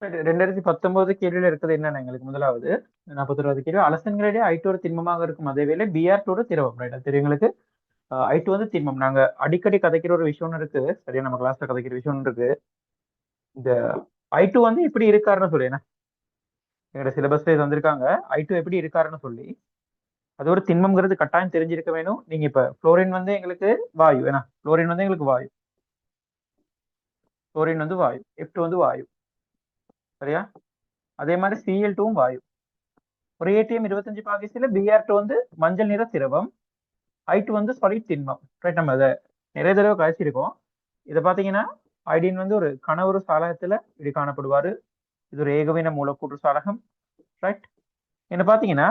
2019 கேள்வியில இருக்கிறது என்னன்னா எங்களுக்கு முதலாவது 41வது கேள்வி அலசன்களிடையே ஐட்டு ஒரு திண்மமாக இருக்கும் அதே வேளை பிஆர் டூ திரவம் ரைட் அது தெரியும் எங்களுக்கு ஐட்டு வந்து திண்மம் நாங்க அடிக்கடி கதைக்கிற ஒரு விஷயம் இருக்கு சரியா நம்ம கிளாஸ்ல கதைக்கிற விஷயம் இருக்கு இந்த ஐட்டு வந்து இப்படி இருக்காருன்னு சொல்லி என்ன எங்களோட சிலபஸ்ல இது வந்திருக்காங்க ஐட்டு எப்படி இருக்காருன்னு சொல்லி அது ஒரு திண்மம்ங்கிறது கட்டாயம் தெரிஞ்சிருக்க வேணும் நீங்க இப்ப புளோரின் வந்து எங்களுக்கு வாயு ஏன்னா புளோரின் வந்து எங்களுக்கு வாயு புளோரின் வந்து வாயு F2 வந்து வாயு சரியா அதே மாதிரி Cl2வும் வாயு ஒரு ஏடிஎம் 25 பாகிஸ்ல பிஆர்2 வந்து மஞ்சள் நிற திரவம் ஐட்டு வந்து சாலிட் திண்மம் ரைட் நம்ம அதை நிறைய தடவை கழிச்சிருக்கோம் இதை பாத்தீங்கன்னா ஐடின் வந்து ஒரு கனவுறு சாலகத்துல இப்படி காணப்படுவாரு இது ஒரு ஏகவின மூலக்கூற்று சாலகம் ரைட் என்ன பாத்தீங்கன்னா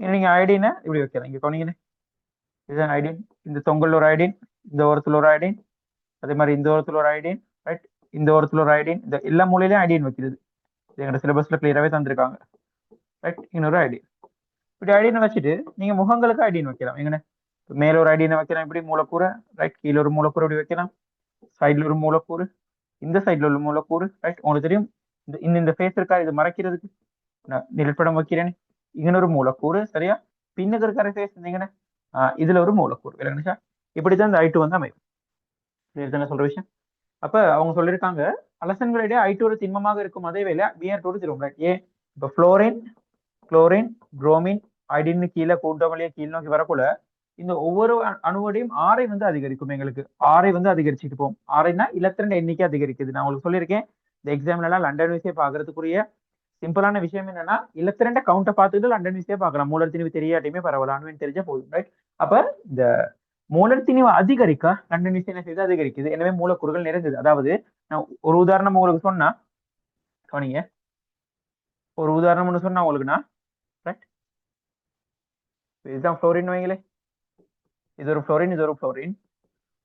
நீங்க ஐடினை இப்படி வைக்கலாம் இங்க கொனீங்கன்னு இதுதான் ஐடின் இந்த தொங்கல் ஒரு ஐடின் இந்த ஓரத்துல ஒரு ஐடின் அதே மாதிரி இந்த ஓரத்துல ஒரு ஐடின் ரைட் இந்த ஓரத்துல ஒரு ஐடின் இந்த எல்லா மூலையிலையும் ஐடின் வைக்கிறது எங்களோட சிலபஸ்ல கிளியராகவே தந்திருக்காங்க ரைட் இன்னொரு ஐடின் இப்படி ஐடினை வச்சுட்டு நீங்க முகங்களுக்கு ஐடின் வைக்கலாம் எங்கன்னு மேல ஒரு ஐடினை வைக்கலாம் இப்படி மூலக்கூறு ரைட் கீழே ஒரு மூலக்கூறு இப்படி வைக்கலாம் சைட்ல ஒரு மூலக்கூறு இந்த சைட்ல உள்ள மூலக்கூறு ரைட் உங்களுக்கு தெரியும் இந்த ஃபேஸ் இருக்கா இது மறைக்கிறதுக்கு நான் நிழற்படம் வைக்கிறேன் இங்க ஒரு மூலக்கூறு சரியா பின்னுக்கு இருக்கிற ஃபேஸ் இருந்தீங்கன்னா இதுல ஒரு மூலக்கூறு விளங்குச்சா இப்படித்தான் இந்த ஐட்டு வந்து அமையும் சொல்ற விஷயம் அப்ப அவங்க சொல்லியிருக்காங்க அலசன்களிடையே ஐட்டு ஒரு திண்மமாக இருக்கும் அதே வேலை பிஆர் டூ திரும்ப ஏன் இப்ப புளோரின் குளோரின் புரோமின் ஐடின்னு கீழே கூட்டவழியே கீழ் நோக்கி வரக்குள்ள இந்த ஒவ்வொரு அணுவோடையும் ஆரை வந்து அதிகரிக்கும் எங்களுக்கு ஆரை வந்து அதிகரிச்சுட்டு போகும் ஆரைனா இலத்திரன் எண்ணிக்கை அதிகரிக்குது நான் உங்களுக்கு சொல்லியிருக்கேன் இந்த எக்ஸாம்ல எல்லாம் லண்டன் விசையை பாக்குறதுக்குரிய சிம்பிளான விஷயம் என்னன்னா இலத்திரண்ட கவுண்டை பார்த்துட்டு லண்டன் விசையை பார்க்கலாம் மூலர் திணிவு தெரியாட்டியுமே பரவாயில்ல அணுவின் தெரிஞ்சா போதும் ரைட் அப்ப இந்த மூலர் திணிவு அதிகரிக்க லண்டன் விசை என்ன செய்து அதிகரிக்குது எனவே மூலக்கூறுகள் நிறைந்தது அதாவது நான் ஒரு உதாரணம் உங்களுக்கு சொன்னா கவனிங்க ஒரு உதாரணம்னு சொன்னா உங்களுக்குன்னா ரைட் இதுதான் புளோரின் வைங்களே இது ஒரு புளோரின் இது ஒரு புளோரின்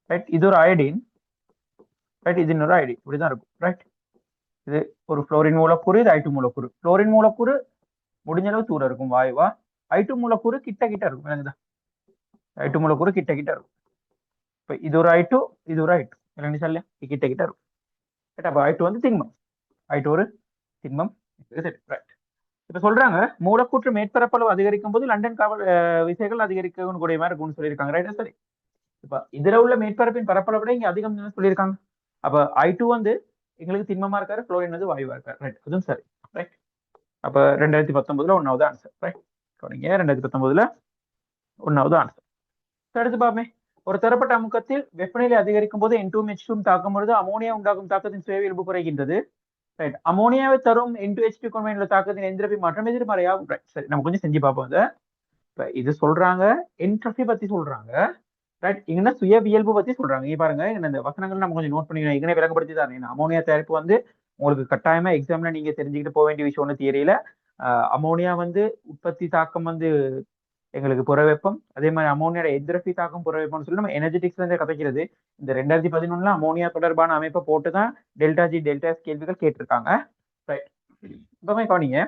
ரைட் இது ஒரு அயோடின் ரைட் இது இன்னொரு அயோடின் இப்படிதான் இருக்கும் ரைட் இது ஒரு புளோரின் மூலக்கூறு இது ஐட்டு மூலக்கூறு புளோரின் மூலக்கூறு முடிஞ்ச அளவு தூரம் இருக்கும் வாயுவா ஐட்டு மூலக்கூறு கிட்ட கிட்ட இருக்கும் விளங்குதா ஐட்டு மூலக்கூறு கிட்ட கிட்ட இருக்கும் இப்ப இது ஒரு ஐட்டு இது ஒரு ஐட்டு விளங்கு சொல்ல கிட்ட கிட்ட இருக்கும் ரைட் அப்ப ஐட்டு வந்து திண்மம் ஐட்டு ஒரு திண்மம் ரைட் இப்ப சொல்றாங்க மூலக்கூற்று மேற்பரப்பளவு அதிகரிக்கும் போது லண்டன் காவல் விசைகள் அதிகரிக்கணும் கூடிய மாதிரி இருக்கும்னு சொல்லியிருக்காங்க ரைட்டா சரி இப்ப இதுல உள்ள மேற்பரப்பின் பரப்பளவை விட இங்க அதிகம் சொல்லியிருக்காங்க அப்ப ஐட்டு வந்து எங்களுக்கு திண்மமா இருக்காரு புளோரின் வந்து வாயுவா இருக்காரு ரைட் அதுவும் சரி ரைட் அப்ப 2019 ஒன்னாவது ஆன்சர் ரைட் கவனிங்க 2019 ஒன்னாவது ஆன்சர் அடுத்து பாப்போமே ஒரு தரப்பட்ட அமுக்கத்தில் வெப்பநிலை அதிகரிக்கும் போது N2H2 தாக்கும் பொழுது அமோனியா உண்டாகும் தாக்கத்தின் சுயவியல்பு குறைகின்றது ரைட் அமோனியாவை தரும் N2H2 கொண்ட தாக்கத்தின் எந்திரப்பி மாற்றம் எதிர்மறையாகும் ரைட் சரி நம்ம கொஞ்சம் செஞ்சு பார்ப்போம் இப்ப இது சொல்றாங்க என்ட்ரோபி பத்தி சொல்றாங்க ரைட் இங்கன்னா சுயவியல்பு பத்தி சொல்றாங்க இங்க பாருங்க இந்த வசனங்கள் நம்ம கொஞ்சம் நோட் பண்ணிக்கணும் இங்கே விளக்கப்படுத்தி தான் அமோனியா தயாரிப்பு வந்து உங்களுக்கு கட்டாயமா எக்ஸாம்ல நீங்க தெரிஞ்சுக்கிட்டு போக வேண்டிய விஷயம் ஒன்று தியரியில அமோனியா வந்து உற்பத்தி தாக்கம் வந்து எங்களுக்கு புற வெப்பம் அதே மாதிரி அமோனியோட எதிரப்பி தாக்கம் புற வெப்பம்னு சொல்லி நம்ம எனர்ஜெட்டிக்ஸ் வந்து கதைக்கிறது இந்த 2011 அமோனியா தொடர்பான அமைப்பை போட்டுதான் டெல்டா ஜி டெல்டா எஸ் கேள்விகள் கேட்டிருக்காங்க ரைட் இப்பவே கவனிங்க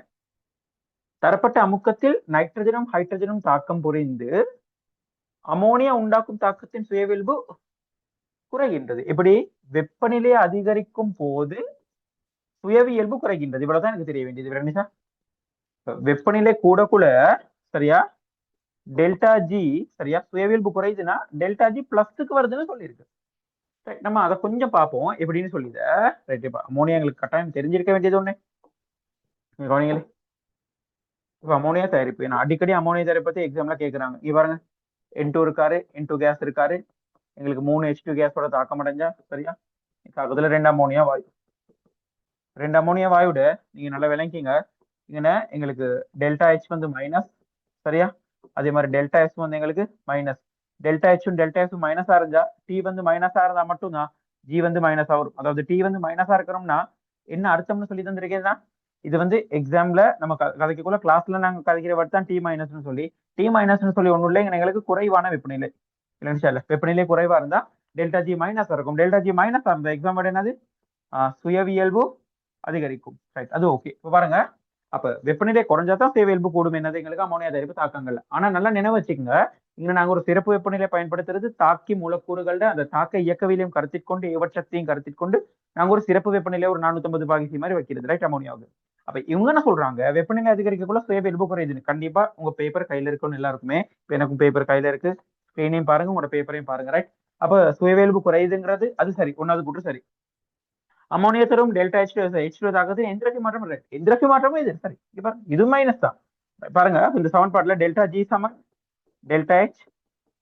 தரப்பட்ட அமுக்கத்தில் நைட்ரஜனும் ஹைட்ரஜனும் தாக்கம் புரிந்து அமோனியா உண்டாக்கும் தாக்கத்தின் சுயவியல்பு குறைகின்றது எப்படி வெப்பநிலை அதிகரிக்கும் போது சுயவியல்பு குறைகின்றது இவ்வளவுதான் எனக்கு தெரிய வேண்டியது வெப்பநிலை கூடக்குள்ள சரியா டெல்டா ஜி சரியா சுயவியல்பு குறையுதுன்னா டெல்டா ஜி பிளஸ்க்கு வருதுன்னு சொல்லியிருக்கு நம்ம அதை கொஞ்சம் பார்ப்போம் எப்படின்னு சொல்லித ரைட் இப்ப அமோனியா எங்களுக்கு கட்டாயம் தெரிஞ்சிருக்க வேண்டியது ஒண்ணு கவனிங்களே இப்ப அமோனியா தயாரிப்பு நான் அடிக்கடி அமோனியா தயாரிப்பு பத்தி எக்ஸாம்ல கேட்கறாங்க இங்க பாருங்க N2 இருக்காரு N2 கேஸ் இருக்காரு எங்களுக்கு 3 H2 கேஸோட தாக்கம் அடைஞ்சா சரியா தாக்கத்துல 2 அமோனியா வாயு 2 அமோனியா வாயுட நீங்க நல்லா விளங்கிங்க இங்கன்னா எங்களுக்கு டெல்டா H வந்து மைனஸ் சரியா அதே மாதிரி டெல்டா எஸ் வந்து எங்களுக்கு மைனஸ் டெல்டா ஹெச்சும் டெல்டா எஸ் மைனஸா இருந்தா டி வந்து மைனஸா இருந்தா மட்டும்தான் ஜி வந்து மைனஸா வரும் அதாவது டி வந்து மைனஸா இருக்கிறோம்னா என்ன அர்த்தம்னு சொல்லி தந்திருக்கேன்னா இது வந்து எக்ஸாம்ல நம்ம கதைக்குள்ள கிளாஸ்ல நாங்க கதைக்கிற வார்த்தை தான் டி மைனஸ்னு சொல்லி டி மைனஸ்னு சொல்லி ஒன்றும் இல்லை எங்களுக்கு குறைவான வெப்பநிலை இல்லைன்னு வெப்பநிலை குறைவா இருந்தா டெல்டா ஜி மைனஸ் இருக்கும் டெல்டா ஜி மைனஸ் இருந்தா எக்ஸாம் என்னது சுயவியல்பு அதிகரிக்கும் ரைட் அது ஓகே இப்போ பாருங்க அப்ப வெப்பநிலை குறைஞ்சாதான் சுயவியல்பு கூடும் என்னது எங்களுக்கு அமோனியா தயாரிப்பு தாக்கங்கள் ஆனா நல்லா நினைவு வச்சுக்கோங்க இங்க நாங்க ஒரு சிறப்பு வெப்பநிலை பயன்படுத்துறது தாக்கி மூலக்கூறுகள அந்த தாக்க இயக்கவியலையும் கருத்தில் கொண்டு ஏவற்றத்தையும் கருத்தில் கொண்டு நாங்க ஒரு சிறப்பு வெப்பநிலை ஒரு 450 பாகி மாதிரி வைக்கிறது, ரைட், அமோனியாவுக்கு. அப்ப இவங்க என்ன சொல்றாங்க, வெப்பநிலை அதிகரிக்கக்குள்ள சுயவியல்பு குறையுதுன்னு. கண்டிப்பா உங்க பேப்பர் கையில இருக்குன்னு எல்லாருக்குமே, இப்ப எனக்கும் பேப்பர் கையில இருக்கு, ஸ்கிரீனையும் பாருங்க, உங்களோட பேப்பரையும் பாருங்க, ரைட். அப்ப சுயவியல்பு குறையுதுங்கிறது அது சரி, ஒன்னாவது கூட்டு சரி. அமோனியா தரும் டெல்டா H2 ஆகுது, எந்திரக்கு மாற்றம் இல்லை, எந்திரக்கு மாற்றமும் இது சரி. இப்ப இது மைனஸ் தான் பாருங்க. இந்த சமன்பாட்டுல டெல்டா G சமன் delta H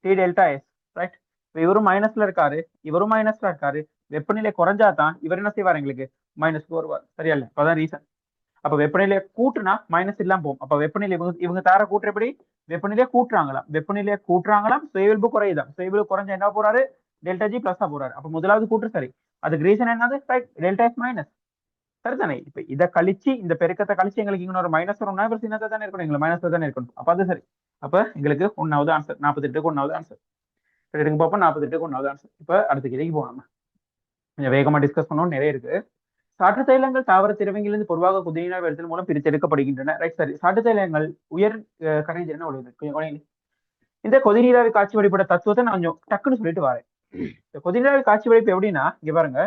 T delta S, right. இவரும் மைனஸ்ல இருக்காரு, இவரும் மைனஸ்ல இருக்காரு. வெப்பநிலை குறைஞ்சா தான் இவர் என்ன செய்வார், எங்களுக்கு மைனஸ்க்கு வருவார், சரியா இல்ல? அதான் ரீசன். அப்ப வெப்பநிலையை கூட்டுனா மைனஸ் இல்லாம போகும். அப்ப வெப்பநிலை இவங்க தார கூட்டுறபடி வெப்பநிலையை கூட்டுறாங்களாம், வெப்பநிலையை கூட்டுறாங்களாம், சுயவியல்பு குறையுதான். சுயவியல்பு குறைஞ்சா என்ன போறாரு, டெல்டா G பிளஸ் போறாரு. அப்ப முதலாவது கூட்டு சரி. அதுக்கு ரீசன் என்னது, டெல்டா S மைனஸ், சரிதானே? இப்ப இதை கழிச்சு இந்த பெருக்கத்தை கழிச்சு எங்களுக்கு இங்க ஒரு மைனஸ் வரும்னா இவர் சின்னத்தை தானே இருக்கணும், எங்களுக்கு மைனஸ் தானே இருக்கணும். அப்ப அது சரி. அப்ப எங்களுக்கு ஒன்னாவது ஆன்சர், 48க்கு ஒன்னாவது ஆன்சர். எடுங்க பார்ப்போம், 48க்கு ஒன்னாவது ஆன்சர். இப்ப அடுத்த கேள்விக்கு போகலாம். கொஞ்சம் வேகமா டிஸ்கஸ் பண்ணணும், நிறைய இருக்கு. சாற்று தைலங்கள் தாவர திரவங்களிலிருந்து பொதுவாக குதிரையினர் வெளுத்தல் மூலம் பிரித்தெடுக்கப்படுகின்றன, ரைட், சரி. சாற்று தைலங்கள் உயர் கரைதிறனை உள்ளது. இந்த கொதிநீராவி காட்சி வழிபட தத்துவத்தை நான் கொஞ்சம் டக்குன்னு சொல்லிட்டு வரேன். இந்த கொதிநீராவி காட்சி வடிப்பு எப்படின்னா, இங்க பாருங்க,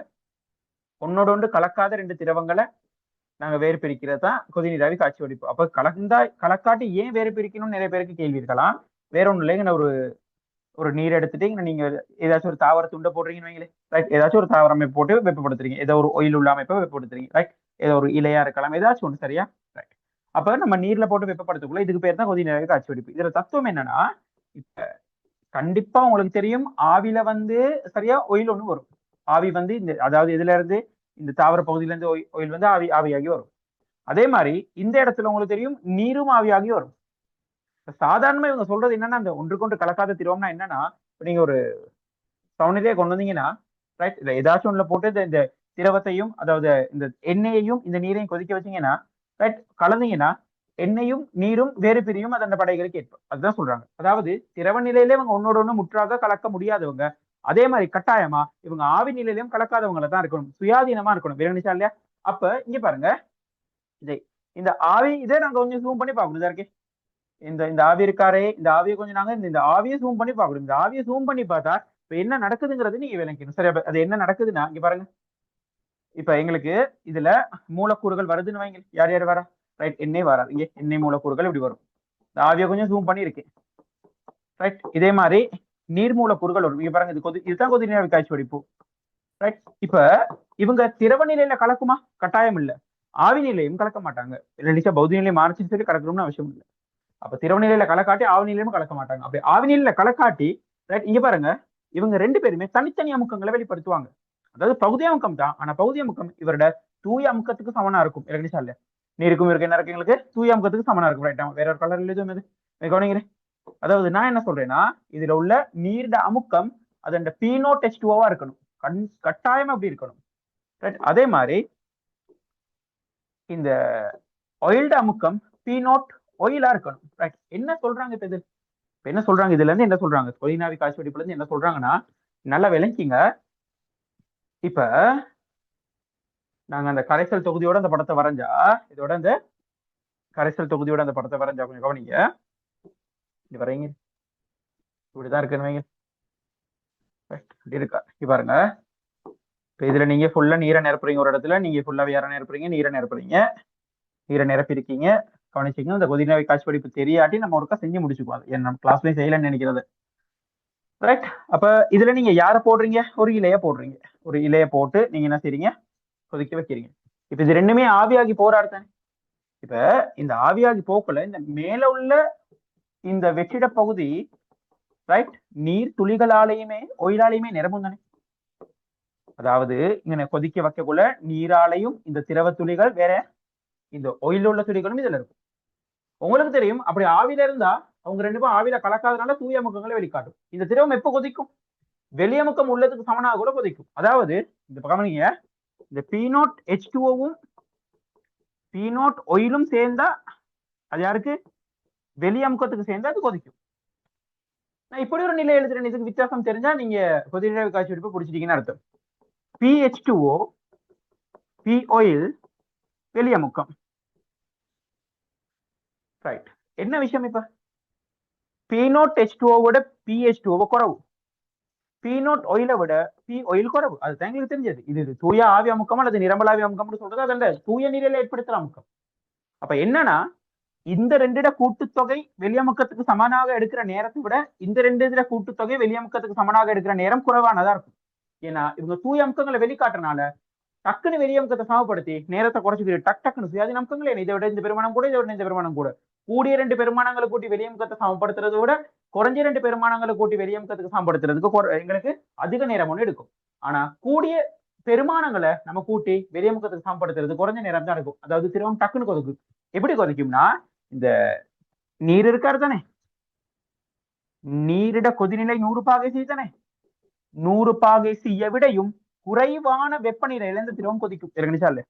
ஒன்னோட ஒன்று கலக்காத ரெண்டு திரவங்களை நாங்க வேறு பிரிக்கிறது தான் கொதிநீராவி காட்சி வடிப்பு. அப்ப கலக்காட்டி ஏன் வேறு பிரிக்கணும்னு நிறைய பேருக்கு கேள்வி இருக்கலாம். வேற ஒண்ணு இல்லைங்க, ஒரு நீர் எடுத்துட்டு நீங்க ஏதாச்சும் ஒரு தாவர துண்டை போடுறீங்கன்னு வைங்களேன், ரைட். ஏதாச்சும் ஒரு தாவர அமைப்பு போட்டு வெப்பப்படுத்துறீங்க, ஏதோ ஒரு ஒயில் உள்ள அமைப்பை வெப்பப்படுத்துறீங்க, ரைட். ஏதோ ஒரு இலையா இருக்கலாம், ஏதாச்சும் ஒன்று, சரியா, ரைட். அப்ப நம்ம நீர்ல போட்டு வெப்பப்படுத்தக்குள்ள இதுக்கு பேர் தான் கொதிநீராவி காட்சி வடிப்பு. இதுல தத்துவம் என்னன்னா, இப்ப கண்டிப்பா உங்களுக்கு தெரியும், ஆவில சரியா ஒயில் ஒண்ணு வரும். ஆவி இந்த அதாவது இதுல இருந்து இந்த தாவர பகுதியில இருந்து ஒயில் ஆவியாகி வரும். அதே மாதிரி இந்த இடத்துல உங்களுக்கு தெரியும், நீரும் ஆவியாகி வரும். சாதாரணமா இவங்க சொல்றது என்னன்னா, அந்த ஒன்றுக்கொன்று கலக்காத திரவம்னா என்னன்னா, நீங்க ஒரு சமநிலையை கொண்டு வந்தீங்கன்னா, ரைட், ஏதாச்சும் ஒண்ணுல போட்டு இந்த திரவத்தையும் அதாவது இந்த எண்ணெயையும் இந்த நீரையும் கொதிக்க வச்சீங்கன்னா, ரைட், கலந்தீங்கன்னா எண்ணெயும் நீரும் வேறு பிரியும் அது அந்த படைகளுக்கு ஏற்படும். அதுதான் சொல்றாங்க. அதாவது திரவ நிலையிலே இவங்க ஒன்னோட ஒண்ணு முற்றாக கலக்க முடியாதவங்க, அதே மாதிரி கட்டாயமா இவங்க ஆவி நிலையிலும் கலக்காதவங்களை தான் இருக்கணும், சுயாதீனமா இருக்கணும். விரணிச்சா இல்லையா? அப்ப இங்க பாருங்க, இந்த ஆவி இதை நாங்க கொஞ்சம் ஜூம் பண்ணி பார்க்கணும். இதா இருக்கே, இந்த ஆவி இருக்காரே, இந்த ஆவியை கொஞ்சம் நாங்க இந்த ஆவியை ஜூம் பண்ணி பார்க்கணும். இந்த ஆவியை ஜூம் பண்ணி பார்த்தா இப்ப என்ன நடக்குதுங்கிறது நீங்க விளக்கணும், சரி. அது என்ன நடக்குதுன்னா, இங்க பாருங்க, இப்ப எங்களுக்கு இதுல மூலக்கூறுகள் வருதுன்னு வைங்க, யார் யார் வரா, ரைட், எண்ணெய் வராது. இங்க எண்ணெய் மூலக்கூறுகள் இப்படி வரும். இந்த ஆவியை கொஞ்சம் ஜூம் பண்ணி இருக்கேன், ரைட். இதே மாதிரி நீர் மூலக்கூறுகள் வரும். இங்க பாருங்க, இதுதான் கொதிநீராவி காட்சி வடிப்பு, ரைட். இப்ப இவங்க திரவ நிலையில கலக்குமா? கட்டாயம் இல்ல. ஆவி நிலையும் கலக்க மாட்டாங்க. இல்லைச்சா பௌத்த நிலை மாறிச்சுன்னு சொல்லி கலக்கணும்னு அவசியம் இல்லை. அப்ப திரவ நிலையில கலக்காட்டி ஆவி நிலையிலும் கலக்க மாட்டாங்க. அப்படி ஆவி நிலையில கலக்காட்டி, ரைட், இங்க பாருங்க, இவங்க ரெண்டு பேருமே தனித்தனி அமுக்கங்களை வெளிப்படுத்துவாங்க. அதாவது பகுதி அமுக்கம் தான், ஆனா பகுதி அமுக்கம் இவரோட தூய அமுக்கத்துக்கு சமனா இருக்கும். இல்லைங்களா இல்ல, நீருக்கும் இருக்கு என்ன இருக்கு, எங்களுக்கு தூய அமுக்கத்துக்கு சமனா இருக்கும், ரைட். வேற ஒரு கலர் எழுதும் இது கவனிக்கிறேன். அதாவது நான் என்ன சொல்றேன்னா, இதுல உள்ள நீர்ட அமுக்கம் அது அந்த P0H2O இருக்கணும், கட்டாயம் அப்படி இருக்கணும், ரைட். அதே மாதிரி இந்த ஆயில்ட அமுக்கம் P0 ஆயிலா இருக்கணும், ரைட். என்ன சொல்றாங்க இப்ப இது, என்ன சொல்றாங்க இதுல இருந்து, என்ன சொல்றாங்க கொதிநீராவி காட்சி வடிப்புல இருந்து என்ன சொல்றாங்கன்னா, நல்லா விளங்கிங்க. இப்ப நாங்க அந்த கரைசல் தொகுதியோட அந்த படத்தை வரைஞ்சா, இதோட இந்த கரைசல் தொகுதியோட அந்த படத்தை வரைஞ்சா கொஞ்சம் கவனிங்க. இது வரைங்க, இப்படிதான் இருக்குன்னு வைங்க, இப்படி இருக்கா, இப்ப பாருங்க. இப்ப இதுல நீங்க ஃபுல்லா நீரை நிரப்புறீங்க, ஒரு இடத்துல நீங்க ஃபுல்லா வேற நிரப்புறீங்க, நீரை நிரப்புறீங்க, நீரை நிரப்பிருக்கீங்க, கவனிச்சிங்க. இந்த கொதிநீராவி காட்சி வடிப்பு தெரியாட்டி நம்ம ஒருக்கா செஞ்சு முடிச்சுக்குவோம், நம்ம கிளாஸ்லயும் செய்யலன்னு நினைக்கிறது, ரைட். அப்ப இதுல நீங்க யாரை போடுறீங்க, ஒரு இலைய போடுறீங்க, ஒரு இலைய போட்டு நீங்க என்ன செய்றீங்க, கொதிக்க வைக்கிறீங்க. இப்ப இது ரெண்டுமே ஆவியாகி போராடு தானே. இப்ப இந்த ஆவியாகி போக்குல இந்த மேல உள்ள இந்த வெற்றிட பகுதி, ரைட், நீர் துளிகளாலையுமே ஒயிலாலையுமே நிரம்பும் தானே. அதாவது இங்க கொதிக்க வைக்கக்குள்ள நீராலையும் இந்த திரவ துளிகள் வேற இந்த ஒயில் உள்ள துளிகளும் இதுல இருக்கும். உங்களுக்கு தெரியும், அப்படி ஆவில இருந்தா அவங்க ரெண்டு பேரும் ஆவில கலக்காதனால தூய அமுக்கங்களை வெளிக்காட்டும். இந்த திரவம் எப்ப கொதிக்கும், வெளியமுக்கம் உள்ளதுக்கு சமனாக கூட கொதிக்கும். அதாவது இந்த கவனிங்க, இந்த P0H2O P0 ஒயிலும் சேர்ந்தா அது யாருக்கு, வெளியமுக்கத்துக்கு சேர்ந்தா அது கொதிக்கும். நான் இப்படி ஒரு நிலை எழுதுறேன், இதுக்கு வித்தியாசம் தெரிஞ்சா நீங்க கொதிநீராவி காட்சி வடிப்பு பிடிச்சிட்டீங்கன்னு அர்த்தம். PH2O P oil வெளியமுக்கம், right. என்ன விஷயம் இப்ப, P0H2O விட PH2O குறவு, P0 oil விட P oil குறவு. அதுதான் எங்களுக்கு தெரிஞ்சது. இது தூய ஆவி அமுக்கம் அல்லது நிரம்பலாவி அமுக்கம்னு சொல்றது அதல்ல, தூய நீரில் ஏற்படுத்துற அமுக்கம். அப்ப என்னன்னா இந்த ரெண்டிட கூட்டுத்தொகை வெளியமுக்கத்துக்கு சமனாக எடுக்கிற நேரத்தை விட இந்த ரெண்டு இதுல கூட்டுத்தொகை வெளியமுக்கத்துக்கு சமனாக எடுக்கிற நேரம் குறைவானதா இருக்கும். ஏன்னா இவங்க தூய அமுக்கங்களை வெளிக்காட்டுறனால டக்குன்னு வெளியமுக்கத்தை சமப்படுத்தி நேரத்தை குறைச்சிக்கிட்டு டக்குன்னு சுயாதீன அமுக்கங்களே இதை விட இந்த பெருமானம் கூட, இதை விட இந்த பெருமானம் கூட, கூடிய ரெண்டு பெருமானங்களை கூட்டி வெளியமுக்கத்தை சமப்படுத்துறதை விட குறைஞ்ச ரெண்டு பெருமானங்களை கூட்டி வெளியமுக்கத்துக்கு சமப்படுத்துறதுக்கு எங்களுக்கு அதிக நேரம் ஒன்று எடுக்கும். ஆனா கூடிய பெருமானங்களை நம்ம கூட்டி வெளியமுக்கத்துக்கு சமப்படுத்துறது குறைஞ்ச நேரம் தான் இருக்கும். அதாவது திரும்ப டக்குன்னு கொதிக்கும். எப்படி கொதிக்கும்னா, இந்த நீர் இருக்காரு தானே, நீரிட கொதிநிலை 100 பாகை சி தானே, 100 பாகை சியை விடையும் குறைவான வெப்பநிலையில இந்த திரவம் கொதிக்கும். இறங்கிச்சா இல்ல?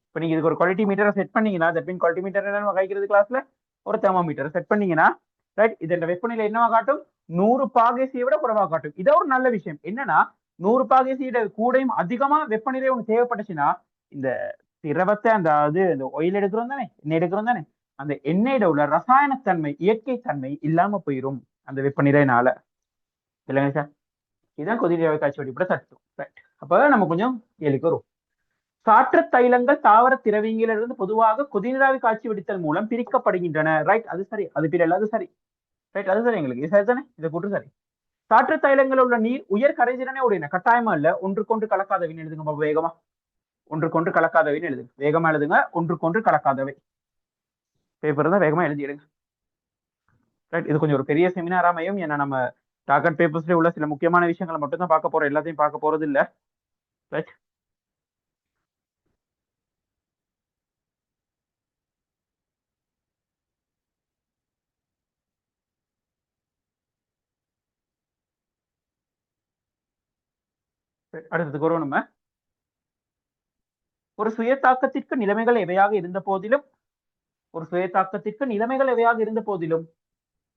இப்ப நீங்க இதுக்கு ஒரு குவாலிட்டி மீட்டரை செட் பண்ணீங்கன்னா, தட் மீன் குவாலிட்டி மீட்டர் என்ன கைக்கிறது கிளாஸ்ல ஒரு தெர்மோமீட்டர் செட் பண்ணீங்கன்னா, ரைட், இதோட வெப்பநிலை என்னவா காட்டும்? 100 பாகை சியை விட குறைவா காட்டும். இதை ஒரு நல்ல விஷயம் என்னன்னா, 100 பாகை சியோட கூடையும் அதிகமா வெப்பநிலை ஒன்று தேவைப்பட்டுச்சுன்னா இந்த திரவத்தை, அதாவது இந்த ஒயில் எடுக்கிறோம் தானே, எண்ணெய் எடுக்கிறோம் தானே, அந்த எண்ணெயில உள்ள ரசாயனத்தன்மை, இயற்கை தன்மை இல்லாம போயிரும் அந்த வெப்பநிலையினால. இல்லைங்க சார்? இதுதான் கொதிநீராவி காய்ச்சி வடிப்பட சட்டம். ரைட். அப்ப நம்ம கொஞ்சம் கேள்விக்கு வரும். காற்று தைலங்கள் தாவர திரவியங்களிலிருந்து பொதுவாக கொதிநீராவி காய்ச்சி வடித்தல் மூலம் பிரிக்கப்படுகின்றன. ரைட், அது சரி. அது பிறகு அது சரி. ரைட், அது சரி. எங்களுக்கு இது சரி தானே? இதை கூட்டு சரி. காற்று தைலங்கள் உள்ள நீர் உயர் கரைதிறனே உடைய, கட்டாயமா இல்ல, ஒன்றுக்கொன்று கலக்காதவைன்னு எழுதுங்க வேகமா. ஒன்றுக்கொன்று கலக்காதவைன்னு எழுதுங்க, வேகமா எழுதுங்க. ஒன்றுக்கொன்று கலக்காதவை பேப்பர் தான் வேகமா எழுதிடுங்க. ரைட், இது கொஞ்சம் ஒரு பெரிய செமினார் அமையும். ஏன்னா நம்ம டார்கெட் பேப்பர்ஸ்ல உள்ள சில முக்கியமான விஷயங்களை மட்டும் தான் பார்க்க போறோம், எல்லாத்தையும் பார்க்க போறது இல்ல. ரைட், அடுத்ததுக்கு வருவோம் நம்ம. ஒரு சுய தாக்கத்திற்கு நிலைமைகள் எவையாக இருந்த போதிலும், ஒரு சுய தாக்கத்திற்கு நிலைமைகள் எவையாக இருந்த போதிலும்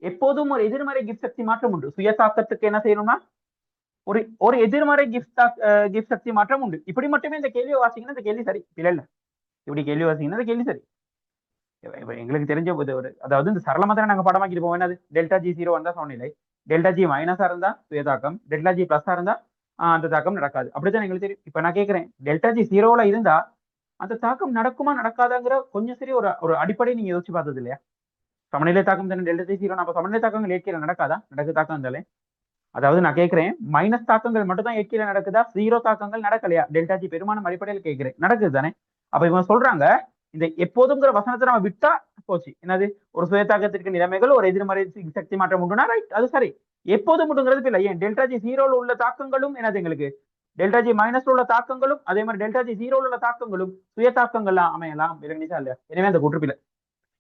எப்போதும் ஒரு எதிர்மறை கிஃப்ட் சக்தி மாற்றம் உண்டு. சுய தாக்கத்துக்கு என்ன செய்யணும்னா ஒரு ஒரு எதிர்மறை கிஃப்ட் சக்தி மாற்றம் உண்டு. இப்படி மட்டுமே இந்த கேள்வியை வாசிங்கன்னா இந்த கேள்வி சரி. இல்ல இப்படி கேள்வி வாசிங்கன்னா இந்த கேள்வி சரி. எங்களுக்கு தெரிஞ்ச ஒரு, அதாவது இந்த சரளமா தானே நாங்க படமாக்கிட்டு போவோம். என்னது டெல்டா ஜி 0 வந்தா சமநிலை, டெல்டா ஜி மைனஸா இருந்தா சுயதாக்கம், டெல்டா ஜி பிளஸா இருந்தா அந்த தாக்கம் நடக்காது. அப்படித்தான் எங்களுக்கு தெரியும். இப்ப நான் கேட்கிறேன், டெல்டா ஜி 0ல இருந்தா அந்த தாக்கம் நடக்குமா நடக்காதாங்கிற கொஞ்சம் சரி ஒரு அடிப்படை நீங்க யோசிச்சு பார்த்தது இல்லையா? சமநிலை தாக்கம் தானே டெல்டா ஜி 0. அப்ப சமநிலை தாக்கங்கள் இயற்கையில நடக்காதா? நடக்கு தாக்கம் இருந்தாலே. அதாவது நான் கேட்கிறேன், மைனஸ் தாக்கங்கள் மட்டும் தான் இயற்கையில நடக்குதா? 0 தாக்கங்கள் நடக்கலையா? டெல்டா ஜி பெருமானம் அடிப்படையில் கேட்கிறேன். நடக்குது தானே? அப்ப இவங்க சொல்றாங்க, இந்த எப்போதுங்கிற வசனத்தை நம்ம விட்டா போச்சு. என்னது, ஒரு சுயதாக்கத்திற்கு நிலைமைகள் ஒரு எதிர்மறை சக்தி மாற்றம் உண்டுனா ரைட், அது சரி. எப்போதும் உண்டுங்கிறது இல்லை. ஏன் டெல்டா ஜி 0ல உள்ள தாக்கங்களும் என்னது, எங்களுக்கு டெல்டா ஜி மைனஸ்ல உள்ள தாக்கங்களும் அதே மாதிரி டெல்டா ஜி 0ல உள்ள தாக்கங்களும் சுய தாக்கங்கள்லாம் அமையலாம். விளங்கிச்சா இல்லையா? எனவே அந்த குற்றப்பில்லை.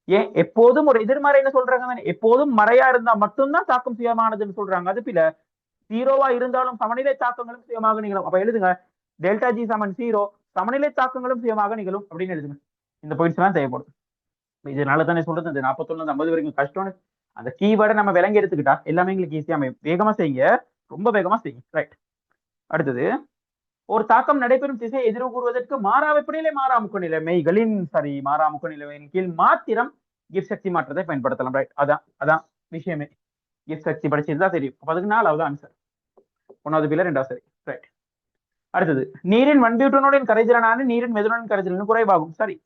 ஏன் எப்போதும் ஒரு எதிர்மறைன்னு சொல்றாங்க, எப்போதும் மறையா இருந்தா மட்டும்தான் தாக்கம் சுயமானதுன்னு சொல்றாங்க. அது பில 0வா இருந்தாலும் சமநிலை தாக்கங்களும் சுயமாக நிகழும். அப்ப எழுதுங்க, டெல்டா ஜி சமன் 0, சமநிலை தாக்கங்களும் சுயமாக நிகழும் அப்படின்னு எழுதுங்க. இந்த பாயிண்ட்ஸ் எல்லாம் தேவைப்படும். இதனால தானே சொல்றது, இந்த 41 50 வரைக்கும் கஷ்டம்னு. அந்த கீவேர்டை நம்ம விளங்கி எடுத்துக்கிட்டா எல்லாமே எங்களுக்கு ஈஸியா அமையும். வேகமா செய்யுங்க, ரொம்ப வேகமா செய்யுங்க. ரைட், அடுத்தது, ஒரு தாக்கம் நடைபெறும் திசை எதிர்வு கூறுவதற்கு மாறா வெப்பநிலை, மாறா அமுக்க நிலைமைகளின் சரி, மாறா அமுக்க நிலைமையின் கீழ் மாத்திரம் கிஃப்ட் சக்தி மாற்றத்தை பயன்படுத்தலாம். ரைட், அதான் விஷயமே. கிஃப்ட் சக்தி படிச்சிருந்தா தெரியும். அப்ப அதுக்கு 4வது ஆன்சர், 1வது பிள்ளை 2வது சரி. ரைட், அடுத்தது, நீரின் வன்பியூட்டனோட கரைதிறனான நீரின் மெதுனுடன் கரைதிறன் குறைவாகும். சரி,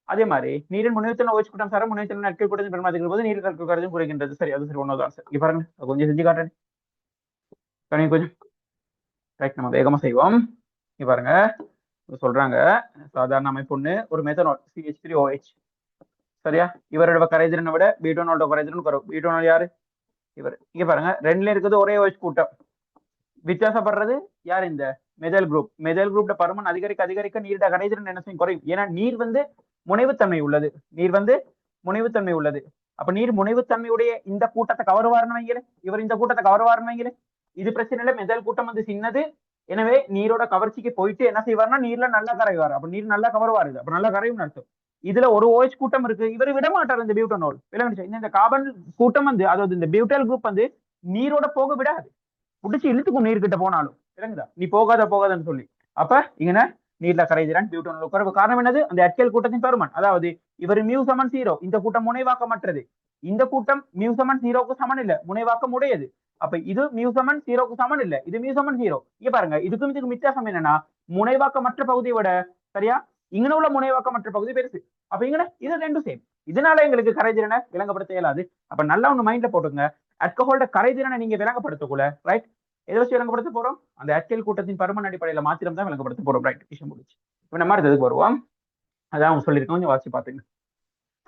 அதே மாதிரி நீரின் முனைவத்தின் ஓய்ச்சி கூட்டம் சார முனைவத்தின் நட்கள் கூட்டத்தின் பெருமாதிக்கிற போது நீரின் கற்கள் கருதும் குறைகின்றது. சரி, அது சரி. 1வது ஆன்சர். இங்க பாருங்க, கொஞ்சம் செஞ்சு காட்டுறேன் கொஞ்சம். ரைட், நம்ம வேகமா செய்வோம். இங்க பாருங்க, சொல்றாங்க, சாதாரண அமைப்பு ஒண்ணு, ஒரு மெத்தனால் CH3OH. சரியா? இவரோட கரைதிறனை விட பீட்டோனோட கரைதிறன் குறைவு. பீட்டோனால் யாரு? இவர். இங்க பாருங்க, ரெண்டுல இருக்குது ஒரே OH கூட்டம். வித்தியாசப்படுறது யார்? இந்த மெதல் குரூப். மெதல் குரூப்ல பருமன் அதிகரிக்க அதிகரிக்க நீரிட கரைதிறன் என்ன செய்யும்? குறையும். ஏன்னா நீர் முனைவுத்தன்மை உள்ளது. நீர் முனைவுத்தன்மை உள்ளது. அப்ப நீர் முனைவுத்தன்மையுடைய இந்த கூட்டத்தை கவருவாருன்னு வைங்களேன், இவர் இந்த கூட்டத்தை கவருவாருன்னு வைங்களேன், இது பிரச்சனை இல்லை. மெதல் கூட்டம் சின்னது. எனவே நீரோட கவர்ச்சிக்கு போயிட்டு என்ன செய்வார்னா நீர்ல நல்லா கரைவார். அப்ப நீர் நல்லா கவருவாரு. அப்ப நல்லா கரையும் அர்த்தம். இதுல ஒரு OH கூட்டம் இருக்கு, இவர் விட மாட்டார் இந்த பியூட்டனோல். இந்த கார்பன் கூட்டம் அதாவது இந்த பியூட்டல் குரூப் நீரோட போக விடாது, பிடிச்சி இழுத்துக்கும் நீர் கிட்ட போனாலும். விளங்குதா? நீ போகாதன்னு சொல்லி. அப்ப இங்க நீர்ல கரைதிறன் பியூட்டனோல் குறைவு. காரணம் என்னது? அந்த அட்கல் கூட்டத்தின் பருமன். அதாவது இவர் μ = 0, இந்த கூட்டம் முனைவாக்கமற்றது. இந்த கூட்டம் மியூசமன் 0க்கு சமன் இல்ல, முனைவாக்கம் உடையது. அப்ப இது மியூசமன் 0க்கு சமன் இல்ல, இது மியூசமன் 0. இங்க பாருங்க, இதுக்கும் இதுக்கு வித்தியாசம் என்னன்னா முனைவாக்கமற்ற பகுதியை விட சரியா இங்க உள்ள முனைவாக்கமற்ற பகுதி பெருசு. அப்ப இங்க இது ரெண்டும் சேம். இதனால எங்களுக்கு கரைதிறனை விளங்கப்படுத்த இயலாது. அப்ப நல்லா ஒண்ணு மைண்ட்ல போட்டுங்க, அல்கஹாலோட கரைதிறனை நீங்க விளங்கப்படுத்தக்கூட ரைட் எதை வச்சு விளங்கப்படுத்த போறோம், அந்த அல்கைல் கூட்டத்தின் பருமன் அடிப்படையில மாத்திரம் தான் விளங்கப்படுத்த போறோம். ரைட், விஷயம் முடிச்சு. இப்ப நம்ம அடுத்ததுக்கு வருவோம். அதான் அவங்க சொல்லியிருக்கோம், கொஞ்சம் வாசி பாத்துங்க.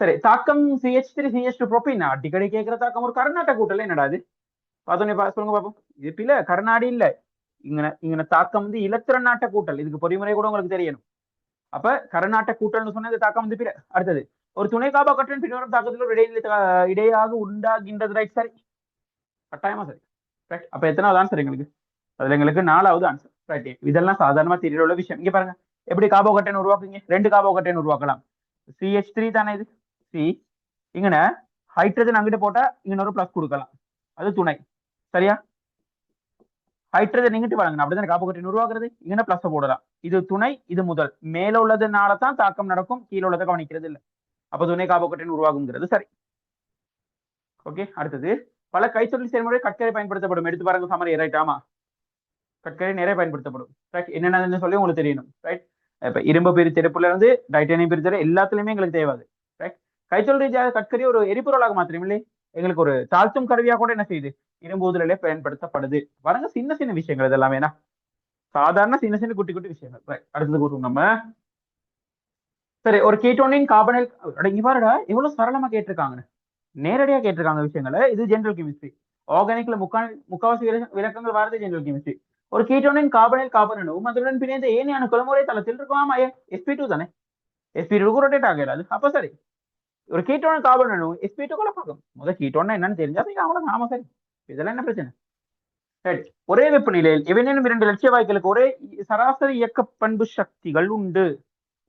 சரி, தாக்கம் CH3 CH2 புரோப்பீன் அடிக்கடி கேட்கிற தாக்கம். ஒரு கர்நாடக கூட்டல என்னடா அது பார்த்தோன்னே சொல்லுங்க பாப்போம். இது பில கர்நாடி இல்ல, இங்க தாக்கம் வந்து இலத்திரநாட்ட கூட்டல். இதுக்கு பொறிமுறை கூட உங்களுக்கு தெரியணும். அப்ப கரநாட்ட கூட்டல்னு சொன்ன தாக்கம் வந்து பிற. அடுத்தது ஒரு துணை காபா கற்றன் பின்வரும் தாக்கத்தில் ஒரு இடையாக உண்டாகின்றது. ரைட், சரி, கட்டாயமா சரி. ரைட், அப்ப எத்தனாவது ஆன்சர் எங்களுக்கு? அதுல எங்களுக்கு 4வது ஆன்சர். ரைட், இதெல்லாம் சாதாரணமா தெரியற உள்ள விஷயம். இங்க பாருங்க, எப்படி கார்போகட்டைன் உருவாக்குங்க? 2 கார்போகட்டைன் உருவாக்கலாம். CH3 தானே இது, சி. இங்கன ஹைட்ரஜன் அங்கிட்டு போட்டா இங்க ஒரு பிளஸ் கொடுக்கலாம், அது துணை. சரியா, ஹைட்ரஜன் இங்கிட்டு பாருங்க, அப்படிதான் கார்போகட்டைன் உருவாக்குறது. இங்க பிளஸ் போடலாம், இது துணை, இது முதல். மேல உள்ளதுனால தான் தாக்கம் நடக்கும், கீழே உள்ளதை கவனிக்கிறது இல்லை. அப்ப துணை கார்போகட்டைன் உருவாகுங்கிறது சரி. ஓகே, அடுத்தது பல கைத்தொழில் செயல்முறை கற்கரை பயன்படுத்தப்படும். எடுத்து பாருங்க சமரி. ரைட், ஆமா, கற்கரை நிறைய பயன்படுத்தப்படும். ரைட், என்னென்னு சொல்லி உங்களுக்கு தெரியணும். ரைட், இப்ப இரும்பு பிரித்தெடுப்புல இருந்து டைட்டானியம் பிரித்தெடுப்பு எல்லாத்துலயுமே எங்களுக்கு தேவையாது. ரைட், கைத்தொழில் ரீதியாக கற்கரை ஒரு எரிபொருளாக மாத்திரம் இல்லை, எங்களுக்கு ஒரு தாழ்த்தும் கருவியா கூட என்ன செய்யுது, இரும்பு ஊதலிலே பயன்படுத்தப்படுது. பாருங்க, சின்ன சின்ன விஷயங்கள் இதெல்லாம் வேணா, சாதாரண சின்ன சின்ன குட்டி குட்டி விஷயங்கள். ரைட், அடுத்தது கூறுவோம் நம்ம. சரி, ஒரு கீட்டோனின் கார்பனைல். இங்க பாருடா இவ்வளவு சரளமா கேட்டிருக்காங்க, நேரடியா கேட்டிருக்காங்க விஷயங்களை. இது ஜெனரல் கெமிஸ்ட்ரி. ஆர்கானிக்ல முக்காவாசி விளக்கங்கள் வரது ஜெனரல் கெமிஸ்ட்ரி. ஒரு கீட்டோனின் கார்பனைல் கார்பன் அணுவும் அதனுடன் பிணைந்த ஏனைய அணுக்களும் ஒரே தளத்தில் இருக்குமா? sp2 தானே, sp2 ரொட்டேட் ஆகலாது. அப்ப சரி, ஒரு கீட்டோன் கார்பன் அணு sp2 பார்க்கும். முதல் கீட்டோன்னா என்னன்னு தெரிஞ்சா அவ்வளவு. ஆமா சரி, இதெல்லாம் என்ன பிரச்சனை? ஒரே வெப்பநிலையில் எவனேனும் 2 லட்சிய வாயுக்களுக்கு ஒரே சராசரி இயக்க பண்பு சக்திகள் உண்டு.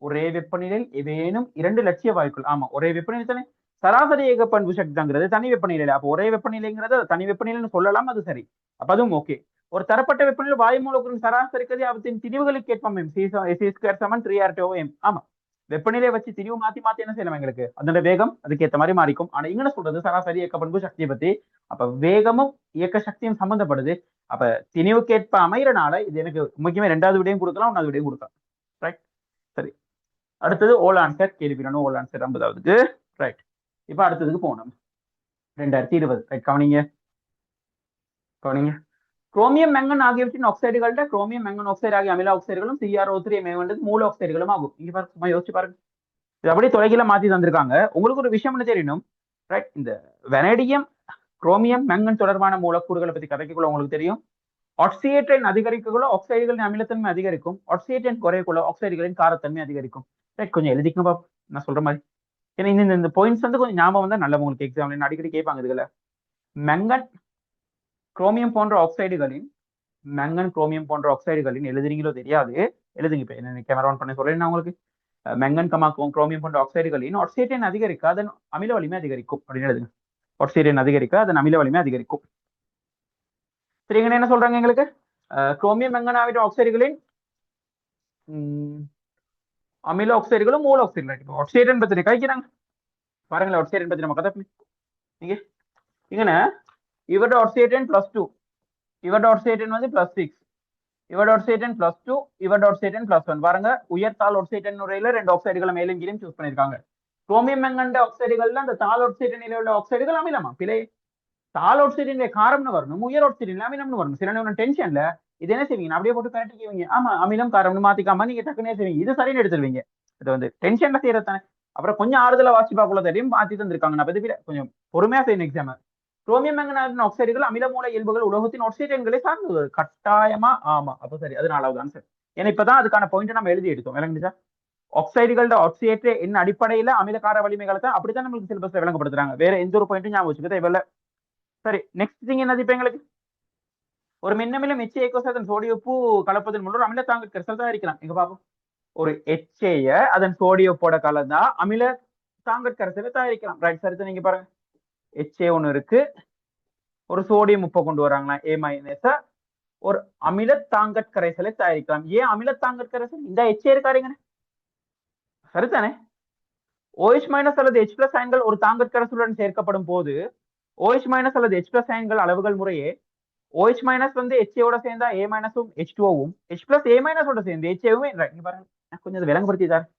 ஒரே வெப்பநிலையில் எவேனும் 2 லட்சிய வாயுக்கள். ஆமா, ஒரே வெப்பநிலை தானே, சராசரி இயக்க பண்பு சக்தி தாங்கிறது தனி வெப்பநிலையில. அப்போ ஒரே வெப்பநிலைங்கிறது தனி வெப்பநிலைன்னு சொல்லலாம், அது சரி. அப்ப அதுவும் ஓகே. ஒரு தரப்பட்ட வெப்பநிலை வாயு மூலக்கூறின் சராசரி கதி அவற்றின் திணிவுகளுக்கு ஏற்ப C2 ஆமா, வெப்பநிலையை வச்சு திணிவு மாத்தி மாத்தி என்ன செய்யலாம் எங்களுக்கு, அதோட வேகம் அதுக்கு ஏற்ற மாதிரி மாறிக்கும். ஆனா இங்க சொல்றது சராசரி இயக்க பண்பு சக்தியை பத்தி. அப்ப வேகமும் இயக்க சக்தியும் சம்பந்தப்படுது. அப்ப திணிவுக்கேற்ப அமைகிறனால இது எனக்கு முக்கியமா 2வது விடையும் கொடுக்கலாம், 1வது விடையும் கொடுக்கலாம். ரைட், சரி. அடுத்தது ஓல் ஆன்சர் கேள்வி. ஓல் ஆன்சர் 50க்கு. ரைட், இப்ப அடுத்ததுக்கு போனோம். 2020. ரைட், கவனிங்க கவனிங்க. குரோமியம் மெங்கன் ஆகியவற்றின் ஆக்சைடுகள்ட்ட குரோமியம் மெங்கன் ஆக்சைடு ஆகிய அமில ஆக்சைடுகளும் CrO3 மூல ஆக்சைடுகளும் ஆகும். இங்க பாருங்க, சும்மா யோசிச்சு பாருங்க, இது அப்படியே தொலைகில மாத்தி தந்திருக்காங்க. உங்களுக்கு ஒரு விஷயம் என்ன தெரியணும். ரைட், இந்த வெனடியம் குரோமியம் மெங்கன் தொடர்பான மூலக்கூறுகளை பத்தி கதைக்குள்ள உங்களுக்கு தெரியும். ஆக்சியேட்டின் அதிகரிக்கக்குள்ள ஆக்சைடுகளின் அமிலத்தன்மை அதிகரிக்கும், ஆக்சியேட்டின் குறையக்குள்ள ஆக்சைடுகளின் காரத்தன்மை அதிகரிக்கும். ரைட், கொஞ்சம் எழுதிக்கணும் பாப்பா, நான் சொல்ற மாதிரி. ஏன்னா இந்த பாயிண்ட்ஸ் வந்து கொஞ்சம் ஞாபகம் வந்தா நல்ல. உங்களுக்கு எக்ஸாம்ல அடிக்கடி கேட்பாங்க இதுல. மெங்கன் குரோமியம் போன்ற ஆக்சைடுகளின் மெங்கன் குரோமியம் போன்ற ஆக்சைடுகளின் எழுதுறீங்களோ தெரியாது, எழுதுங்க. இப்ப என்ன கேமரா ஆன் பண்ணி சொல்றேன் உங்களுக்கு. மெங்கன் குரோமியம் போன்ற ஆக்சைடுகளின் ஆக்சியேட்டின் அதிகரிக்க அதன் அமில வலிமை அதிகரிக்கும் அப்படின்னு எழுதுங்க. ஆக்சியேட்டின் அதிகரிக்க அதன் அமில வலிமை அதிகரிக்கும். சரி, இங்க என்ன சொல்றாங்க எங்களுக்கு, குரோமியம் மெங்கன் ஆகிய ஆக்சைடுகளின் அமில ஆக்சைடுகளும் மூல ஆக்சைடுகள். ஆக்சியேட்டின் பத்தி கைக்கிறாங்க பாருங்களேன், ஆக்சியேட்டின் பத்தி நம்ம கதை இங்க இங்கன இவரோட ஆக்சியேட்டின் +2, இவரோட ஆக்சியேட்டின் வந்து +6, இவரோட ஆக்சியேட்டின் +2, இவரோட ஆக்சியேட்டின் +1. பாருங்க, உயர்த்தாள் ஆக்சைட்டின் முறையில 2 ஆக்சைடுகளை மேலும் கீழும் சூஸ் பண்ணிருக்காங்க. குரோமியம் மெங்கன் ஆக்சைடுகள்ல அந்த தாள் ஆக்சைட்டின் நிலையில் உள்ள ஆக்சைடுகள் அமிலமா? பிழை. தாள் ஆக்சைட்டின் காரம்னு வரணும், உயர் ஆக்சைட்டின் அமிலம்னு வரணும். சில நேரம் டென்ஷன்ல இது என்ன செய்வீங்க, அப்படியே போட்டு கட்டிக்குவீங்க. ஆமா, அமிலம் காரம்னு மாத்திக்காம நீங்க டக்குனே செய்வீங்க. இது சரின்னு எடுத்துருவீங்க. இது வந்து டென்ஷன்ல செய்யறது தானே. அப்புறம் கொஞ்சம் ஆறுதலா வாசி பார்க்கல தெரியும், மாத்தி தந்திருக்காங்க. நான் பத்தி கொஞ்சம் பொறுமையா செய்யணும் எக்ஸாம். குரோமியம் மெங்கன் ஆக்சைடுகள் அமில மூல இயல்புகள் உலகத்தின் ஆக்சிஜன்களை சார்ந்தது கட்டாயமா. ஆமா, அப்ப சரி, அது 4வது ஆன்சர். ஏன்னா இப்பதான் அதுக்கான பாயிண்ட் நம்ம எழுதி எடுத்தோம். விளங்குச்சா? ஆக்சைடுகளோட ஆக்சியேட் என்ன அடிப்படையில அமிலக்கார வலிமைகளை தான் அப்படித்தான் நம்மளுக்கு சிலபஸ்ல விளங்கப்படுத்துறாங்க. வேற எந்த ஒரு பாயிண்ட்டும் ஞாபகம் வச்சுக்க தேவையில்ல. சரி, நெக்ஸ்ட் திங் என்னது இப்ப எங்களுக்கு, ஒரு மின்னமிலம் HAO அதன் சோடிய உப்பு கலப்பதன் மூலம் அமில தாங்க கரைசல் தான் இருக்கலாம். எங்க பாப்போம், ஒரு HA அதன் சோடியோப்போட கலந்தா அமில தாங்க கரைசலை தயாரிக்கலாம். ரைட், சரி, நீங்க பாருங்க, HA ஒண்ணு இருக்கு, ஒரு சோடியம் உப்பை கொண்டு வராங்களா A-, ஒரு அமில தாங்கற் கரைசலை தயாரிக்கலாம். ஏன் அமில தாங்கற் கரைசல்? இந்த HA இருக்காருங்க, சரிதானே. OH மைனஸ் அல்லது H பிளஸ் அயன்கள் ஒரு தாங்கற் கரைசலுடன் சேர்க்கப்படும் போது OH மைனஸ் அல்லது H பிளஸ் அயன்கள் அளவுகள் முறையே OH மைனஸ் வந்து HAவோட சேர்ந்தா A மைனஸும் H2ஓவும் H பிளஸ் A மைனஸோட சேர்ந்து HAவும் இங்க பாருங்க நான் கொஞ்சம் விளங்கப்படுத்தி தரேன்.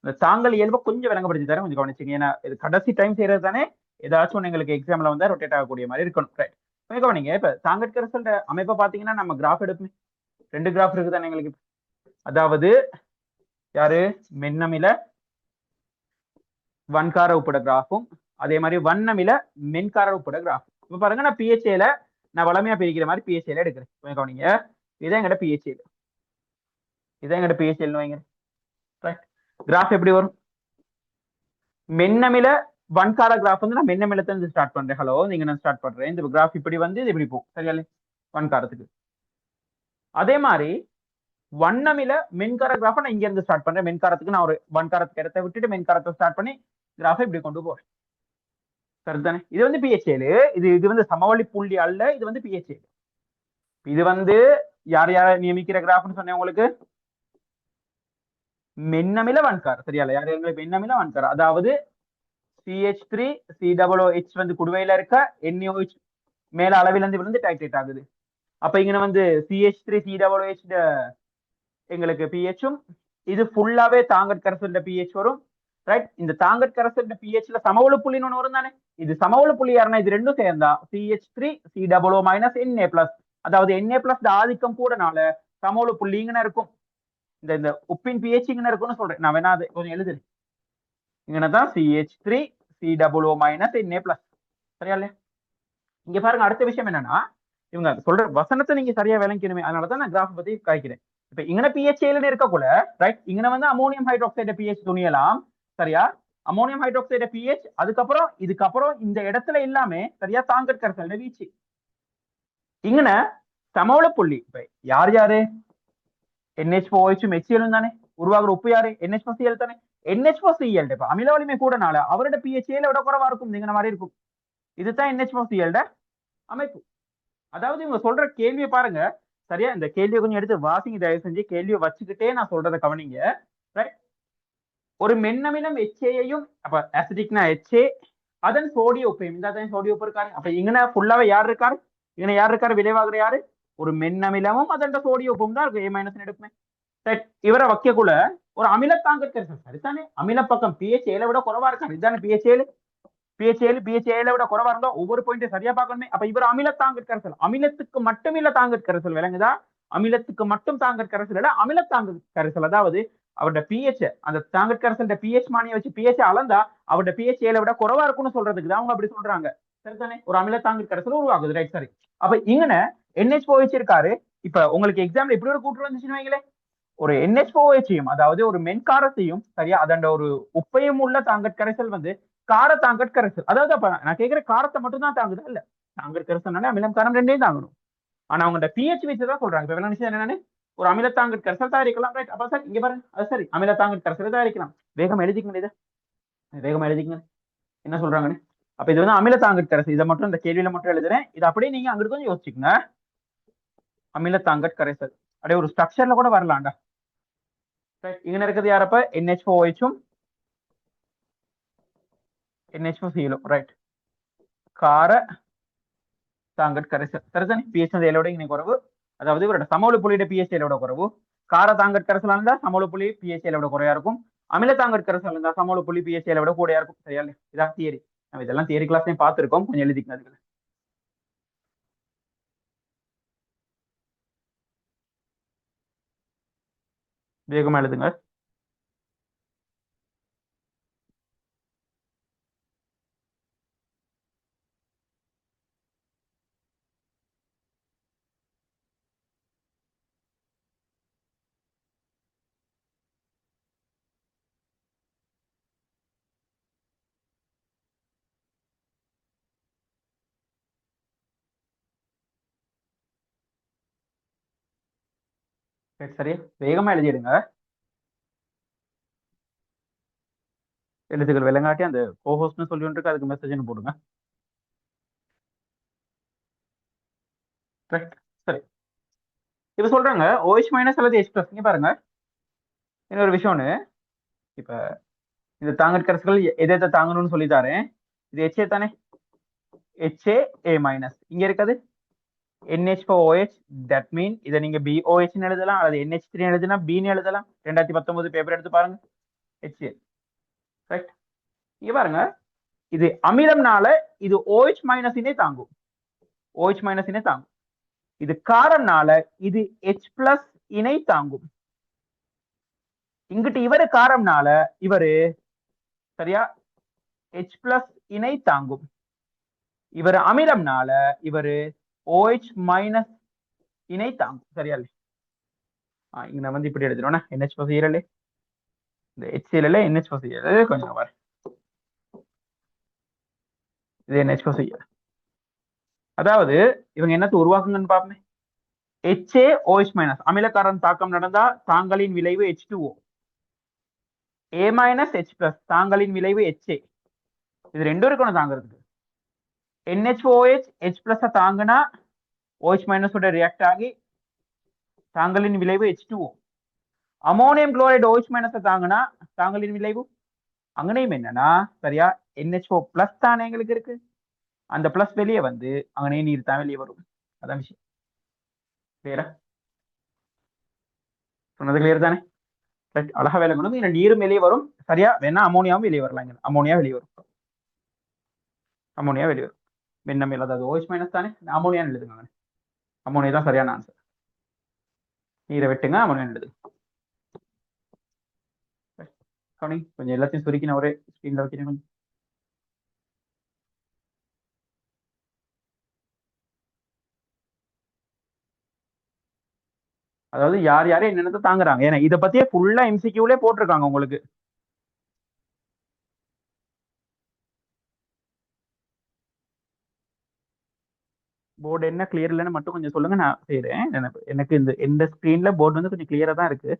இந்த தாங்கல் இயல்பை கொஞ்சம் விளங்கப்படுத்தி தரேன், கொஞ்சம் கவனிச்சுங்க. ஏன்னா இது கடைசி டைம் செய்யறது தானே, ஏதாச்சும் ஒன்று எங்களுக்கு எக்ஸாம்ல வந்து ரொட்டேட் ஆகக்கூடிய மாதிரி இருக்கணும். ரைட், கொஞ்சம் கவனிங்க. இப்ப தாங்கற் கரைசல் அமைப்பை பாத்தீங்கன்னா நம்ம கிராஃப் எடுப்போமே, 2 கிராஃப் இருக்கு தானே எங்களுக்கு. அதாவது யாரு மென்னமில வன்கார உப்பட கிராஃபும் அதே மாதிரி வண்ணமில மென்கார உப்பட கிராஃப். இப்ப பாருங்க, நான் பிஹெச்ஏல நான் வளமையா பிரிக்கிற மாதிரி பிஹெச்ஏல எடுக்கிறேன். கொஞ்சம் கவனிங்க, இதான் எங்கட பிஹெச்ஏல, இதான் எங்கட பிஹெச்ஏல வைங்க. ரைட், கிராஃப் எப்படி வரும்? மென்னமில வன்கார கிராஃப் வந்து நான் மென்னமிலத்துல இருந்து ஸ்டார்ட் பண்றேன். ஹலோ, நீங்க நான் ஸ்டார்ட் பண்றேன். இந்த கிராஃப் இப்படி வந்து இது இப்படி போகும், சரியா? வன்காரத்துக்கு. அதே மாதிரி வண்ணமில மென்கார கிராஃபை நான் இங்க இருந்து ஸ்டார்ட் பண்றேன். மென்காரத்துக்கு நான் ஒரு வன்காரத்துக்கு இடத்தை விட்டுட்டு மென்காரத்தை ஸ்டார்ட் பண்ணி கிராஃபை இப்படி கொண்டு போறேன். சரிதானே? இது வந்து பிஹெச்ஏலு. இது வந்து சமவெளி புள்ளி அல்ல, இது வந்து பிஹெச்ஏலு. இது வந்து யார் யார நியமிக்கிற கிராஃப்னு சொன்னேன் உங்களுக்கு? மென்னமில வன்கார, சரியா? யார் எங்களுக்கு மென்னமில வன்கார, அதாவது CH3 COOH வந்து குடுவையில இருக்க NaOH மேல அளவில இருந்து விழுந்து டைட்ரேட் ஆகுது. அப்ப இங்க வந்து CH3 COOH எங்களுக்கு பிஹெச்சும், இது ஃபுல்லாவே தாங்கற் கரைசல் பிஹெச் வரும். ரைட், இந்த தாங்கற் கரைசல் பிஹெச்ல சமவெளி புள்ளின்னு ஒன்று வரும் தானே. இது சமவெளி புள்ளி யாருன்னா இது ரெண்டும் சேர்ந்தா CH3 COO மைனஸ் Na+, அதாவது Na+ ஆதிக்கம் கூடனால சமவெளி புள்ளிங்கன்னு இருக்கும். இந்த உப்பின் பிஹெச் இங்க இருக்கும்னு சொல்றேன் நான். வேணா அது கொஞ்சம் எழுதுறேன். இங்கதான் CH3 COO மைனஸ் Na+, சரியா இல்லையா? இங்க பாருங்க, அடுத்த விஷயம் என்னன்னா, இவங்க சொல்ற வசனத்தை நீங்க சரியா விளங்கிக்கணுமே, அதனாலதான் நான் கிராஃப் பத்தி காய்க்கிறேன். இப்ப இங்க பிஹெச்ஏல இருக்கக்குள்ள, ரைட், இங்க வந்து அமோனியம் ஹைட்ராக்சைடு பிஹெச் துணியலாம், சரியா? அமோனியம் ஹைட்ராக்சைடு பிஹெச், அதுக்கப்புறம் இதுக்கப்புறம் இந்த இடத்துல எல்லாமே சரியா தாங்கற் கரைசல் வீச்சு. இங்கன சமவெளி புள்ளி இப்ப யார் யாரு? NH4OH HCl தானே உருவாகுற உப்பு யாரு? NH4Cl தானே. NH4Cl இப்ப அமில வலிமை கூடனால அவரோட பிஹெச்ஏல விட குறைவா இருக்கும், நீங்க மாதிரி இருக்கும். இதுதான் NH4Cl அமைப்பு. அதாவது இவங்க சொல்ற கேள்வியை பாருங்க, சரியா? இந்த கேள்வியை கொஞ்சம் எடுத்து வாசிங்க தயவு செஞ்சு. கேள்வியை வச்சுக்கிட்டே நான் சொல்றதை கவனிங்க. ஒரு மென்னமிலம் HAயையும், அப்ப அசிட்டிக்னா HA, அதன் சோடிய உப்பையும், இந்த சோடிய உப்பு இருக்காரு. அப்ப இங்கன ஃபுல்லாவே யார் இருக்காரு? இங்க யார் இருக்காரு? விளைவாகிற யாரு? ஒரு மென்னமிலமும் அதன் சோடிய உப்பும் தான் இருக்கு. A- எடுப்பேன். இவரை வைக்கக்குள்ள ஒரு அமிலத்தாங்கற் கரைசல், சரிதானே? அமில பக்கம் பிஹெச்ஏல விட குறைவா இருக்காரு, இதுதானே பிஹெச்ஏல விட குறைவா இருந்தா ஒவ்வொரு பாயிண்ட்டையும் சரியா பார்க்கணுமே. அப்ப இவர் அமிலத்தாங்கற் கரைசல், அமிலத்துக்கு மட்டும் இல்ல தாங்கற் கரைசல், விளங்குதா? அமிலத்துக்கு மட்டும் தாங்கற் கரைசல் இல்ல, அமிலத்தாங்கற் கரைசல். அதாவது அவருடைய பிஹெச், அந்த தாங்கற் கரைசல் பிஹெச் மானியை வச்சு பிஹெச் அளந்தா அவருடைய பிஹெச்ஏல விட குறைவா இருக்கும்னு சொல்றதுக்கு தான் அவங்க அப்படி சொல்றாங்க, சரிதானே? ஒரு அமிலத்தாங்கற் கரைசல் உருவாகுது, ரைட், சரி. அப்ப இங்கன NH4OH இருக்காரு. இப்ப உங்களுக்கு எக்ஸாம்ல இப்படி ஒரு கூற்று வந்துச்சுன்னு வைங்களேன், ஒரு NH4OHையும், அதாவது ஒரு மென்காரத்தையும், சரியா, அதண்ட ஒரு உப்பையும் உள்ள தாங்கற் கரைசல் வந்து கார தாங்கற் கரைசல். அதாவது அப்ப நான் கேட்கிற காரத்தை மட்டும் தான் தாங்குது இல்ல, தாங்கற் கரைசல்னால அமிலம் காரம் ரெண்டையும் தாங்கணும். ஆனா அவங்க பிஹெச் வச்சுதான் சொல்றாங்க. இப்ப என்ன விஷயம் என்னன்னு, ஒரு அமிலத்தாங்கற் கரைசல் தயாரிக்கலாம், ரைட்? அப்ப சார் இங்க பாருங்க, அது சரி, அமிலத்தாங்கற் கரைசல் தயாரிக்கலாம். வேகம் எழுதிக்கணும், இதை வேகமா எழுதிக்கங்க என்ன சொல்றாங்கன்னு. அப்ப இது வந்து அமிலத்தாங்கற் கரைசல், இதை மட்டும் இந்த கேள்வியில மட்டும் எழுதுறேன். இது அப்படியே நீங்க அங்கிட்டு கொஞ்சம் யோசிச்சுக்கங்க. அமிலத்தாங்கற் கரைசல் அப்படியே ஒரு ஸ்ட்ரக்சர்ல கூட வரலாம்டா. இங்க இருக்கிறது யாரப்ப? NH4OHும் NH4Cl, ரைட், கார தாங்கற் கரைசல், சரிதானே? பிஹெச் ஏலோட இங்க குறைவு, அதாவது இவரோட சமவெளி புள்ளியோட பிஹெச் ஏலோட குறைவு. கார தாங்கற் கரைசல் இருந்தா சமவெளி புள்ளி பிஹெச் ஏலோட குறையா இருக்கும். அமில தாங்கற் கரைசல் இருந்தா சமவெளி புள்ளி பிஹெச் ஏலோட கூடயா இருக்கும், சரியா? இதான் தியரி. நம்ம இதெல்லாம் தியரி கிளாஸ்லயும் பார்த்திருக்கோம், கொஞ்சம் எழுதிக்கணும். வேகமா எழுதுங்க. சரியா, வேகமா எழுதிடுங்க. எழுத்துக்கள் விளங்காட்டி அந்த கோஹோஸ்ட்னு சொல்லி இருக்கு, அதுக்கு மெசேஜ்னு போடுங்க. சரி, இப்ப சொல்றாங்க OH மைனஸ் அல்லது H பிளஸ். இங்க பாருங்க, இன்னொரு விஷயம்னு, இப்ப இந்த தாங்கற் கரைசல்கள் எதை தாங்கணும்னு சொல்லி தரேன். இது HA தானே, HA மைனஸ். இங்க இருக்குது NH4OH. தட் மீன் இதை நீங்க BOH எழுதலாம், அல்லது NH3 எழுதுனா B எழுதலாம். 2019 பேப்பர் எடுத்து பாருங்க. HA right. இங்க பாருங்க, இது அமிலம்னால இது OH மைனஸினே தாங்கும், OH மைனஸினே தாங்கும். இது காரம்னால இது H பிளஸ் இணை தாங்கும். இங்கிட்டு இவரு காரம்னால இவரு சரியா H பிளஸ் இணை தாங்கும். இவர் அமிலம்னால இவரு OH மைனஸ் இணை தாங்கும். சரியா இல்லை? இங்க நான் வந்து இப்படி எழுதுறோம்னா NH+Cl, இந்த HCl NH+Cl கொஞ்சம் வர, இது NH+Cl. அதாவது இவங்க என்னத்தை உருவாக்குங்கன்னு பாப்போமே. HaOH மைனஸ் அமிலக்காரன் தாக்கம் நடந்தா தாங்களின் விளைவு H2O. A minus H plus தாங்களின் விளைவு HA. இது ரெண்டும் இருக்கணும் தாங்கிறதுக்கு. NHOH H பிளஸ் தாங்கினா OH மைனஸோட ரியாக்ட் ஆகி தாங்களின் விளைவு H2O. Ammonium chloride OH minus தாங்கினா தாங்களின் விளைவு அங்கனையும் என்னன்னா சரியா NHO பிளஸ் தானே எங்களுக்கு இருக்கு, அந்த பிளஸ் வெளியே வந்து அங்கனே நீர் தான் வெளியே வரும். அதான் விஷயம். கிளியரா? சொன்னது கிளியர் தானே? அழகா வேலை கொண்டு வந்து நீரும் வெளியே வரும். சரியா? வேணா அமோனியாவும் வெளியே வரலாம். இங்க அமோனியா வெளியே வரும், அமோனியா வெளியே வரும். வெண்ணமில் அதாவது OH மைனஸ் தானே, அமோனியான்னு எழுதுங்க. அமோனியா தான் சரியான ஆன்சர். நீரை வெட்டுங்க, அமோனியா எழுதுங்க. கொஞ்சம் எல்லாத்தையும் சுருக்கி நான் ஒரே ஸ்கிரீன்ல வைக்கிறேன். அதாவது யார் யாரும் என்னென்னத்தை தாங்குறாங்க, ஏன்னா இதை பத்தியே ஃபுல்லா MCQலே போட்டிருக்காங்க உங்களுக்கு. போர்டு என்ன கிளியர் இல்லைன்னு மட்டும் கொஞ்சம் சொல்லுங்க, நான் செய்யறேன். எனக்கு இந்த ஸ்கிரீன்ல போர்டு வந்து கொஞ்சம் கிளியரா தான் இருக்கு.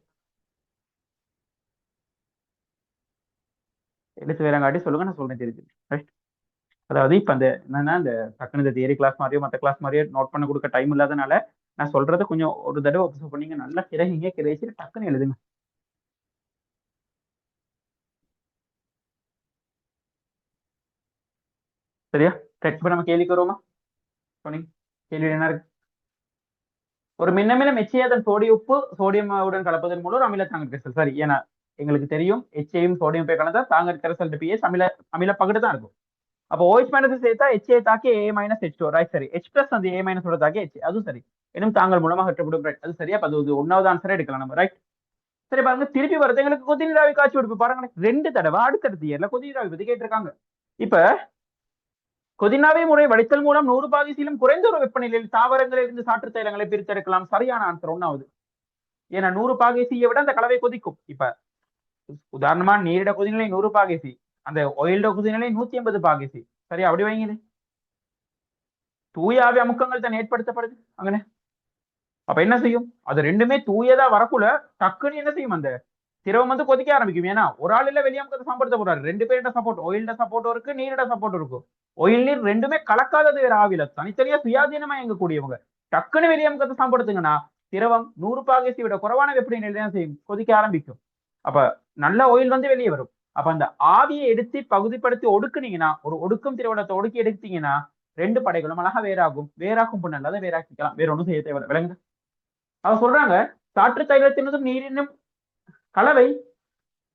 எழுத்து வேறங்காட்டி சொல்லுங்க, நான் சொல்றேன் தெரிஞ்சு. ரைட். அதாவது இப்ப அந்த என்னன்னா இந்த டக்குனு இந்த தியரி கிளாஸ் மாதிரியோ மற்ற கிளாஸ் மாதிரியோ நோட் பண்ண கொடுக்க டைம் இல்லாதனால நான் சொல்றதை கொஞ்சம் ஒரு தடவை ஒப்சர்வ் பண்ணீங்க, நல்லா கிரகிங்க, கிரகிச்சு டக்குன்னு எழுதுங்க. சரியா? இப்ப நம்ம கேள்விக்கு வருவோமா? கேள்வி என்ன இருக்கு? ஒரு மின்னமிலம் HA அதன் சோடிய உப்பு சோடியமுடன் கலப்பதன் மூலம் ஒரு அமில தாங்கற் கரைசல். சரி, ஏன்னா எங்களுக்கு தெரியும் HAயும் சோடியம் போய் கலந்தா தாங்கற் கரைசல் pH அமில பகுடு தான் இருக்கும். அப்போ OH மைனஸ் சேர்த்தா HA தாக்கி A மைனஸ் H2, ரைட். சரி, H பிளஸ் அந்த A மைனஸ் ஓட தாக்கி HA, அதுவும் சரி. இன்னும் தாங்கள் மூலமாக அற்றப்படும், ரைட். அது சரியா? அது ஒன்னாவது ஆன்சரே எடுக்கலாம் நம்ம, ரைட். சரி பாருங்க, திருப்பி வருது எங்களுக்கு கொதிநீராவி காய்ச்சி விடுப்பு. பாருங்க 2 தடவை அடுத்தடுத்த இயர்ல கொதிநீராவி பத்தி கேட்டிருக்காங்க. இப்ப கொதிநாவி முறை வடித்தல் மூலம் 100 பாகிசிலும் குறைந்த ஒரு வெப்பநிலையில் தாவரங்களில் இருந்து சாற்று தைலங்களை பிரித்தெடுக்கலாம். சரியான ஆன்சர் ஒன்னாவது. ஏன்னா 100 பாகிசியை விட அந்த கலவை கொதிக்கும். இப்ப உதாரணமா நீரிட கொதிநிலை 100 பாகிசி, அந்த ஒயில்ட கொதிநிலை 180 பாகிசி. சரியா? அப்படி வைங்களே, தூய ஆவி அமுக்கங்கள் தான் ஏற்படுத்தப்படுது அங்கனே. அப்ப என்ன செய்யும்? அது ரெண்டுமே தூயதா வரக்குள்ள டக்குன்னு என்ன செய்யும்? அந்த திரவம் வந்து கொதிக்க ஆரம்பிக்கும். ஏன்னா ஒரு ஆள் இல்ல வெளியாமக்கத்தை சம்படுத்த போறாரு, 2 பேரோட சப்போர்ட், ஒயில்ட சப்போர்ட் இருக்கு, நீரிட சப்போர்ட் இருக்கும். ஒயில் நீர் ரெண்டுமே கலக்காதது வேற ஆவில, தனித்தனியா சுயாதீனமா இயங்கக்கூடியவங்க. டக்குன்னு வெளியாமக்கத்தை சம்படுத்துங்கன்னா திரவம் 100 பாகிசி விட குறைவான வெப்பநிலையில தான் செய்யும், கொதிக்க ஆரம்பிக்கும். அப்ப நல்ல ஒயில் வந்து வெளியே வரும். அப்ப அந்த ஆவியை எடுத்து பகுதிப்படுத்தி ஒடுக்குனீங்கன்னா, ஒரு ஒடுக்கும் திரவத்தை ஒடுக்கி எடுத்தீங்கன்னா 2 படைகளும் அழகா வேறாகும். வேறாக்கும் பொண்ணு அதை வேறாக்கிக்கலாம், வேற ஒன்றும் செய்ய தேவை விளங்குது? அவ சொல்றாங்க, சாற்று தைலத்தினதும் நீரினும் கலவை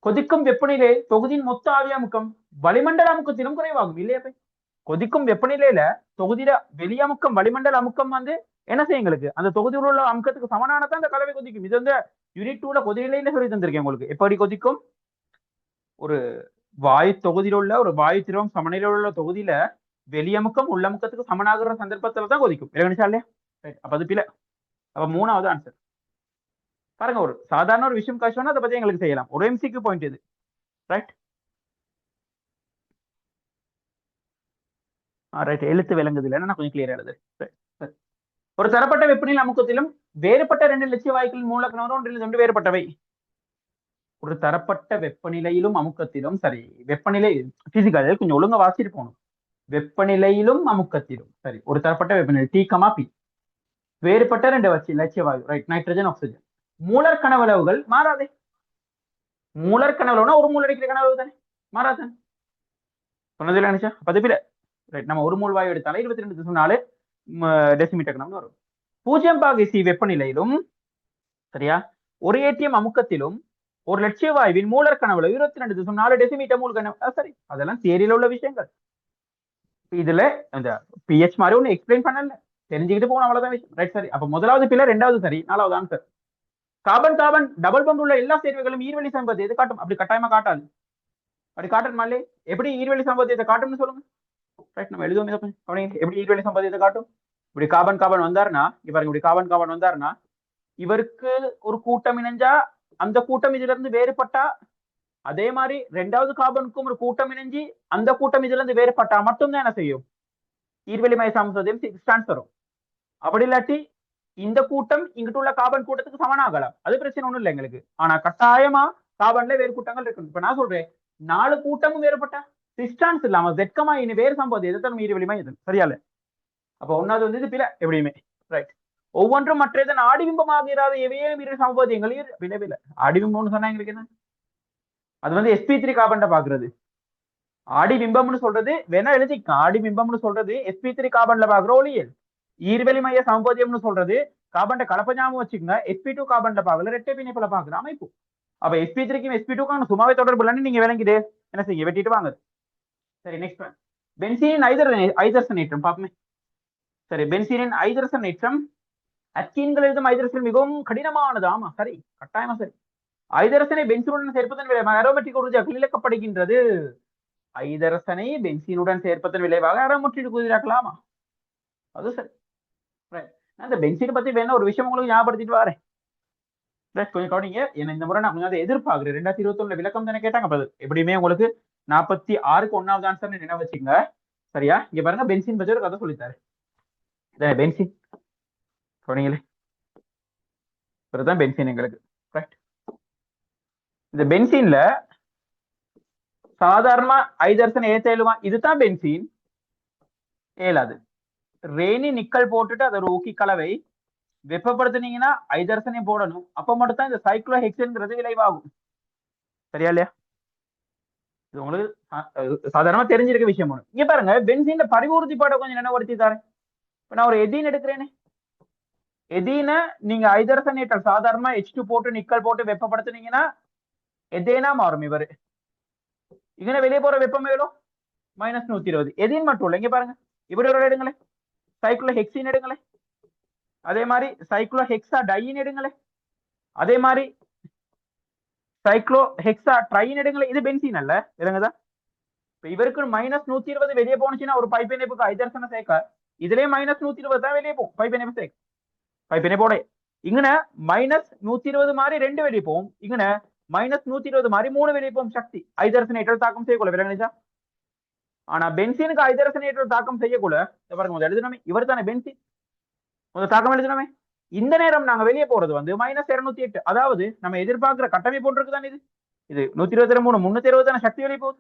கொதிக்கும் வெப்பநிலை தொகுதியின் மொத்த ஆவி அமுக்கம் வளிமண்டல அமுக்கத்திலும் குறைவாகும். இல்லையா? கொதிக்கும் வெப்பநிலையில தொகுதியில வெளியமுக்கம் வளிமண்டல அமுக்கம் வந்து என்ன செய்யும்? எங்களுக்கு அந்த தொகுதியில் உள்ள அமுக்கத்துக்கு சமனானதான் அந்த கலவை கொதிக்கும். இது வந்து யூனிட் 2ல கொதிநிலையில சொல்லி தந்திருக்கேன் உங்களுக்கு. எப்படி கொதிக்கும்? ஒரு வாயு தொகுதியில் உள்ள ஒரு வாயு திரவம் சமநிலையில் உள்ள தொகுதியில வெளியமுக்கம் உள்ளமுக்கத்துக்கு சமனாகிற சந்தர்ப்பத்துல தான் கொதிக்கும். இல்லையா? அப்ப அது பில. அப்ப 3வது ஆன்சர். பாருங்க, ஒரு சாதாரண ஒரு விஷயம் காய்ச்சோன்னா அதை பத்தி எங்களுக்கு செய்யலாம். ஒரு MCQ பாயிண்ட் இது, ரைட். ரைட், எழுத்து விளங்குது இல்லைன்னா நான் கொஞ்சம் கிளியரா எழுது. ஒரு தரப்பட்ட வெப்பநிலை அமுக்கத்திலும் வேறுபட்ட 2 லட்சிய வாயுக்களின் மூலக்கணவரும் ஒன்றிலிருந்து வேறுபட்டவை. ஒரு தரப்பட்ட வெப்பநிலையிலும் அமுக்கத்திலும், சரி, வெப்பநிலை பிசிக்கல் கொஞ்சம் ஒழுங்கா வாசிட்டு போகணும். வெப்பநிலையிலும் அமுக்கத்திலும், சரி, ஒரு தரப்பட்ட வெப்பநிலை T, P, வேறுபட்ட 2 லட்சிய வாயு, ரைட், நைட்ரஜன், ஆக்சிஜன். மூலர் கனவளவுகள் மாறாதே. மூலர் கனவளவுனா ஒரு மூலர் அடிக்கிற கனவளவு தானே. மாறாது. சொன்னதில்ல நினைச்சா அப்ப அது பிள்ளை. ரைட், நம்ம ஒரு மூல் வாயு எடுத்தாலே 22.4 டெசிமீட்டர் கணம்னு வரும். 0 வெப்பநிலையிலும் சரியா ஒரு ஏடிஎம் அமுக்கத்திலும் ஒரு லட்சிய வாயுவின் மூலர் கனவுல 22.4 டெசிமீட்டர் மூல் கனவு. சரி, அதெல்லாம் தியரியில உள்ள விஷயங்கள். இதுல அந்த பிஹெச் மாதிரி ஒண்ணு எக்ஸ்பிளைன் பண்ணல, தெரிஞ்சுக்கிட்டு போகணும் அவ்வளவுதான் விஷயம். ரைட், சரி. அப்ப முதலாவது பிள்ளை, ரெண்டாவது சரி, நாலாவது answer. Carbon carbon double bond உள்ள எல்லா சேர்வைகளும் ஈர்வெளி சம்பத்தியத்தை காட்டும். அப்படி கட்டாயமா காட்டாது. அப்படி காட்டணுமா இல்லையே? எப்படி ஈர்வெளி சம்பத்தியத்தை காட்டும்னு சொல்லுங்க. ரைட், நம்ம எழுதுவோம் இதை கொஞ்சம் கவனிங்க. எப்படி ஈர்வெளி சம்பத்தியத்தை காட்டும்? இப்படி கார்பன் கார்பன் வந்தாருன்னா, பாருங்க, இப்படி கார்பன் கார்பன் வந்தாருன்னா இவருக்கு ஒரு கூட்டம் இணைஞ்சா அந்த கூட்டம் இதுல இருந்து வேறுபட்டா, அதே மாதிரி ரெண்டாவது கார்பனுக்கும் ஒரு கூட்டம் இணைஞ்சு அந்த கூட்டம் இதுல இருந்து வேறுபட்டா மட்டும்தான் என்ன செய்யும்? ஈர்வெளிமய சமசதயம் டிரான்ஸ் வரும். அப்படி இல்லாட்டி இந்த கூட்டம் இங்கிட்டு உள்ள கார்பன் கூட்டத்துக்கு சமனாகலாம், அது பிரச்சனை ஒண்ணும் இல்லை எங்களுக்கு. ஆனா கட்டாயமா கார்பன்ல வேறு கூட்டங்கள் இருக்கு. இப்ப நான் சொல்றேன் 4 கூட்டமும் வேறுபட்டா டிஸ்டான்ஸ் இல்லாம வெட்கமா இனி வேறு சம்பவம் எதிர்த்து நம்ம ஈர்வெளிமய இது சரியால. அப்ப ஒன்னாவது வந்து இது பிற எப்படியுமே. ரைட், ஒவ்வொன்றும் மற்ற ஆடிபிம்பமாகிறாத எவையும் இரு சம்பவதியங்களில் விளைவில்லை. ஆடிபிம்பம்னு சொன்னா எங்களுக்கு என்ன? அது வந்து sp3 கார்பன் பாக்குறது. ஆடிபிம்பம்னு சொல்றது வேணா எழுதிக்க. ஆடிபிம்பம்னு சொல்றது sp3 கார்பன்ல பாக்குற ஒளியல். ஈர்வெளிமய சம்பவதியம்னு சொல்றது கார்பன் கலப்ப ஞாபகம் வச்சுக்கோங்க, sp2 கார்பன்ல பாக்கல ரெட்டை பிணைப்புல பாக்குற அமைப்பு. அப்ப sp3க்கும் sp2க்கும் சும்மாவே தொடர்பு இல்லைன்னு நீங்க விளங்கிடு என்ன செய்ய வெட்டிட்டு வாங்க. சரி, நெக்ஸ்ட் பென்சீனின் ஐதரசனேற்றம் பாப்போமே. சரி, பென்சீனின் ஐதரசனேற்றம் அஸ்கீன்கள் எழுதும் ஐதரசன் மிகவும் கடினமானது. ஆமா, சரி, கட்டாயமா சரி. ஐதரசனை பென்சீனுடன் சேர்ப்பதன் விளைவாக அரோமேட்டிக் உறுதியாக்கல் இழக்கப்படுகின்றது. ஐதரசனை பென்சீனுடன் சேர்ப்பதன் விளைவாக அரோமேட்டிக் உறுதியாக்கலாமா? அது சரி. அந்த பென்சீன் பத்தி வேணா ஒரு விஷயம் உங்களுக்கு ஞாபகப்படுத்திட்டு வரேன். கொஞ்சம் கவனிங்க. என்ன இந்த முறை நான் கொஞ்சம் எதிர்பார்க்கிறேன். 2021 விளக்கம் தானே கேட்டாங்க. எப்படியுமே உங்களுக்கு 46க்கு 1வது ஆன்சர் நினைவு வச்சுங்க. சரியா? இங்க பாருங்க, பென்சீன் பத்தி ஒரு கதை சொல்லித்தாரு. பென்சீன் சொன்னீங்களே, பென்சீன் எங்களுக்கு. இந்த பென்சீன்ல சாதாரணமா ஐதரசன் ஏத்தேலுமா? இதுதான் பென்சீன். ஏலாது. ரேனி நிக்கல் போட்டுட்டு அதை ஒரு ஊக்கி கலவை வெப்பப்படுத்தினீங்கன்னா ஐதரசனையும் போடணும். அப்ப மட்டும் தான் இந்த சைக்ளோஹெக்சேன்ங்கிறது விளைவாகும். சரியா இல்லையா? இது உங்களுக்கு சாதாரணமா தெரிஞ்சிருக்க விஷயம் ஒண்ணு. இங்க பாருங்க, பென்சீன்ல பரிவுறுதிப்பாட கொஞ்சம் நினைவுபடுத்தி தரேன். இப்ப நான் ஒரு எதீன் எடுக்கிறேனே, எதீன நீங்க ஐதரசனேற்றல் சாதாரணமா H2 போட்டு நிக்கல் போட்டு வெப்பப்படுத்தினீங்கன்னா எதேனா மாறும். இவரு இங்க வெளியே போற வெப்பம் எவ்வளோ? -120. எதீன் மட்டும் இல்ல, இங்க பாருங்க, இவரோட எடுங்களேன், சைக்ளோஹெக்சீன் எடுங்களேன், அதே மாதிரி சைக்ளோஹெக்ஸா டையின் எடுங்களேன், அதே மாதிரி சைக்ளோஹெக்ஸா ட்ரைன் எடுங்களேன். இது பென்சீன் அல்ல, விளங்குதா? இப்ப இவருக்கு -120 வெளியே போனுச்சுன்னா ஒரு பைப் இணைப்புக்கு ஐதரசனை சேர்க்க இதுலயே -120 தான் வெளியே போகும். பைப் இணைப்பு சேர்க்க பைப் இணைப்போட இங்கன -120 மாதிரி 2 வெளியே போகும். இங்கன -120 மாதிரி 3 வெளியே போகும். சக்தி ஐதரசனேற்றல் தாக்கம் செய்யக்கூட விளங்குச்சா? ஆனா பென்சீனுக்கு ஐதரசனேற்றல் தாக்கம் செய்யக்கூட பாருங்க, முதல் எழுதுனமே இவர் தானே பென்சீன், முதல் தாக்கம் எழுதுனமே. இந்த நேரம் நாங்க வெளியே போறது வந்து -208. அதாவது நம்ம எதிர்பார்க்கிற கட்டமைப்பு ஒன்றுக்கு தான் இது. இது 123 320 தானே சக்தி வெளியே போகுது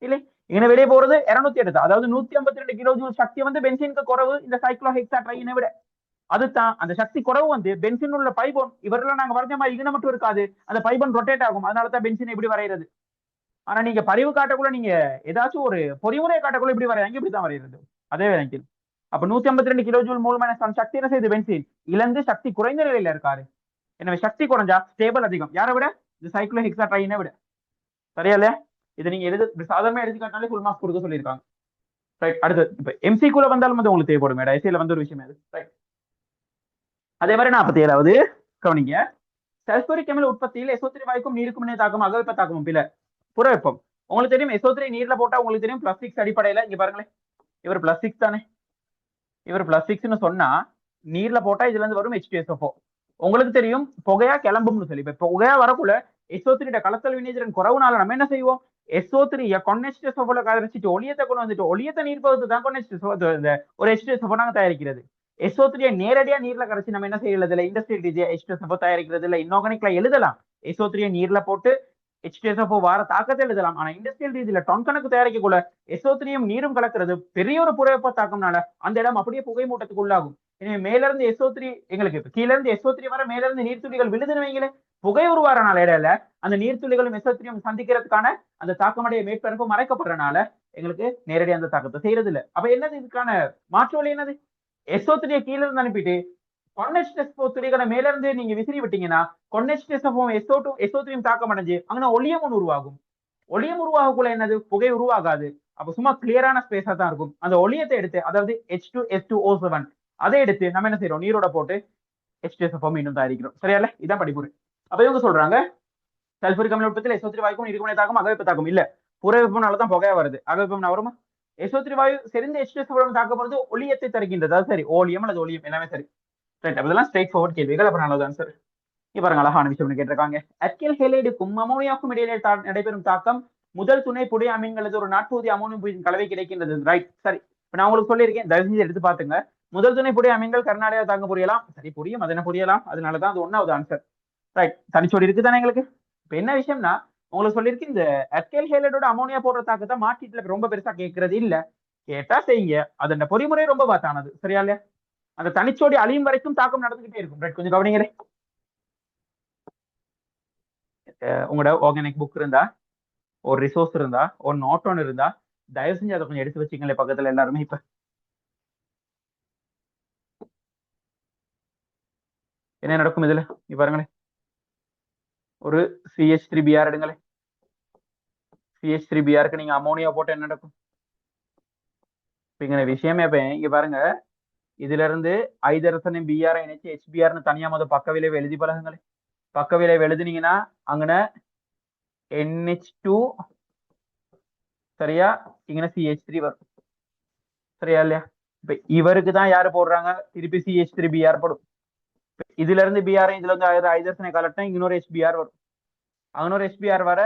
இல்லை? இங்க வெளியே போறது 208. அதாவது 152 கிலோ ஜூல் சக்தி வந்து பென்சீனுக்கு குறைவு இந்த சைக்ளோஹெக்ஸா ட்ரைனை விட. அதுதான் அந்த சக்தி குறைவு வந்து பென்சின் உள்ள பைபோன் இவரெல்லாம் நாங்க வரைஞ்ச மாதிரி இங்க மட்டும் இருக்காது, அந்த பைபோன் ரொட்டேட் ஆகும். அதனாலதான் பென்சின் எப்படி வரைகிறது. ஆனா நீங்க பரிவு காட்டக்குள்ள நீங்க ஏதாச்சும் ஒரு பொறிமுறை காட்டக்குள்ள இப்படி வரையாங்க, இப்படிதான் வரைகிறது. அதே வேலைக்கு அப்ப 152 கிலோ ஜூல் மூலமான சக்தி என்ன செய்யுது? பென்சின் இழந்து சக்தி குறைந்த நிலையில இருக்காரு. எனவே சக்தி குறைஞ்சா ஸ்டேபிள் அதிகம். யாரை விட? இந்த சைக்ளோஹெக்ஸா ட்ரைனை விட. சரியா இல்லையா? இது நீங்க சாதாரணமா எழுதி காட்டினாலே ஃபுல் மார்க்ஸ் கொடுக்க சொல்லியிருக்காங்க. ரைட், அடுத்து இப்ப எம்சிக்குள்ள வந்தாலும் வந்து உங்களுக்கு தேவைப்படும். எஸ்ஏல வந்து ஒரு விஷயம் அது. ரைட், அதே மாதிரி 47வது கவனிங்க. சல்பூரிக் அமில உற்பத்தியில் SO3 வாயுக்கும் நீருக்கும் இணைய தாக்கம் அகவெப்ப தாக்கமும் பில புற வெப்பம். உங்களுக்கு தெரியும் SO3 நீர்ல போட்டா உங்களுக்கு தெரியும் +6 அடிப்படையில. இங்க பாருங்களேன், இவர் +6 தானே, இவர் +6ன்னு சொன்னா நீர்ல போட்டா இதுல இருந்து வரும் H2SO4. உங்களுக்கு தெரியும் புகையா கிளம்பும்னு சொல்லி. இப்ப புகையா வரக்குள்ள SO3 கலத்தல் வினைதிறன் குறவுனால நம்ம என்ன செய்வோம்? SO3 கொன்னெஸ்டோல கரைச்சிட்டு ஒளியத்தை கொண்டு வந்துட்டு ஒளியத்தை நீர் பகுத்து தான் ஒரு H2SO4 நாங்க தயாரிக்கிறது. SO3 நேரடியா நீர்ல கரைச்சி நம்ம என்ன செய்யறது இல்லை, இண்டஸ்ட்ரியல் ரீதியா H2SO4 தயாரிக்கிறது இல்லை. இன்ஆர்கானிக்ல எழுதலாம், SO3 நீர்ல போட்டு H2SO4 வார தாக்கத்தை எழுதலாம். ஆனா இண்டஸ்ட்ரியல் ரீதியில டன் கணக்கு தயாரிக்கக்குள்ள SO3 நீரும் கலக்கிறது பெரிய ஒரு புற வெப்ப தாக்கம்னால அந்த இடம் அப்படியே புகை மூட்டத்துக்கு உள்ளாகும். எனவே மேல இருந்து SO3 எங்களுக்கு கீழ இருந்து SO3 வர மேல இருந்து நீர்த்துளிகள் விழுதுன்னு வைங்களே, புகை உருவாறனால இடையில அந்த நீர்த்துளிகளும் SO3யும் சந்திக்கிறதுக்கான அந்த தாக்கமடைய மேற்பரப்பு மறைக்கப்படுறனால எங்களுக்கு நேரடி அந்த தாக்கத்தை செய்யறது இல்ல. அப்ப என்னது இதுக்கான மாற்று வழி என்னது? SO3 கீழ இருந்து அனுப்பிட்டு கொன்னெஸ்டெஸ்போ துளிகளை மேல இருந்து நீங்க விசிறி விட்டீங்கன்னா கொன்னெஸ்டெஸ்போவும் SO3யும் தாக்கம் அடைஞ்சு அங்கே ஒளியம் ஒன்று உருவாகும். ஒளியம் உருவாகக்குள்ள என்னது? புகை உருவாகாது. அப்ப சும்மா கிளியரான ஸ்பேஸா தான் இருக்கும். அந்த ஒளியத்தை எடுத்து அதாவது H2SO7 அதை எடுத்து நம்ம என்ன செய்யறோம்? நீரோட போட்டு H2SO4 மீண்டும் தயாரிக்கிறோம். சரியால? இதான் படிப்புரை. அப்ப இவங்க சொல்றாங்க சல்பூரிக் அமில உற்பத்தியில் SO3 வாயுக்கும் நீர்க்குமிழை தாக்கம் அகவெப்ப தாக்கம் இல்ல. புற வெப்பம்னாலதான் புகையா வருது. அகவெப்பம் வருமா? SO3 வாயு செறிந்து H2SO4 தாக்கப்படுறது ஒளியத்தை தருகின்றது. அது சரி, ஓலியம் அல்லது ஒளியம் எல்லாமே சரி. ரைட், அதெல்லாம் ஸ்ட்ரைட் ஃபார்வர்ட் கேள்விகள். அப்புறம் நல்லது ஆன்சர். பாருங்க, அழகான விஷயம் கேட்டிருக்காங்க. அல்கைல் ஹேலைடுக்கும் அமோனியாவுக்கும் இடையிலே நடைபெறும் தாக்கம் முதல் துணை புடை அமீன்களது ஒரு நாற்பகுதி அமோனியம் கலவை கிடைக்கின்றது. ரைட், சரி. இப்ப நான் உங்களுக்கு சொல்லியிருக்கேன், தயவு செஞ்சு எடுத்து பாத்துங்க. முதல் துணை புடை அமீன்கள் கர்நாடகா தாங்க புரியலாம். சரி, புரியும், அது என்ன புரியலாம். அதனாலதான் அது ஒன்னாவது ஆன்சர். ரைட், தனிச்சோடி இருக்குதானே எங்களுக்கு. இப்ப என்ன விஷயம்னா உங்களுக்கு சொல்லியிருக்கு, இந்த அல்கைல் ஹேலைடோட அமோனியா போடுற தாக்கத்தை மாற்றிட்டுல ரொம்ப பெருசா கேட்கறது இல்ல. கேட்டா செய்யுங்க. அது பொறிமுறை ரொம்ப பார்த்தானது. சரியா இல்லையா? அந்த தனிச்சோடி அழியும் வரைக்கும் தாக்கம் நடந்துகிட்டே இருக்கும். ரைட், கொஞ்சம் கவனிங்களே. உங்களோட ஆர்கானிக் புக் இருந்தா, ஒரு ரிசோர்ஸ் இருந்தா, ஒரு நோட் ஒன்று இருந்தா, தயவு செஞ்சு அதை கொஞ்சம் எடுத்து வச்சுக்கங்களே பக்கத்துல எல்லாருமே. இப்ப என்ன நடக்கும் இதுல பாருங்களேன். ஒரு CH3Br எடுங்களேன். CH3Brக்கு நீங்க அமோனியா போட்டு என்ன நடக்கும்? விஷயமே இங்க பாருங்க, இதுல இருந்து ஐதரசனையும் Br இணைச்சு HBrன்னு தனியா முதல் பக்க விளைவு எழுதி பழகுங்களேன். பக்க விளைவு எழுதுனீங்கன்னா அங்கன NH2 சரியா, இங்க CH3 வரும். சரியா இல்லையா? இப்ப இவருக்கு தான் யாரு போடுறாங்க? திருப்பி CH3Br போடும். இதுல இருந்து Br இதுல இருந்து ஐதரசனை கலட்டினா இன்னொரு HBr வரும். இன்னொரு HBr வர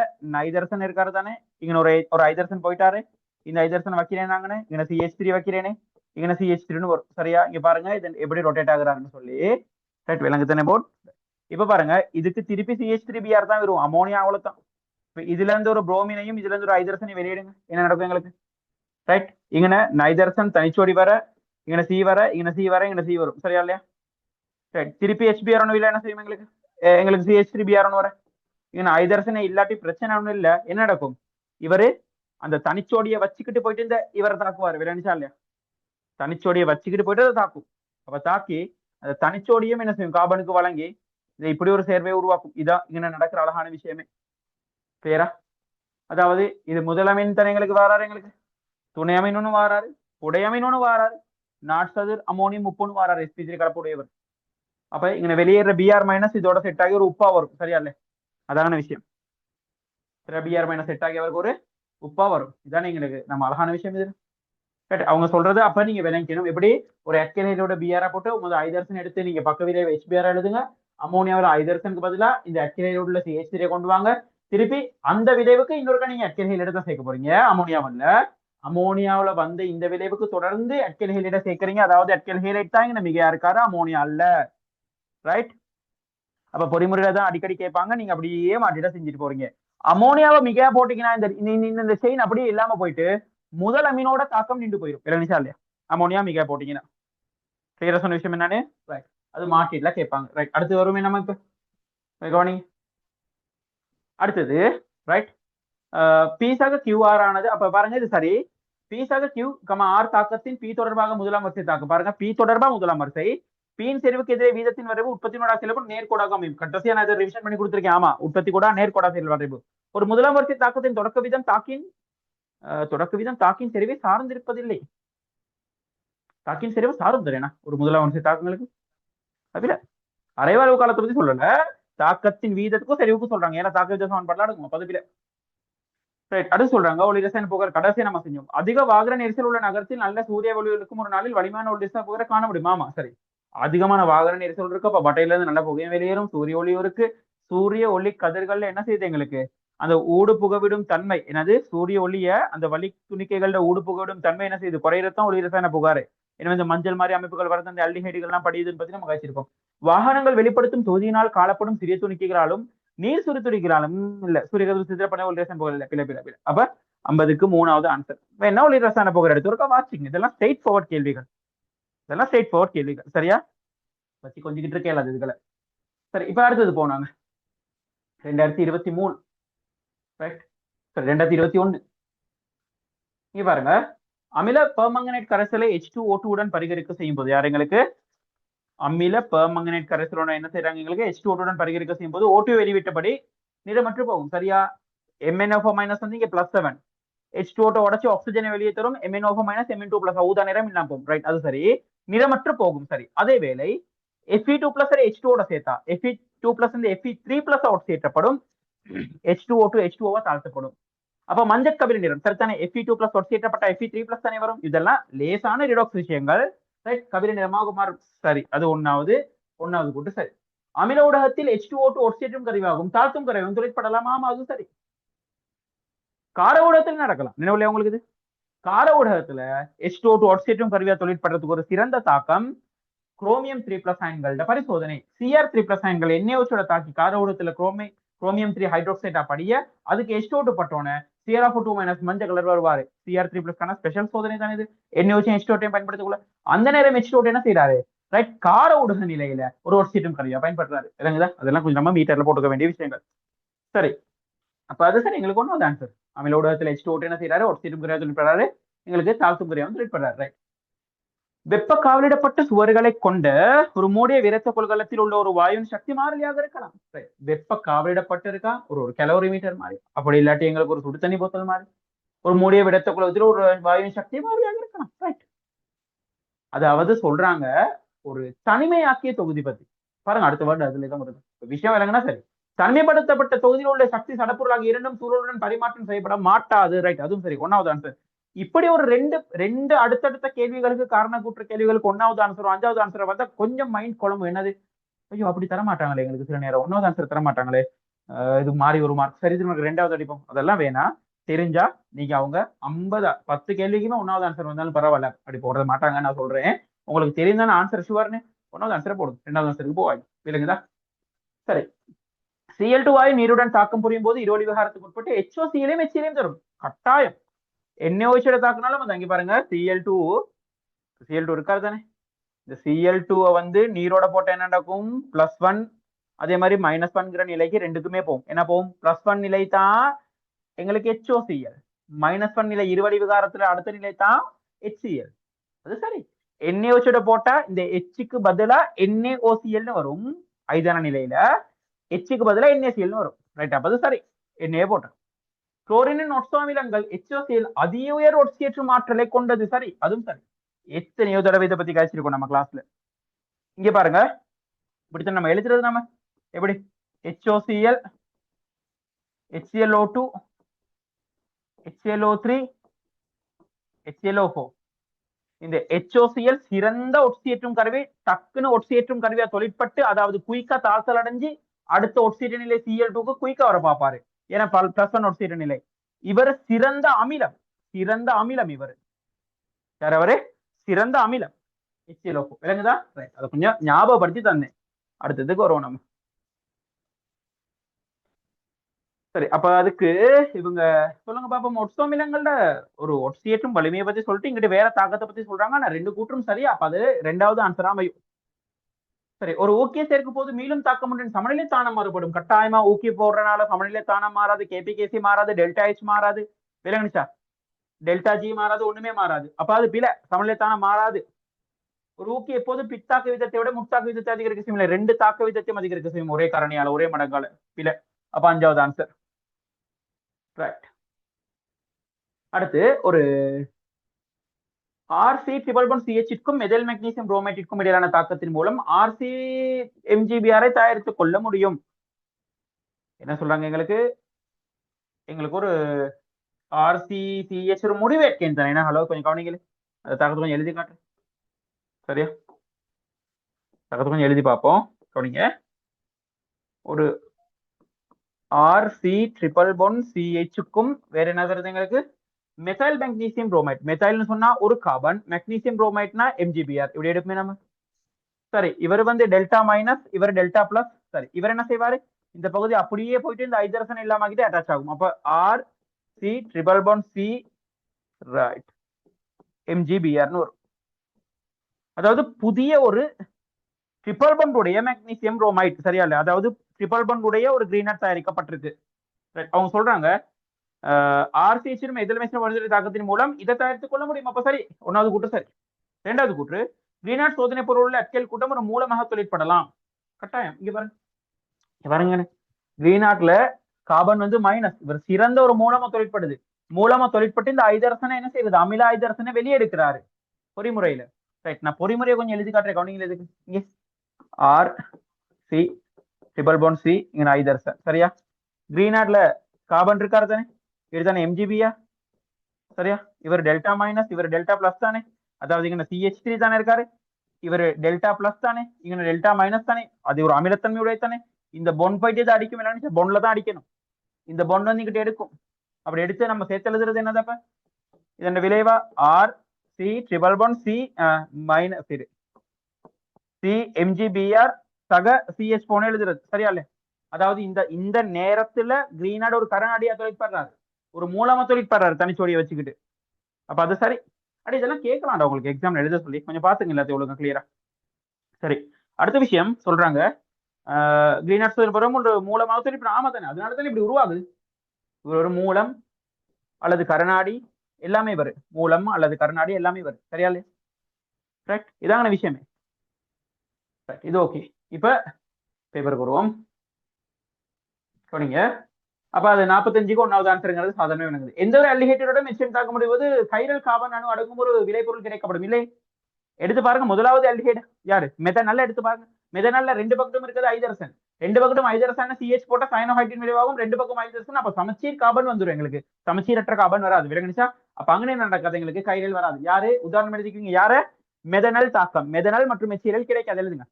ஐதரசன் இருக்காரு தானே, இங்க ஒரு ஐதரசன் போயிட்டாரு. இந்த ஐதரசன் வைக்கிறேன், இங்க CH3 வைக்கிறேனே, இங்க CH3ன்னு வரும். சரியா? இங்க பாருங்க இது எப்படி ரொட்டேட் ஆகுறாருன்னு சொல்லி. ரைட், விளங்கு தானே போட். இப்ப பாருங்க, இதுக்கு திருப்பி CH3Br தான் வரும். அமோனியா அவ்வளவுதான். இதுல இருந்து ஒரு புரோமினையும் இதுல இருந்து ஒரு ஐதரசனையும் வெளியிடுங்க, என்ன நடக்கும் எங்களுக்கு? ரைட், இங்க நைதரசன் தனிச்சோடி வர, இங்க C வர, இங்க C வர, இங்க C வரும். சரியா இல்லையா? ரைட், திருப்பி HBr ஒன்றும் இல்லை, என்ன செய்யும் எங்களுக்கு? எங்களுக்கு CH3Br ஒன்று வர. இங்க ஐதரசனை இல்லாட்டி பிரச்சனை ஒன்றும் இல்லை. என்ன நடக்கும்? இவரு அந்த தனிச்சோடியை வச்சுக்கிட்டு போயிட்டு இந்த இவரை தாக்குவாரு. விளையாடிச்சா இல்லையா? தனிச்சோடியை வச்சுக்கிட்டு போயிட்டு அதை தாக்கும். அப்ப தாக்கி அந்த தனிச்சோடியும் என்ன செய்யும்? கார்பனுக்கு வழங்கி இதை இப்படி ஒரு சேர்வையை உருவாக்கும். இதான் இங்க நடக்கிற அழகான விஷயமே. கிளியரா? அதாவது இது முதலமைன் தானே எங்களுக்கு வாராரு, எங்களுக்கு துணை அமைன் ஒன்று வாராரு, புடை அமைன் ஒன்று வாராரு, நாட்சதுர் அமோனியம் உப்புன்னு வாராரு, sp3 கலப்புடையவர். அப்ப இங்க வெளியேற Br- இதோட செட் ஆகி ஒரு உப்பா வரும். சரியா இல்ல? அதான விஷயம். Br- செட் ஆகி அவருக்கு ஒரு உப்பா வரும். இதானே எங்களுக்கு நம்ம அழகான விஷயம் இது. அவங்க சொல்றது அப்ப நீங்க விளங்கிக்கணும். எப்படி ஒரு அல்கைலோட Br போட்டு உங்க ஐதரசன் எடுத்து நீங்க பக்க விளைவு HBr எழுதுங்க. அமோனியாவில் ஐதரசனுக்கு பதிலா இந்த அல்கைலோட CH3 கொண்டு வாங்க. திருப்பி அந்த விளைவுக்கு இன்னொருக்கா நீங்க அல்கைல் தான் சேர்க்க போறீங்க. அமோனியாவில் வந்து இந்த விளைவுக்கு தொடர்ந்து அல்கைல் சேர்க்கறீங்க. அதாவது அல்கைல் தான் இங்க மிகையா இருக்காரு, அமோனியா அல்ல. ரைட், அப்ப பொறிமுறையில தான் அடிக்கடி கேட்பாங்க. நீங்க அப்படியே மாட்டிட்டு செஞ்சுட்டு போறீங்க. அமோனியாவை மிகையா போட்டீங்கன்னா இந்த செயின் அப்படியே இல்லாம போயிட்டு முதல் அமீனோட தாக்கம் நின்று போயிடும். இல்லையா இல்லையா? அமோனியா மிகையா போட்டீங்கன்னா. கிளியரா சொன்ன விஷயம் என்னன்னு? ரைட், அது மாட்டிட்டுல கேட்பாங்க. ரைட், அடுத்து வருமே நமக்கு கவனிங்க. அடுத்தது ரைட், பீஸாக QR ஆனது. அப்ப பாருங்க, இது சரி. பீஸாக Q, R தாக்கத்தின் P தொடர்பாக முதலாம் வரிசை தாக்கம். பாருங்க, P தொடர்பா முதலாம் வரிசை. Pன் செறிவுக்கு எதிரே வீதத்தின் வரைவு உற்பத்தினோட செலவு நேர்கோடாக அமையும். கடைசியா நான் இதை ரிவிஷன் பண்ணி கொடுத்திருக்கேன். ஆமா, உற்பத்தி கூட நேர்கோடா செல் வரைவு. ஒரு முதலாம் வரிசை தாக்கத்தின் தொடக்க வீதம் தாக்கின் செறிவை சார்ந்திருப்பதில்லை. தாக்கின் செறிவு சார்ந்ததுனா ஒரு முதலாம் வரிசை தாக்கங்களுக்கு அதுல அரைவாழ்வு காலத்தை பத்தி சொல்லல, தாக்கத்தின் வீதத்துக்கும் செறிவுக்கும் சொல்றாங்க. ஏன்னா தாக்க வித சமன்பாடுலாம் எடுக்கும் பதவியில. அடுத்து சொல்றாங்க, ஒளி ரசாயன புகார் கடைசியை நம்ம செஞ்சோம். அதிக வாகன நெரிசல் உள்ள நகரத்தில் நல்ல சூரிய ஒளி இருக்கும் ஒரு நாளில் வலிமையான ஒளி ரசாயன புகாரை காண முடியுமா? ஆமா, சரி. அதிகமான வாகன நெரிசல் இருக்கு. அப்ப பட்டையில இருந்து நல்ல புகையும் வெளியேறும். சூரிய ஒளி இருக்கு. சூரிய ஒளி கதிர்கள்ல என்ன செய்யுது எங்களுக்கு? அந்த ஊடு புகவிடும் தன்மை என்னது? சூரிய ஒளிய அந்த வலி துணிக்கைகளோட ஊடு புகவிடும் தன்மை என்ன செய்யுது? குறையத்தான் ஒளி ரசாயன புகாரு. எனவே இந்த மஞ்சள் மாதிரி அமைப்புகள் வரது, அந்த அல்டிஹைடுகள் எல்லாம் படியுதுன்னு பத்தி நம்ம கழிச்சிருக்கோம். வாகனங்கள் வெளிப்படுத்தும் தொகுதியினால் காணப்படும் சிறிய துணிக்கைகளாலும் நீர் சுரி துணிக்கலாலும் இல்ல சூரிய சித்திரப்பட ஒளி ரசாயன புகை இல்ல. பிள்ளை பிள்ளை பிள்ளை. அப்ப 50க்கு 3வது ஆன்சர். என்ன ஒளி ரசாயன புகை எடுத்து வாட்சிங்க. இதெல்லாம் ஸ்ட்ரெயிட் ஃபார்வர்ட் கேள்விகள். இதெல்லாம் ஸ்ட்ரெயிட் ஃபார்வர்ட் கேள்விகள். சரியா? வச்சு கொஞ்சிக்கிட்டு இருக்கேன் அது இதுகளை. சரி, இப்ப அடுத்தது போனாங்க 2023, ரைட்? சரி, 2021. இங்க பாருங்க, அமில பெர்மங்கனேட் கரைசலை H2O2 உடன் பரிகரிக்க செய்யும் போது யார் எங்களுக்கு அமில பெர்மங்கனேட் கரைசலோட என்ன செய்யறாங்க எங்களுக்கு H2O2 உடன் பரிகரிக்க செய்யும் போது O2 வெளிவிட்டபடி நிறமற்று போகும். சரியா? MnO4 மைனஸ் வந்து இங்க +7, H2O2 உடச்சு ஆக்சிஜனை வெளியே தரும், MnO4 மைனஸ் Mn2 ஊதா நிறம் இல்லாம போகும். ரைட், அது சரி, நிறமற்று போகும். சரி, அதே வேளை Fe2 H2ஓட சேர்த்தா Fe2 இந்த Fe3 சேர்க்கப்படும், H2O2 H2O தாழ்த்தப்படும். அப்ப மஞ்சள் கபில நிறம் சரித்தானே, Fe2 ஒட்சியேற்றப்பட்ட Fe3 தானே வரும். இதெல்லாம் லேசான ரிடாக்ஸ் விஷயங்கள். ரைட், கபில நிறமாக மாறும். சரி, அது ஒன்னாவது கூட்டு. சரி, அமில ஊடகத்தில் H2O2 ஒட்சியேற்றும் கருவியாகும், தாழ்த்தும் கருவியாகும் தொழிற்படலாம். ஆமா, அது சரி. கார ஊடகத்தில் நடக்கலாம், நினைவுல உங்களுக்கு இது. கார ஊடகத்துல H2O2 ஒட்சியேற்றும் கருவியா தொழிற்படுறதுக்கு ஒரு சிறந்த தாக்கம் குரோமியம் 3+ அயன்களோட பரிசோதனை. Cr3+ அயன்கள் NaOH தாக்கி கார ஊடகத்துல குரோமியம் 3 ஹைட்ரோக்சைடா படிய அதுக்கு H2O2 பட்டோன Cr2- மஞ்சள் கலர் வருவாரு. Cr3+ ஸ்பெஷல் சோதனை தான் இது. NaOH H2O2 பயன்படுத்தக்குள்ள அந்த நேரம் H2O2 என்ன செய்யறாரு, ரைட், கார ஊடக நிலையில ஒரு ஒட்சியேற்றும் கருவியா பயன்படுத்துறாரு. இல்லைங்களா? அதெல்லாம் கொஞ்சம் நம்ம மீட்டர்ல போட்டுக்க வேண்டிய விஷயங்கள். சரி, அப்ப அது சரி, எங்களுக்கு ஒன்றும் ஆன்சர். அமில ஊடகத்துல H2O2 என்ன செய்யறாரு, ஒட்சியேற்றும் கருவியா தொழிற்படுறாரு, எங்களுக்கு தாழ்த்தும் கருவியாவும் தொழிற்படுறாரு. ரைட். வெப்ப காவலிடப்பட்ட சுவர்களை கொண்ட ஒரு மூடிய விரத்த கொள்கலத்தில் உள்ள ஒரு வாயுவின் சக்தி மாறிலியாக இருக்கலாம். வெப்ப காவலிடப்பட்டு இருக்கா, ஒரு கலோரிமீட்டர் மாதிரி. அப்படி இல்லாட்டி எங்களுக்கு ஒரு சுடு தண்ணி போத்தல் மாதிரி. ஒரு மூடிய விடத்த குலத்தில் ஒரு வாயுவின் சக்தி மாறிலியாக இருக்கலாம். ரைட். அதாவது சொல்றாங்க ஒரு தனிமையாக்கிய தொகுதி பத்தி. பாருங்க, அடுத்த வேர்டு அதுல தான் வருது. விஷயம் விளங்குனா சரி. தனிமைப்படுத்தப்பட்ட தொகுதியில் உள்ள சக்தி சடப்பொருளாக இரண்டும் சூழலுடன் பரிமாற்றம் செய்யப்பட மாட்டாது. ரைட், அதுவும் சரி. ஒன்னாவது ஆன்சர். இப்படி ஒரு ரெண்டு அடுத்தடுத்த கேள்விகளுக்கு காரண கூற்று கேள்விகளுக்கு ஒன்னாவது ஆன்சரும் அஞ்சாவது ஆன்சரை பார்த்தா கொஞ்சம் மைண்ட் குழம்பு. என்னது, ஐயோ அப்படி தர மாட்டாங்களே எங்களுக்கு சில நேரம், ஒன்னாவது ஆன்சர் தர மாட்டாங்களே, இது மாறி ஒரு மார்க் சரி நமக்கு ரெண்டாவது அடிப்போம். அதெல்லாம் வேணாம். தெரிஞ்சா நீங்க அவங்க 10 கேள்விக்குமே ஒன்னாவது ஆன்சர் வந்தாலும் பரவாயில்ல, அப்படி போட மாட்டாங்க. நான் சொல்றேன், உங்களுக்கு தெரிந்தான ஆன்சர் ஷுவர்னு ஒன்னாவது ஆன்சரை போடும், ரெண்டாவது ஆன்சருக்கு போவாங்க. இல்லைங்களா? சரி, Cl2 வாயு நீருடன் தாக்கம் புரியும் போது இருவழி விகாரத்துக்கு உட்பட்டு HOCl-ஐயும் HCl-ஐயும் தரும் கட்டாயம். NaOH தாக்குனாலும் அது அங்க பாருங்க Cl2 இருக்காது தானே. இந்த Cl2 வந்து நீரோட போட்ட என்ன நடக்கும், +1, அதே மாதிரி -1 நிலைக்கு ரெண்டுக்குமே போகும். என்ன போகும், +1 நிலை தான் எங்களுக்கு HOCl, -1 நிலை இருவழி விகாரத்துல அடுத்த நிலை தான் HCl. அது சரி. NaOH போட்டா இந்த Hக்கு பதிலா NaOCl வரும் ஐதான நிலையில, Hக்கு பதிலா NaCl வரும். ரைட், அப்ப அது சரி. Na போட்டோம். குளோரினின் ஒட்சோமிலங்கள் HOCl அதிக உயர் ஒட்சியேற்றும் ஆற்றலை கொண்டது. சரி, அதுவும் சரி. எத்தனையோ தடவை இதை பத்தி கழிச்சிருக்கோம் நம்ம கிளாஸ்ல. இங்க பாருங்க, இப்படித்தான் நம்ம எழுதுறது. நம்ம எப்படி HOCl, HClO2, HClO3, HClO4. இந்த HOCl சிறந்த ஒட்சியேற்றும் கருவி, டக்குன்னு ஒட்சியேற்றும் கருவியா தொழிற்பட்டு, அதாவது குயிக்கா தாழ்த்தல் அடைஞ்சு அடுத்த ஒட்சியேற்ற நிலை Cl2க்கு குயிக்கா வர பார்ப்பாரு. ஏன்னா +1 ஒட்சியேற்ற நிலை. இவர் சிறந்த அமிலம் இவர் யார், அவரு சிறந்த அமிலம் HClO4. விளங்குதா? அதை கொஞ்சம் ஞாபகப்படுத்தி தந்தேன். அடுத்ததுக்கு வருவோம் நம்ம. சரி, அப்ப அதுக்கு இவங்க சொல்லுங்க பாப்போம், ஒட்சோமிலங்கள்ல ஒரு ஒட்சியேற்றும் வலிமையை பத்தி சொல்லிட்டு இங்கிட்ட வேற தாக்கத்தை பத்தி சொல்றாங்க. ஆனா ரெண்டு கூற்றும் சரியா, அப்ப அது ரெண்டாவது ஆன்சரா அமையும். சரி, ஒரு ஊக்கிய சேர்க்கும் போது மீளும் தாக்கம் ஒன்றின் சமநிலை தானம் மாறுபடும். கட்டாயமா ஊக்கி போடுறதுனால சமநிலை தானம் மாறாது, KPKC மாறாது, ΔH மாறாது. விளங்குச்சா? ΔG மாறாது, ஒண்ணுமே மாறாது. அப்ப அது பிழை, சமநிலை தானம் மாறாது. ஒரு ஊக்கி எப்போதும் பித்தாக்க விதத்தை விட முத்தாக்க விதத்தை அதிகரிக்க செய்யும். ரெண்டு தாக்க விதத்தையும் அதிகரிக்க செய்யும் ஒரே காரணியால, ஒரே மடங்கால. பிழை. அப்ப அஞ்சாவது ஆன்சர். ரைட். அடுத்து ஒரு RC-CHக்கும் மெதைல் மெக்னீசியம் புரோமைட்டிற்கும் இடையிலான தாக்கத்தின் மூலம் RC-MgBr தயாரித்துக் கொள்ள முடியும். என்ன சொல்றாங்க, எங்களுக்கு ஒரு RC-CH ஒரு முடிவு இருக்கேன் தானே. ஹலோ, கொஞ்சம் கவனிங்களே, அந்த தாக்கத்தை கொஞ்சம் எழுதி காட்டுறேன். சரியா? தாக்கத்தை கொஞ்சம் எழுதி பார்ப்போம், கவனிங்க. ஒரு RC-CHக்கும் வேற என்ன வருது எங்களுக்கு, மெத்தைல் மெக்னீசியம் புரோமைட். மெத்தைல்னு சொன்னா ஒரு கார்பன், மெக்னீசியம் புரோமைட்னா MgBr. இப்படி எடுப்போமே நம்ம. சரி, இவர் வந்து டெல்டா மைனஸ், இவர் டெல்டா பிளஸ். சரி, இவர் என்ன செய்வாரு, இந்த பகுதி அப்படியே போயிட்டு இந்த ஹைட்ரஜன் இல்லாம அட்டாச் ஆகும். அப்ப RC-CC ரைட் MgBrன்னு வரும். அதாவது புதிய ஒரு ட்ரிபிள் பாண்ட் உடைய மெக்னீசியம் புரோமைட், சரியா இல்ல, அதாவது ட்ரிபிள் பாண்ட் உடைய ஒரு கிரீனர் தயாரிக்கப்பட்டிருக்கு. அவங்க சொல்றாங்க ஆர்சிஎச் மெதிலமேசன் வழிமுறை தாக்கத்தின் மூலம் இதை தயாரித்துக் கொள்ள முடியும். அப்ப சரி, ஒன்னாவது கூற்று சரி. இரண்டாவது கூற்று, கிரீனாட் சோதனை பொருள் அட்கல் கூட்டம் ஒரு மூலமாக தொழிற்படலாம். கட்டாயம் இங்க பாருங்க, பாருங்க கிரீனாட்ல கார்பன் வந்து மைனஸ், இவர் சிறந்த ஒரு மூலமா தொழிற்படுது. மூலமா தொழிற்பட்டு இந்த ஐதரசனை என்ன செய்யுது, அமில ஐதரசனை வெளியே எடுக்கிறாரு பொறிமுறையில. ரைட், நான் பொறிமுறையை கொஞ்சம் எழுதி காட்டுறேன், கவுனிங்ல எதுக்கு இங்க R C triple bond C, இங்க ஐதரசன், சரியா. கிரீனாட்ல கார்பன் இருக்காரு தானே, இதுதானே எம்ஜிபியா, சரியா. இவர் டெல்டா மைனஸ், இவர் டெல்டா பிளஸ் தானே, அதாவது இங்க CH3 தானே இருக்காரு, இவர் டெல்டா பிளஸ் தானே, இங்க டெல்டா மைனஸ் தானே, அது ஒரு அமிலத்தன்மையுடைய தானே. இந்த பொன் போயிட்டு தான் அடிக்கும், இல்லைன்னு பொன்ல தான் அடிக்கணும். இந்த பொன் வந்து இங்கிட்ட எடுக்கும், அப்படி எடுத்து நம்ம சேர்த்து எழுதுறது என்னதப்ப, இதன் விளைவா R C triple bond C minus C MGBR சக சிஎச் போன எழுதுறது, சரியா இல்ல. அதாவது இந்த இந்த நேரத்துல கிரீனாட் ஒரு கரநாடியா தொழிற்படுறாரு, ஒரு மூலமா தொழிற்படுறாரு தனிச்சோடியை வச்சுக்கிட்டு. அப்ப அது சரி. அடி இதெல்லாம் கேட்கலாம்டா உங்களுக்கு எக்ஸாம் எழுத சொல்லி, கொஞ்சம் பாத்துங்க எல்லாத்தையும் ஒழுங்கு கிளியரா. சரி, அடுத்த விஷயம் சொல்றாங்க, கிரீனாட் ஒரு மூலமாக தொழிற்படுற, ஆமா தானே, அதனால தானே இப்படி உருவாகுது. ஒரு மூலம் அல்லது கரநாடி எல்லாமே வரும், மூலம் அல்லது கரநாடி எல்லாமே வரும், சரியா இல்லையா. ரைட், இதான விஷயமே. இது ஓகே. இப்ப பேப்பருக்கு வருவோம். சொன்னீங்க அப்ப அது 45க்கு ஒன்னாவது ஆன்சருங்கிறது சாதாரண விளங்குது. எந்த ஒரு அல்டிஹைடோட மெச்சூர் தாக்க முடிவது கைரல் கார்பன் அணு அடங்கும் ஒரு விளைபொருள் கிடைக்கப்படும் இல்லை. எடுத்து பாருங்க, முதலாவது அல்டிஹைடு யாரு, மெத்தனால்ல எடுத்து பாருங்க. மெத்தனால்ல ரெண்டு பக்கமும் இருக்கிறது ஐதரசன், ரெண்டு பக்கமும் ஐதரசன் CH போட்ட சயனோஹைட்ரின் விளைவாகும், ரெண்டு பக்கம் ஐதரசன். அப்ப சமச்சீர் கார்பன் வந்துடும் எங்களுக்கு, சமச்சீரற்ற கார்பன் வராது, விளங்குச்சா. அப்ப அங்கே நடக்காது எங்களுக்கு, கைரல் வராது. யாரு உதாரணம் எழுதிக்குவீங்க, யாரு மெதனல் தாக்கம், மெதனல் மற்றும் மெச்சீரல் கிடைக்காது, எழுதுங்க.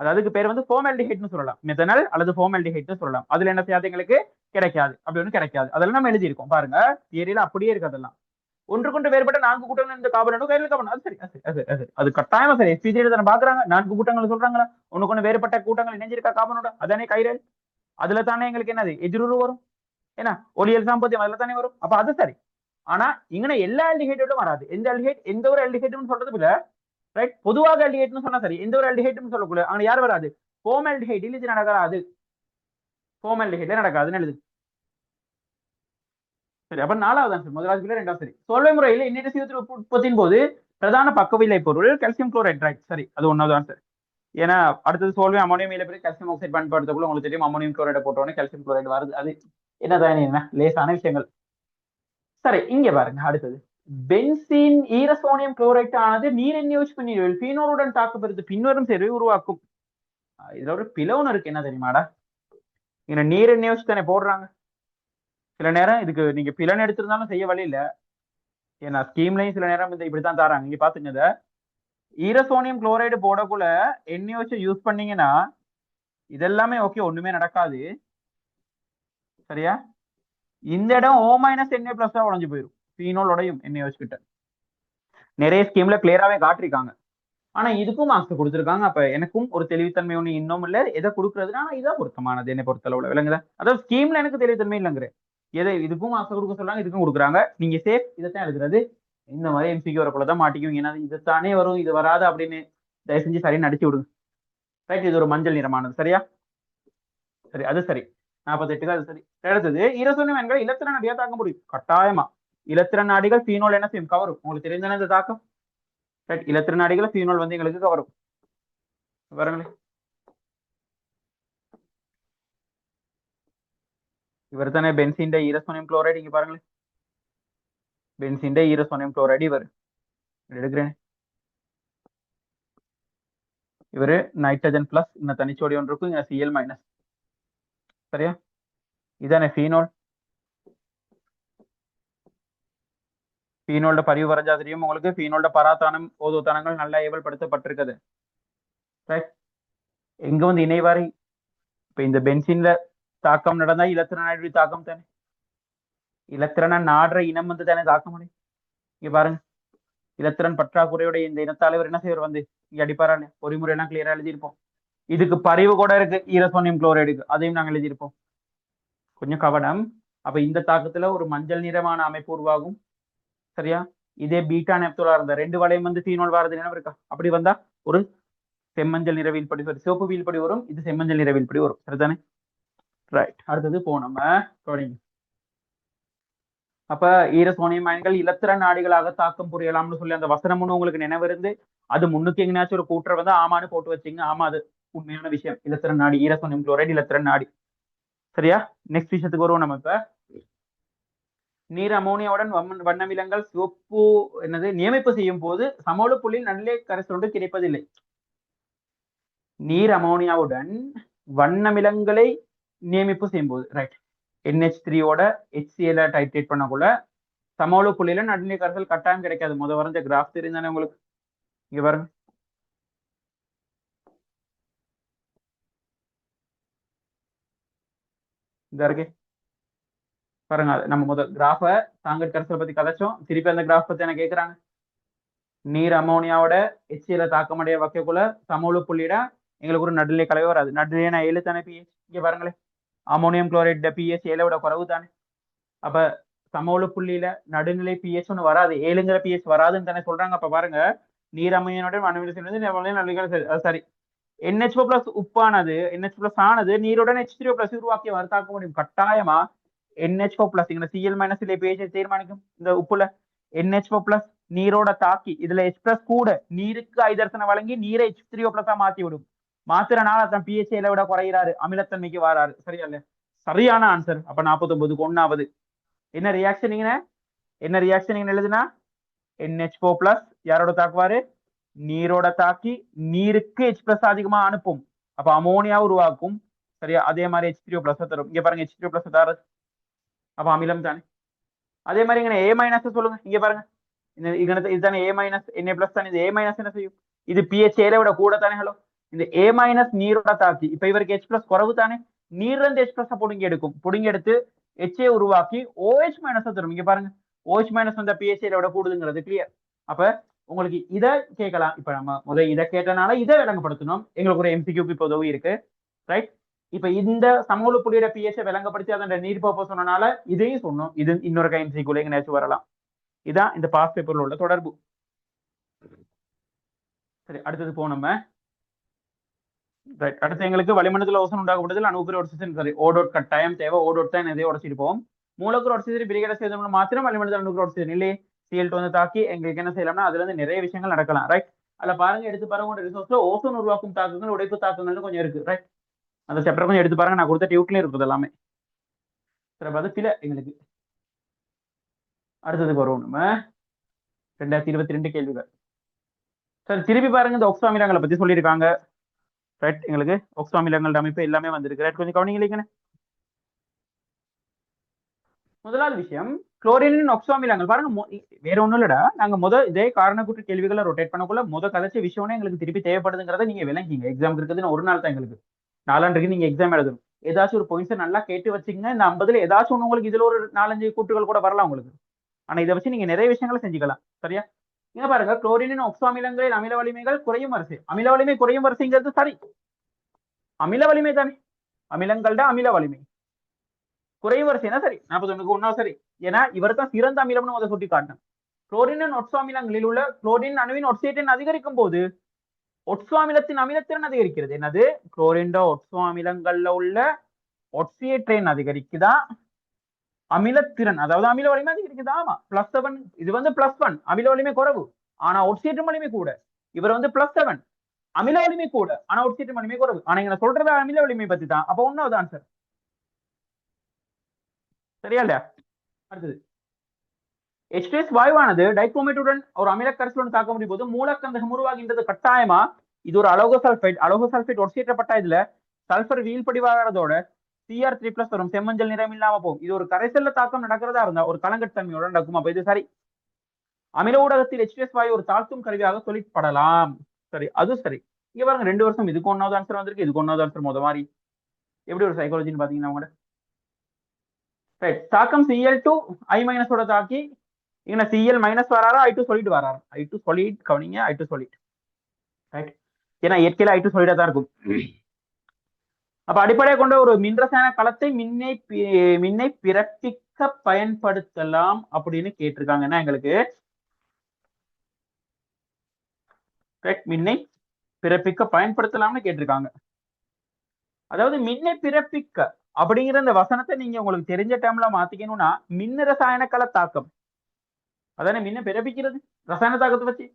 அது அதுக்கு பேர் வந்து ஃபார்மால்டிஹைட்னு சொல்லலாம், மெத்தனால் அல்லது ஃபார்மால்டிஹைட்னு சொல்லலாம். அதுல என்ன செய்யாது, எங்களுக்கு கிடைக்காது, அப்படி ஒன்றும் கிடைக்காது. அதெல்லாம் நம்ம எழுதியிருக்கோம் பாருங்க, தியரியில அப்படியே இருக்கு. அதெல்லாம் ஒன்று கொண்டு வேறுபட்ட 4 கூட்டங்கள் இந்த கார்பன் கைரல் கார்பன், அது சரி, அது கட்டாயமா சரி. FPGA தானே பாக்குறாங்க, 4 கூட்டங்கள் சொல்றாங்களா, ஒன்று கொண்டு வேறுபட்ட கூட்டங்கள் இணைஞ்சிருக்கா கார்பனோட, அதானே கைரல். அதுல தானே எங்களுக்கு என்னது எதிர்வு வரும், ஏன்னா ஒளியல் சாம்பத்தியம் அதுல தானே வரும். அப்ப அது சரி. ஆனா இங்க எல்லா அல்டிஹைடும் வராது. எந்த அல்டிஹைட், எந்த ஒரு அல்டிஹைடும் சொல்றது இல்ல, ரைட். பொதுவாக அல்டிஹைட்னு சொன்னா சரி, எந்த ஒரு அல்டிஹைட்னு சொல்லக்கூடாது. அங்க யார் வராது, ஃபார்மால்டிஹைடில் இது நடக்காது, ஃபார்மால்டிஹைட்ல நடக்காதுன்னு எழுது. சரி, அப்ப நாலாவது ஆன்சர், முதலாவது ரெண்டாவது சரி. சோல்வை முறையில் எண்ணெய் CO2 உற்பத்தியின் போது பிரதான பக்கவில்லை பொருள் கால்சியம் குளோரைட், ரைட், சரி, அது ஒன்னாவது ஆன்சர். ஏன்னா அடுத்தது சோல்வை அமோனியம் இல்ல பிறகு கால்சியம் ஆக்சைடு பயன்படுத்தக்குள்ள உங்களுக்கு தெரியும், அமோனியம் குளோரைட் போட்டோன்னே கால்சியம் குளோரைட் வருது. அது என்னதான் என்ன லேசான விஷயங்கள். சரி, இங்க பாருங்க அடுத்தது, பென்சீன் ஈரசோனியம் குளோரைட் ஆனது நீரின் நீர் பீனோலுடன் தாக்குப்பிடித்து பின்வரும் சேர்வை உருவாக்கும். இதுல ஒரு பிளவுன்னு இருக்கு, என்ன தெரியுமாடா, இங்க நீரின் நியூஸ் தானே போடுறாங்க. சில நேரம் இதுக்கு நீங்க பிளன் எடுத்திருந்தாலும் செய்ய வழி இல்ல, ஏன்னா ஸ்கீம்லயும் சில நேரம் இந்த இப்படித்தான் தராங்க. இங்க பாத்துங்க, இத ஈரசோனியம் குளோரைடு போடக்குள்ள NaOH யூஸ் பண்ணீங்கன்னா இதெல்லாமே ஓகே, ஒண்ணுமே நடக்காது, சரியா. இந்த இடம் O- Na+ உடைஞ்சு போயிடும், பீனோல் உடையும் NaOH கிட்ட. நிறைய ஸ்கீம்ல கிளியராவே காட்டிருக்காங்க. ஆனா இதுக்கும் மார்க்ஸ் கொடுத்துருக்காங்க. அப்ப எனக்கும் ஒரு தெளிவுத்தன்மை ஒண்ணு இன்னும் இல்ல, எதை கொடுக்கறதுனா இதான் பொருத்தமானது என்னை பொறுத்தளவுல, விளங்குதா. அதாவது ஸ்கீம்ல எனக்கு தெளிவுத்தன்மை இல்லைங்கிற, எதை இதுக்கும் மார்க்ஸ் கொடுக்க சொல்றாங்க, இதுக்கும் கொடுக்குறாங்க. நீங்க சேஃப் இதைத்தான் எழுதுறது. இந்த மாதிரி MCQ வரக்குள்ளதான் மாட்டிக்குவீங்க, ஏன்னா இதுதானே வரும் இது வராது அப்படின்னு தயவு செஞ்சு சரி நடிச்சு விடுங்க. ரைட், இது ஒரு மஞ்சள் நிறமானது, சரியா. சரி, அது சரி, 48க்கு அது சரி. அடுத்தது, ஈரசோனியம் என்கிற இலத்திரன் நாடியா தாக்க முடியும், கட்டாயமா. இலத்திரன் நாடிகள் பீனோல் என்ன செய்யும், கவரும். உங்களுக்கு தெரிஞ்சதானே இந்த தாக்கம். ரைட், இலத்திரன் நாடிகளை பீனோல் வந்து எங்களுக்கு கவரும். பாருங்களேன், இவர் தானே பென்சீன் ஈரசோனியம் குளோரைடு, இங்க பாருங்களேன், பென்சீன் ஈரசோனியம் குளோரைடு இவர் எடுக்கிறேன். இவரு நைட்ரஜன் பிளஸ், இந்த தனிச்சோடி ஒன்று இருக்கும், இங்க Cl-, சரியா. இதானே பீனோல், பீனோல்ட பதிவு வரைஞ்சா தெரியும் உங்களுக்கு. பீனோல்ட பராத்தானம் ஓதோத்தானங்கள் நல்லா ஏவல்படுத்தப்பட்டிருக்குது, ரைட். எங்க வந்து இணைவாரி, இப்ப இந்த பென்சீன்ல தாக்கம் நடந்தா இலத்திரன் தாக்கம் தானே, இலத்திரனை நாடுற இனம் வந்து தானே தாக்க முடியும். இங்க பாருங்க, இலத்திரன் பற்றாக்குறையோட இந்த இனத்தலைவர் என்ன செய்வார் வந்து இங்க அடிப்பாரா, பொறிமுறை எல்லாம் கிளியரா எழுதியிருப்போம். இதுக்கு பரிவு கூட இருக்கு ஈரசோனியம் குளோரைடுக்கு, அதையும் நாங்கள் எழுதியிருப்போம். கொஞ்சம் கவனம். அப்ப இந்த தாக்கத்துல ஒரு மஞ்சள் நிறமான அமைப்பு உருவாகும், சரியா. இதே பீட்டா நெப்தோலா இருந்த 2 வளையம் வந்து ஃபீனோல் வரது நினைவு இருக்கா? அப்படி வந்தா ஒரு செம்மஞ்சள் நிற வீழ்படி வரும், சிவப்பு வீழ்படி வரும், இது செம்மஞ்சள் நிற வீழ்படி வரும். சரிதானே? ரைட். அடுத்தது போ நம்ம தொடங்கி. அப்ப ஈரசோனியம் அயன்கள் இலத்திரன் நாடிகளாக தாக்கம் புரியலாம்னு சொல்லி அந்த வசனம்னு உங்களுக்கு நினைவு இருந்து அது முன்னுக்கு எங்கேயாச்சும் ஒரு கூட்டுற வந்து ஆமான்னு போட்டு வச்சிங்க. ஆமா, அது உண்மையான விஷயம். இலத்திரன் நாடி, ஈரசோனியம் குளோரைடு இலத்திரன் நாடி. சரியா? நெக்ஸ்ட் விஷயத்துக்கு வருவோம் நம்ம. இப்ப நீர் அமோனியாவுடன் வண்ணமிலங்கள் சிவப்பு என்னது நியமிப்பு செய்யும் போது சமோல புள்ளியில் நடுநிலை கரைசல் கிடைப்பதில்லை. நீர் அமோனியாவுடன் வண்ணமிலங்களை நியமிப்பு செய்யும் போது, ரைட், NH3யோட HCl டைட்ரேட் பண்ணக்குள்ள சமோல புள்ளியில நடுநிலை கரைசல் கட்டாயம் கிடைக்காது. முத வரைஞ்ச கிராஃப் தெரிந்தானே உங்களுக்கு. இங்க பாருங்க, இந்த இருக்கு பாருங்க. நம்ம முதல் கிராஃப தாங்கட் கரைசல் பத்தி கதைச்சோம். திருப்பி அந்த கிராஃப் பத்தி என்ன கேட்கறாங்க? நீர் அமோனியாவோட HCl தாக்கமடைய வைக்கக்குள்ள சமோல புள்ளியிட எங்களுக்கு ஒரு நடுநிலை கலவை வராது. நடுநிலைனா 7 தானே pH. இங்க பாருங்களேன், அமோனியம் குளோரைட் pH 7 விட குறைவு தானே. அப்ப சமோல புள்ளியில நடுநிலை pH ஒன்று வராது, 7ங்கிற pH வராதுன்னு தானே சொல்றாங்க. அப்ப பாருங்க, நீர் அமோனியாவோட வண்ணமிலம் சரி, NH4 பிளஸ் உப்பானது NH பிளஸ் ஆனது நீருடன் H3O பிளஸ் உருவாக்கி தாக்க முடியும் கட்டாயமா. NH4 பிளஸ் இங்க Cl மைனஸ் pH தீர்மானிக்கும். இந்த உப்புல NH4 பிளஸ் நீரோட தாக்கி இதுல H பிளஸ் கூட நீருக்கு ஐதர்சனை வழங்கி நீரை H3O பிளஸா மாத்தி விடும். மாத்திரனால அதான் pH விட குறைகிறாரு, அமிலத்தன்மைக்கு வராரு. சரியா இல்ல? சரியான ஆன்சர். அப்ப 49க்கு 1வது என்ன ரியாக்ஷன்? என்ன ரியாக்ஷன் எழுதுனா NH4 பிளஸ் யாரோட தாக்குவாரு? நீரோட தாக்கி நீருக்கு H பிளஸ் அதிகமா அனுப்பும். அப்ப அமோனியா உருவாக்கும். சரியா? அதே மாதிரி H3O பிளஸ் தரும். இங்க பாருங்க, H3O பிளஸ் தராது, அப்ப அமிலம் தானே. அதே மாதிரி இங்க A மைனஸ் சொல்லுங்க. இங்க பாருங்க, இதுதானே A மைனஸ், Na பிளஸ் தானே. இது A மைனஸ் என்ன செய்யும்? இது pH விட கூட தானே. ஹலோ, இந்த A மைனஸ் நீரோட தாக்கி இப்ப இவருக்கு H பிளஸ் குறைவு தானே, நீர் இருந்து H பிளஸ் புடுங்கி எடுக்கும். புடுங்கி எடுத்து HA உருவாக்கி OH மைனஸ் தரும். இங்க பாருங்க, OH மைனஸ் வந்த pH விட கூடுதுங்கிறது கிளியர். அப்ப உங்களுக்கு இதை கேட்கலாம். இப்ப நம்ம முதல் இதை கேட்டனால இதை விளங்கப்படுத்தணும். எங்களுக்கு ஒரு MCQ இப்போ உதவி இருக்கு. ரைட். இப்ப இந்த சமூக புள்ளியோட pH விளங்கப்படுத்தி அதோட நீர் போப்ப சொன்னனால இதையும் சொன்னோம். இது இன்னொரு MCQ எங்கேயாச்சும் வரலாம். இதான் இந்த பாஸ் பேப்பர்ல உள்ள தொடர்பு. சரி, அடுத்தது போ நம்ம. ரைட். அடுத்து எங்களுக்கு வளிமண்டலத்தில் ஓசோன் உண்டாக்கப்படுதல் அணுக்குரிய ஆக்சிஜன் சரி ஓடோட் கட்டாயம் தேவை. ஓடோட் தான் எதையோ உடச்சிருப்போம். மூலக்கூறு ஆக்சிஜன் பிரிகட செய்தோம்னா மாத்திரம் வளிமண்டல அணுக்குரிய ஆக்சிஜன் இல்லையே Cl2 வந்து தாக்கி எங்களுக்கு என்ன செய்யலாம்னா அதுல இருந்து நிறைய விஷயங்கள் நடக்கலாம். ரைட். அதுல பாருங்க, எடுத்து பாருங்க, ரிசோர்ஸ்ல ஓசோன் உருவாக்கும் தாக்கங்கள் உடைப்பு தாக்கங்கள் கொஞ்சம் இருக்கு. ரைட். அந்த சாப்டர் கொஞ்சம் எடுத்து பாருங்க, நான் கொடுத்த டியூட்லயே இருக்குது எல்லாமே. சரி, அது சில எங்களுக்கு. அடுத்ததுக்கு வருவோம் நம்ம. 2022 கேள்விகள். சரி, திருப்பி பாருங்க, இந்த ஒக்ஸோ அமிலங்களை பத்தி சொல்லியிருக்காங்க. ரைட். எங்களுக்கு ஒக்ஸோ அமிலங்களோட அமைப்பு எல்லாமே வந்திருக்கு. ரைட், கொஞ்சம் கவனிங்களீங்கன்னு. முதலாவது விஷயம், குளோரினின் ஒக்ஸோ அமிலங்கள் பாருங்க. வேற ஒண்ணும் இல்லடா, நாங்க இதே காரணக்கூற்று கேள்விகளை ரொட்டேட் பண்ணக்குள்ள கதைச்ச விஷயம்னே எங்களுக்கு திருப்பி தேவைப்படுதுங்கிறத நீங்க விளங்கிங்க. எக்ஸாம் இருக்குதுன்னு ஒரு நாள் தான் எங்களுக்கு, 4 நாளைக்கு நீங்க எக்ஸாம் எழுதணும். ஏதாச்சும் ஒரு பாயிண்ட்ஸ் நல்லா கேட்டு வச்சுங்க. இந்த 50ல ஏதாச்சும் ஒண்ணு உங்களுக்கு இதுல ஒரு 4-5 கூட்டுகள் கூட வரலாம் உங்களுக்கு. ஆனா இதை வச்சு நீங்க நிறைய விஷயங்களை செஞ்சுக்கலாம். சரியா? இங்க பாருங்க, குளோரினின் ஒக்ஸோ அமிலங்களில் அமில வலிமைகள் குறையும் வரிசை. அமில வலிமை குறையும் வரிசைங்கிறது சரி, அமில வலிமை தானே. அமிலங்கள்ட அமில வலிமை குறையும் வரிசைனா சரி, 41க்கு 1 சரி. ஏன்னா இவர் தான் சிறந்த அமிலம்னு முதல் சுட்டி காட்டணும். குளோரின் ஒட்சோ அமிலங்களில் உள்ள குளோரின் அணுவின் ஒட்சியேட்டின் அதிகரிக்கும் போது ஒட்சோ அமிலத்தின் அமிலத்திறன் அதிகரிக்கிறது. என்னது? குளோரின் ஒட்சோ அமிலங்கள்ல உள்ள ஒட்சியேட்டின் அதிகரிக்குதா, அமிலத்திறன் அதாவது அமில வலிமை அதிகரிக்குதா? ஆமா, +7. இது வந்து +1, அமில வலிமை குறைவு ஆனா ஒட்சியேற்றும் வலிமை கூட. இவர் வந்து +7, அமில வலிமை கூட ஆனா ஒட்சியேற்றும் வலிமை குறைவு. ஆனா இங்க சொல்றது அமில வலிமை பத்தி தான். அப்ப 1வது ஆன்சர். சரியா இல்லையா? அடுத்தது, H2S வாயுவானது டைக்ரோமேட்டுடன் ஒரு அமில கரைசலுடன் தாக்க முடியும் போது மூலக்கந்தகம் உருவாகின்றது கட்டாயமா. இது ஒரு அலோகசல்பைட். அலோகசல்பைட் ஒட்சியேற்றப்பட்ட இதுல சல்பர் வீழ்படிவாகிறதோட Cr3+ வரும், செம்மஞ்சள் நிறம் இல்லாம போகும். இது ஒரு கரைசல்ல தாக்கம் நடக்கிறதா இருந்தா ஒரு கலங்கத்தன்மையோட நடக்கும். அப்ப இது சரி. அமில ஊடகத்தில் H2S வாயு ஒரு தாழ்த்தும் கருவியாக சொல்லிப்படலாம். சரி, அது சரி. இங்க பாருங்க, 2 வருஷம் இதுக்கு 1வது ஆன்சர் வந்திருக்கு, இதுக்கு 1வது ஆன்சர் முத மாதிரி. எப்படி ஒரு சைக்காலஜின்னு பாத்தீங்கன்னா உங்களோட தாக்கம் Cl2 I- ஓட தாக்கி இங்க Cl மைனஸ் வராரா, I2 சொல்லிட்டு வராரா? I2 சொல்லிட் கவனிங்க, I2 சொல்லிட். ரைட். ஏன்னா இயற்கையில I2 சொல்லிட்டா தான் இருக்கும். அப்ப அடிப்படையாக கொண்ட ஒரு மின்ரசாயன களத்தை மின்னை பிறப்பிக்க பயன்படுத்தலாம் அப்படின்னு கேட்டிருக்காங்கன்னா எங்களுக்கு ரைட், மின்னை பிறப்பிக்க பயன்படுத்தலாம்னு கேட்டிருக்காங்க. அதாவது மின்னை பிறப்பிக்க அப்படிங்கிற இந்த வசனத்தை நீங்க உங்களுக்கு தெரிஞ்ச டைம்ல மாத்திக்கணும்னா மின் ரசாயன கல தாக்கம், அதானே மின்ன பிறப்பிக்கிறது ரசாயன தாக்கத்தை வச்சு.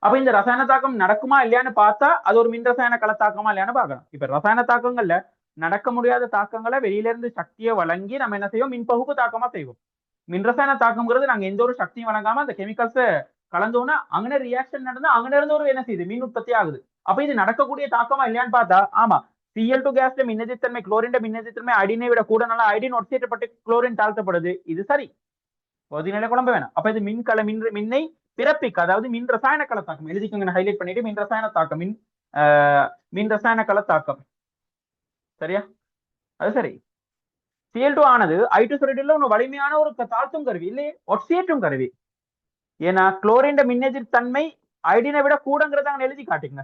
அப்ப இந்த ரசாயன தாக்கம் நடக்குமா இல்லையான்னு பார்த்தா அது ஒரு மின் ரசாயன கல தாக்கமா இல்லையான்னு பார்க்கணும். இப்ப ரசாயன தாக்கங்கள்ல நடக்க முடியாத தாக்கங்களை வெளியில இருந்து சக்தியை வழங்கி நம்ம என்ன செய்வோம், மின் பகுப்பு தாக்கமா செய்வோம். மின் ரசாயன தாக்கம்ங்கிறது நாங்க எந்த ஒரு சக்தியும் வழங்காம அந்த கெமிக்கல்ஸை கலந்தோன்னா அங்கே ரியாக்ஷன் நடந்து அங்கே இருந்து ஒரு என்ன செய்யுது, மின் உற்பத்தி ஆகுது. அப்ப இது நடக்கக்கூடிய தாக்கமா இல்லையான்னு பார்த்தா ஆமா. Cl2 கேஸ்ல மின்னெதிர்த்தன்மை குளோரின் மின்னெதிர்த்தன்மை ஐடினை விட கூட நல்லா ஐடின் ஒட்சியேற்றப்பட்டு குளோரின் தாழ்த்தப்படுது, இது சரி. கொதிநிலை குழம்ப வேணாம். அப்ப இது மின்னை பிறப்பிக்க, அதாவது மின் ரசாயன கல தாக்கம் எழுதிக்கோங்க, ஹைலைட் பண்ணிட்டு மின் ரசாயன தாக்கம், மின் ரசாயன கல தாக்கம். சரியா? அது சரி. Cl2 ஆனது I2 சொல்லிட்டு ஒரு வலிமையான ஒரு தாழ்த்தும் கருவி இல்லையே, ஒட்சியேற்றும் கருவி. ஏன்னா குளோரின் மின்னெதிர்த்தன்மை ஐடினை விட கூடங்கிறத அங்க எழுதி காட்டுங்க.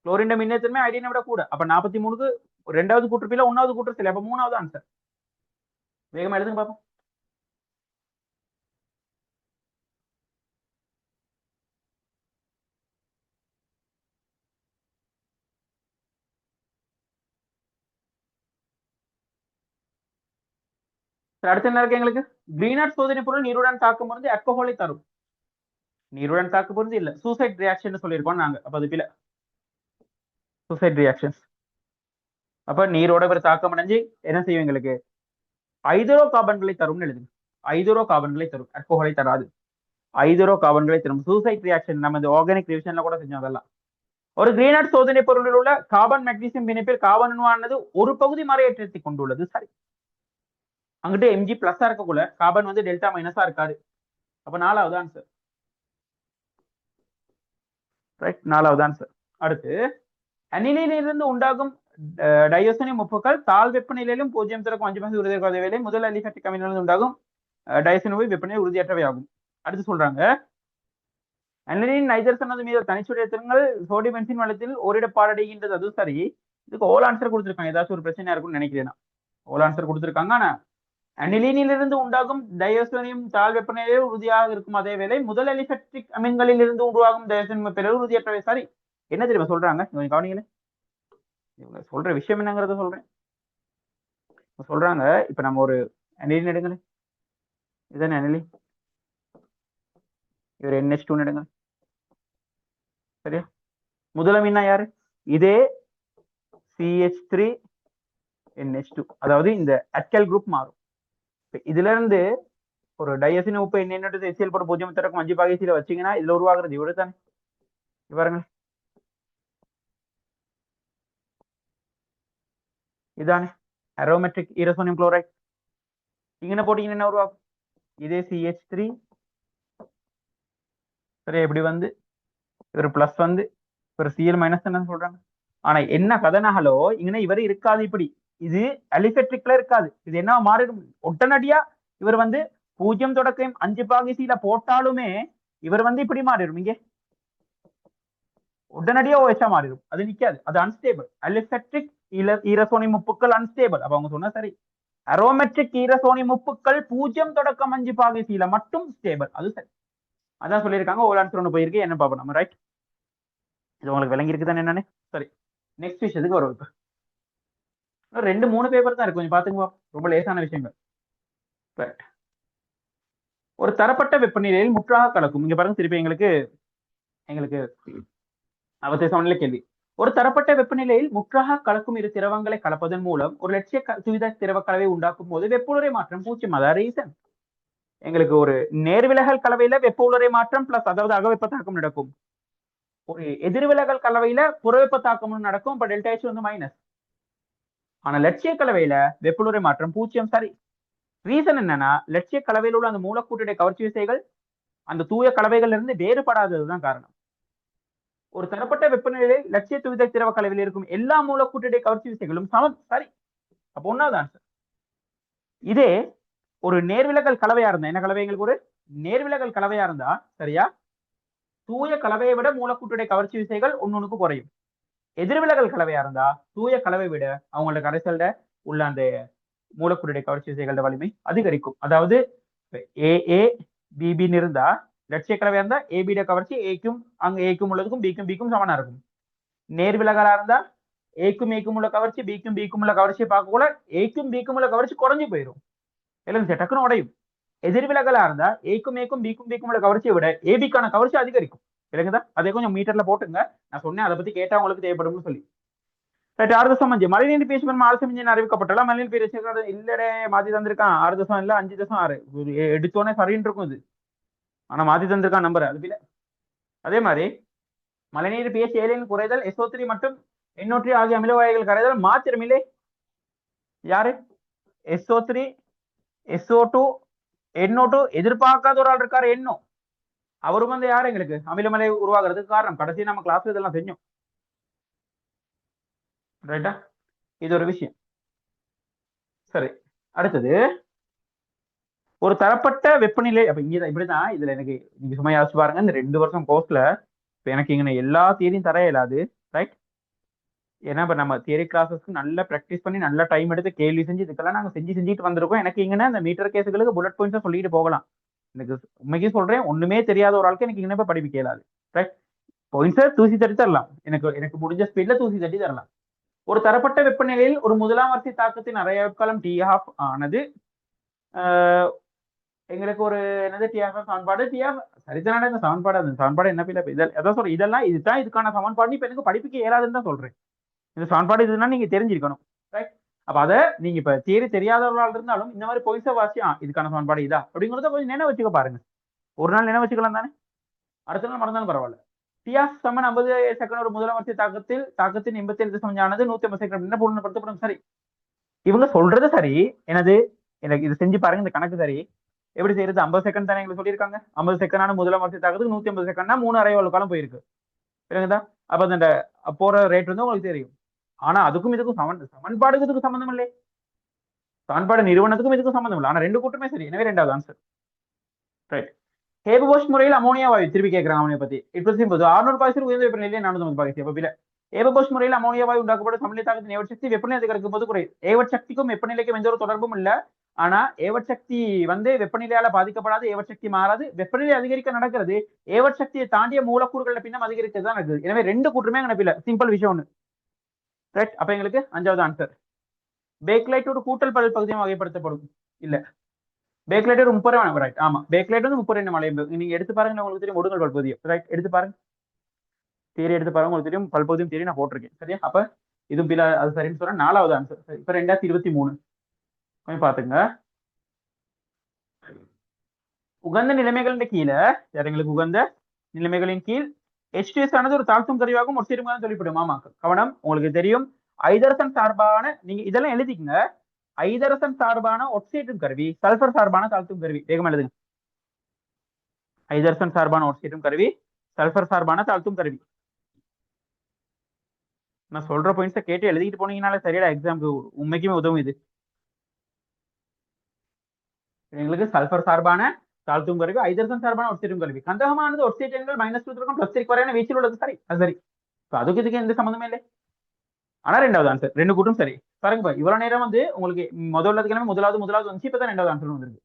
குளோரின் மின்னெதிர்த்தன்மை ஐடினை விட கூட. அப்ப 43க்கு ரெண்டாவது கூற்றுப்பில ஒன்னாவது கூற்று சரி. அப்ப மூணாவது ஆன்சர். வேகமா எழுதுங்க பாப்போம். அடுத்து என்ன இருக்கு எங்களுக்கு, கிரீனாட் சோதனை பொருள் நீருடன் தாக்கும் மருந்து ஆல்கஹாலை தரும். நீருடன் தாக்கும் மருந்து இல்ல, சூசைட் ரியாக்ஷன் சொல்லியிருக்கோம் நாங்க. அப்ப அது பில சூசைட் ரியாக்ஷன்ஸ். அப்ப நீரோட ஒரு தாக்கம் அடைஞ்சு என்ன செய்யும், எங்களுக்கு ஐதரோ கார்பன்களை தரும்னு எழுதுங்க. ஐதரோ கார்பன்களை தரும், ஆல்கஹாலை தராது. ஐதரோ கார்பன்களை தரும். சூசைட் ரியாக்ஷன் நம்ம இந்த ஆர்கானிக் ரிவிஷன்ல கூட செஞ்சோம் அதெல்லாம். ஒரு கிரீனாட் சோதனை பொருளில் உள்ள கார்பன் மெக்னீசியம் பிணைப்பில் கார்பன் அணுவானது ஒரு பகுதி மறையேற்றத்தை கொண்டுள்ளது. சரி. அங்கிட்ட Mg பிளஸா இருக்கக்குள்ள கார்பன் வந்து டெல்டா மைனஸா இருக்காது. அப்ப நாலாவது ஆன்சர். ரைட், நாலாவது ஆன்சர். அடுத்து அனிலினிலிருந்து உண்டாகும் டையோசனியம் உப்புக்கள் தாழ் வெப்பநிலையிலும் 0.5 உறுதியாக வேலை முதல் அலிஃபெக்டிக் அமிலிருந்து உண்டாகும் டையோசனியம் வெப்பநிலை உறுதியற்றவை ஆகும். அடுத்து சொல்றாங்க அனிலின் நைட்ரசன் மீது தனிச்சுடையங்கள் சோடியம் பென்சின் வளத்தில் ஓரிடப்பாடடைகின்றது. அது சரி. இதுக்கு ஓல் ஆன்சர் கொடுத்துருக்காங்க. ஏதாச்சும் ஒரு பிரச்சனையா இருக்கும்னு நினைக்கிறேன். ஓல் ஆன்சர் கொடுத்துருக்காங்க. ஆனா அனிலினிலிருந்து உண்டாகும் டையோசனியம் தாழ் வெப்பநிலையில் உறுதியாக இருக்கும் அதே வேளை முதல் அலிஃபெக்டிக் அமின்களில் இருந்து உருவாகும் டையோசனியம் வெப்பநிலை உறுதியற்றவை. சரி. என்ன தெரியுமா சொல்றாங்க, கொஞ்சம் கவனிங்களே. இவங்க சொல்ற விஷயம் என்னங்கிறத சொல்றேன். சொல்றாங்க இப்ப நம்ம ஒரு அனிலின் எடுங்க, இதுதானே அனிலின், இவர் NH2 எடுங்க. சரியா? முதல் அமீனா யாரு, இதே CH3 NH2. அதாவது இந்த அல்கைல் குரூப் மாறும். இதுல இருந்து ஒரு டையோசின் உப்பு என்ன HCl போட்டு 0.5 பாகிசில வச்சீங்கன்னா இதுல உருவாகிறது இவ்வளவு தானே. பாருங்க, இதானே அரோமேட்டிக் ஈரசோனியம் குளோரைட். இங்க போட்டீங்கன்னா என்ன உருவாகும், இதே CH3. சரி, இப்படி வந்து ஒரு பிளஸ் வந்து ஒரு Cl மைனஸ் என்ன சொல்றாங்க. ஆனா என்ன கதனாலோ இங்கே இவர் இருக்காது. இப்படி இது அலிஃபெக்ட்ரிக்ல இருக்காது. இது என்ன மாறிடும், உடனடியா இவர் வந்து 0.5 பாகிசில போட்டாலுமே இவர் வந்து இப்படி மாறிடும். இங்கே உடனடியா OH மாறிடும். அது நிக்காது, அது அன்ஸ்டேபிள். அலிஃபெக்ட்ரிக் ஈரசோனியம் உப்புக்கள் அன்ஸ்டேபிள். அப்ப அவங்க சொன்னா சரி. அரோமெட்ரிக் ஈரசோனியம் உப்புக்கள் 0.5 பாகிசில மட்டும் ஸ்டேபிள். அது சரி. அதான் சொல்லியிருக்காங்க. ஒரு ஆன்சர் ஒன்று போயிருக்கு. என்ன பார்ப்போம் நம்ம. ரைட், இது உங்களுக்கு விளங்கி இருக்குதானே என்னன்னு. சரி, நெக்ஸ்ட் விஷயத்துக்கு வரும். இப்ப 2-3 பேப்பர் தான் இருக்கு, கொஞ்சம் பாத்துங்க. ரொம்ப லேசான விஷயங்கள். ஒரு தரப்பட்ட வெப்பநிலையில் முற்றாக கலக்கும். இங்க பாருங்க, திருப்பி எங்களுக்கு அவசிய சமநிலை கேள்வி. ஒரு தரப்பட்ட வெப்பநிலையில் முற்றாக கலக்கும் இரு திரவங்களை கலப்பதன் மூலம் ஒரு லட்சிய துவித திரவ கலவை உண்டாக்கும் போது வெப்ப உறை மாற்றம் 0. அதான் ரீசன். எங்களுக்கு ஒரு நேர்விலகல் கலவையில வெப்ப உறை மாற்றம் பிளஸ், அதாவது அகவெப்ப தாக்கம் நடக்கும். ஒரு எதிர்விலகல் கலவையில புறவெப்ப தாக்கம் நடக்கும். இப்ப டெல்டா H வந்து மைனஸ். ஆனா லட்சிய கலவையில வெப்ப உறை மாற்றம் 0. சரி. ரீசன் என்னன்னா லட்சிய கலவையில் உள்ள அந்த மூலக்கூட்டுடைய கவர்ச்சி விசைகள் அந்த தூய கலவைகள் இருந்து வேறுபடாததுதான் காரணம். ஒரு தரப்பட்ட வெப்பநிலையில் லட்சிய துவித திரவ கலவையில் இருக்கும் எல்லா மூலக்கூட்டுடைய கவர்ச்சி விசைகளும் சமம். சரி. அப்ப ஒன்னாவது ஆன்சர். இதே ஒரு நேர்விலகல் கலவையா இருந்தா, என்ன கலவை, எங்களுக்கு ஒரு நேர்விலகல் கலவையா இருந்தா சரியா, தூய கலவையை விட மூலக்கூட்டுடைய கவர்ச்சி விசைகள் ஒன்னொன்னுக்கு குறையும். எதிர்விலகல் கலவையா இருந்தா தூய கலவை விட அவங்களோட கரைசல்ல உள்ள அந்த மூலக்கூட்டுடைய கவர்ச்சி விசைகளோட வலிமை அதிகரிக்கும். அதாவது AA BB இருந்தா லட்சிய கலவையா இருந்தா ஏபியோட கவர்ச்சி ஏக்கும் அங்க ஏக்கும் உள்ளதுக்கும் பிக்கும் சமனா இருக்கும். நேர்விலகலா இருந்தா ஏக்கும் உள்ள கவர்ச்சி பிக்கும் உள்ள கவர்ச்சியை பார்க்கக்கூட ஏக்கும் உள்ள கவர்ச்சி குறைஞ்சு போயிடும். இல்லைங்க சார், டக்குன்னு உடையும். எதிர்விலகலா இருந்தா ஏக்கும் பிக்கும் உள்ள கவர்ச்சியை விட ஏபிக்கான கவர்ச்சி அதிகரிக்கும். இல்லைங்கதா, அதே கொஞ்சம் மீட்டர்ல போட்டுங்க. நான் சொன்னேன் அதை பத்தி கேட்டா உங்களுக்கு தேவைப்படும்னு சொல்லி. ஆறு தசம் 5 மழைநீர் பேசும் ஆலோசனை அறிவிக்கப்பட்டாலும் மழைநீர் பேச இல்லடே மாத்தி தந்திருக்கான். 6 இல்ல 5.6 எடுத்தோன்னே சரின்னு இருக்கும் இது. ஆனா மாத்தி தந்திருக்கான் நம்பர் அது இல்ல. அதே மாதிரி மழைநீர் பேச ஏழையின் குறைதல் SO3 மற்றும் NO3 ஆகிய அமிலவாயுகள் கரைதல் மாத்திரமில்லை. யாரு? SO3 SO2 NO2 எதிர்பார்க்காத ஒரு ஆள் இருக்காரு. NO அவரும் வந்து யாரு எங்களுக்கு அமிலமலை உருவாகிறதுக்கு காரணம். கடைசி நம்ம கிளாஸ் இதெல்லாம் செஞ்சோம். ரைட்டா, இது ஒரு விஷயம். சரி, அடுத்தது ஒரு தரப்பட்ட வெப்பநிலை. அப்ப இங்கதான் இப்படிதான். இதுல எனக்கு நீங்க சும்மா யோசிச்சு பாருங்க, இந்த 2 வருஷம் கோர்ஸ்ல இப்ப எனக்கு இங்க எல்லா தியரியும் தர இயலாது. ரைட், ஏன்னா இப்ப நம்ம தியரி கிளாஸஸ்க்கு நல்லா ப்ராக்டிஸ் பண்ணி நல்லா டைம் எடுத்து கேள்வி செஞ்சு இதுக்கெல்லாம் நாங்க செஞ்சுட்டு வந்திருக்கோம். எனக்கு இங்கன்னா இந்த மீட்டர் கேஸுகளுக்கு புல்லட் பாயிண்ட்ஸா சொல்லிட்டு போகலாம். எனக்கு உண்மைக்கு சொல்றேன், ஒண்ணுமே தெரியாத ஒரு ஆளுக்கு எனக்கு இங்கே படிப்பு இயலாது. ரைட், பாயிண்ட்ஸை தூசி தட்டி தரலாம். எனக்கு முடிஞ்ச ஸ்பீட்ல தூசி தட்டி தரலாம். ஒரு தரப்பட்ட வெப்பநிலையில் ஒரு முதலாம் வரிசை தாக்கத்தின் அரையாட்காலம் T12 ஆனது எங்களுக்கு ஒரு என்னது TF சமன்பாடு. சரிதான இந்த சமன்பாடு. அந்த சமன்பாடு என்ன பிள்ளை அதான் சொல்றேன். இதெல்லாம் இதுதான் இதுக்கான சமன்பாடு. இப்ப எனக்கு படிப்புக்கு ஏறாதுன்னு தான் சொல்றேன். இந்த சமன்பாடு இதுதான் நீங்க தெரிஞ்சிருக்கணும். ரைட், அப்ப அதை நீங்க இப்ப தியரி தெரியாதவர்களால் இருந்தாலும் இந்த மாதிரி பொய்ச வாசி இதுக்கான சமன்பாடு இதா அப்படிங்கறத கொஞ்சம் நினைவு வச்சுக்க பாருங்க. ஒரு நாள் நினைவு வச்சுக்கலாம் தானே, அடுத்த நாள் மறந்தாலும் பரவாயில்ல. TF சமன் 50 செகண்ட் ஒரு முதலாம் வரிசை தாக்கத்தின் 87 ஆனது 150 செகண்ட் பூர்ணப்படுத்தப்படும். சரி, இவங்க சொல்றது சரி. எனது எனக்கு இது செஞ்சு பாருங்க, இந்த கணக்கு சரி. எப்படி செய்யறது? 50 செகண்ட் தானே எங்களுக்கு சொல்லியிருக்காங்க. 50 செகண்டான முதலாம் வரிசை தாக்கத்துக்கு 150 செகண்ட்னா 3 அரைவாள் காலம் போயிருக்கு. சரிங்களா? அப்ப அந்த போற ரேட் வந்து உங்களுக்கு தெரியும். ஆனா அதுக்கும் இதுக்கும் சமன்பாடுக்கு இதுக்கு சம்பந்தம் இல்லை. சமன்பாடு நிறுவனத்துக்கும் இதுக்கும் சம்பந்தம் இல்லை. ஆனா ரெண்டு கூட்டமே சரி. எனவே ரெண்டாவது ஆன்சர். ரைட், ஹேபபோஷ் முறையில் அமோனியா வாயு திருப்பி கேட்கிறாங்க. அமோனியா பத்தி இப்ப 600 பாய்ச்சல் உயர்ந்த வெப்பநிலையில் 450 பாய்ச்சி எப்ப ஏபபோஷ் முறையில் அமோனியா வாயு உண்டாக்கப்படும் சமநிலை தாக்கத்தின் ஏவட் சக்தி வெப்பநிலை அதிகரிக்கும் போது குறை. ஏவட் சக்திக்கும் வெப்பநிலைக்கும் எந்த ஒரு தொடர்பும் இல்ல. ஆனா ஏவட் சக்தி வந்து வெப்பநிலையால பாதிக்கப்படாது. ஏவட் சக்தி மாறாது. வெப்பநிலை அதிகரிக்க நடக்கிறது ஏவட் சக்தியை தாண்டிய மூலக்கூறுகள் பின்னம் அதிகரிக்கிறது தான் நடக்குது. எனவே ரெண்டு கூற்றுமே நினைப்பில்ல. சிம்பிள் விஷயம் ஒண்ணு. ரைட், அப்ப எங்களுக்கு அஞ்சாவது ஆன்சர். பேக்லைட் ஒரு கூட்டல் பல் பகுதியும் வகைப்படுத்தப்படும். இல்ல, பேக்லைட் ஒரு 30 ரைட். ஆமா, பேக்லைட் வந்து 30 மலை. நீங்க எடுத்து பாருங்க, உங்களுக்கு தெரியும் ஒடுங்கல் பல்பகுதியும். ரைட், எடுத்து பாருங்க, தேரி எடுத்து பாருங்க, உங்களுக்கு தெரியும் பல்பகுதியும் தேரி நான் போட்டிருக்கேன். சரியா? அப்ப இது பில அது சரின்னு சொல்றேன். நாலாவது ஆன்சர். சரி, இப்ப 2023 கொஞ்சம் பாத்துங்க. உகந்த நிலைமைகளின் கீழே எங்களுக்கு உகந்த நிலைமைகளின் கீழ் H2S ஆனது ஒரு தாழ்த்தும் கருவியாகவும் ஒரு சிறுமையாக சொல்லிவிடும். ஆமா, கவனம், உங்களுக்கு தெரியும் ஐதரசன் சார்பான, நீங்க இதெல்லாம் எழுதிக்கங்க. ஐதரசன் சார்பான ஒட்சேட்டும் கருவி, சல்பர் சார்பான தாழ்த்தும் கருவி. வேகமா எழுதுங்க. ஐதரசன் சார்பான ஒட்சேட்டும் கருவி, சல்பர் சார்பான தாழ்த்தும் கருவி. நான் சொல்ற பாயிண்ட்ஸை கேட்டு எழுதிட்டு போனீங்கனால சரியா எக்ஸாம்க்கு உண்மைக்குமே உதவும். இது எங்களுக்கு சல்பர் சார்பான தாழ்த்தும் கருவி, ஐதரசன் சார்பான ஒட்சேட்டும் கருவி. கந்தகமானது ஒட்சேட் எண்கள் -2 +3 வரையான வீச்சில் உள்ளது. சரி, அது சரி. அதுக்கு இதுக்கு எந்த சம்மந்தமே இல்லை. ஆனா ரெண்டாவது ஆன்சர் ரெண்டு கூட்டும் சரி. பாருங்க, இவ்வளவு நேரம் வந்து உங்களுக்கு முதலாவது வந்து இப்பதான் ரெண்டாவது ஆன்சர் வந்திருக்கு.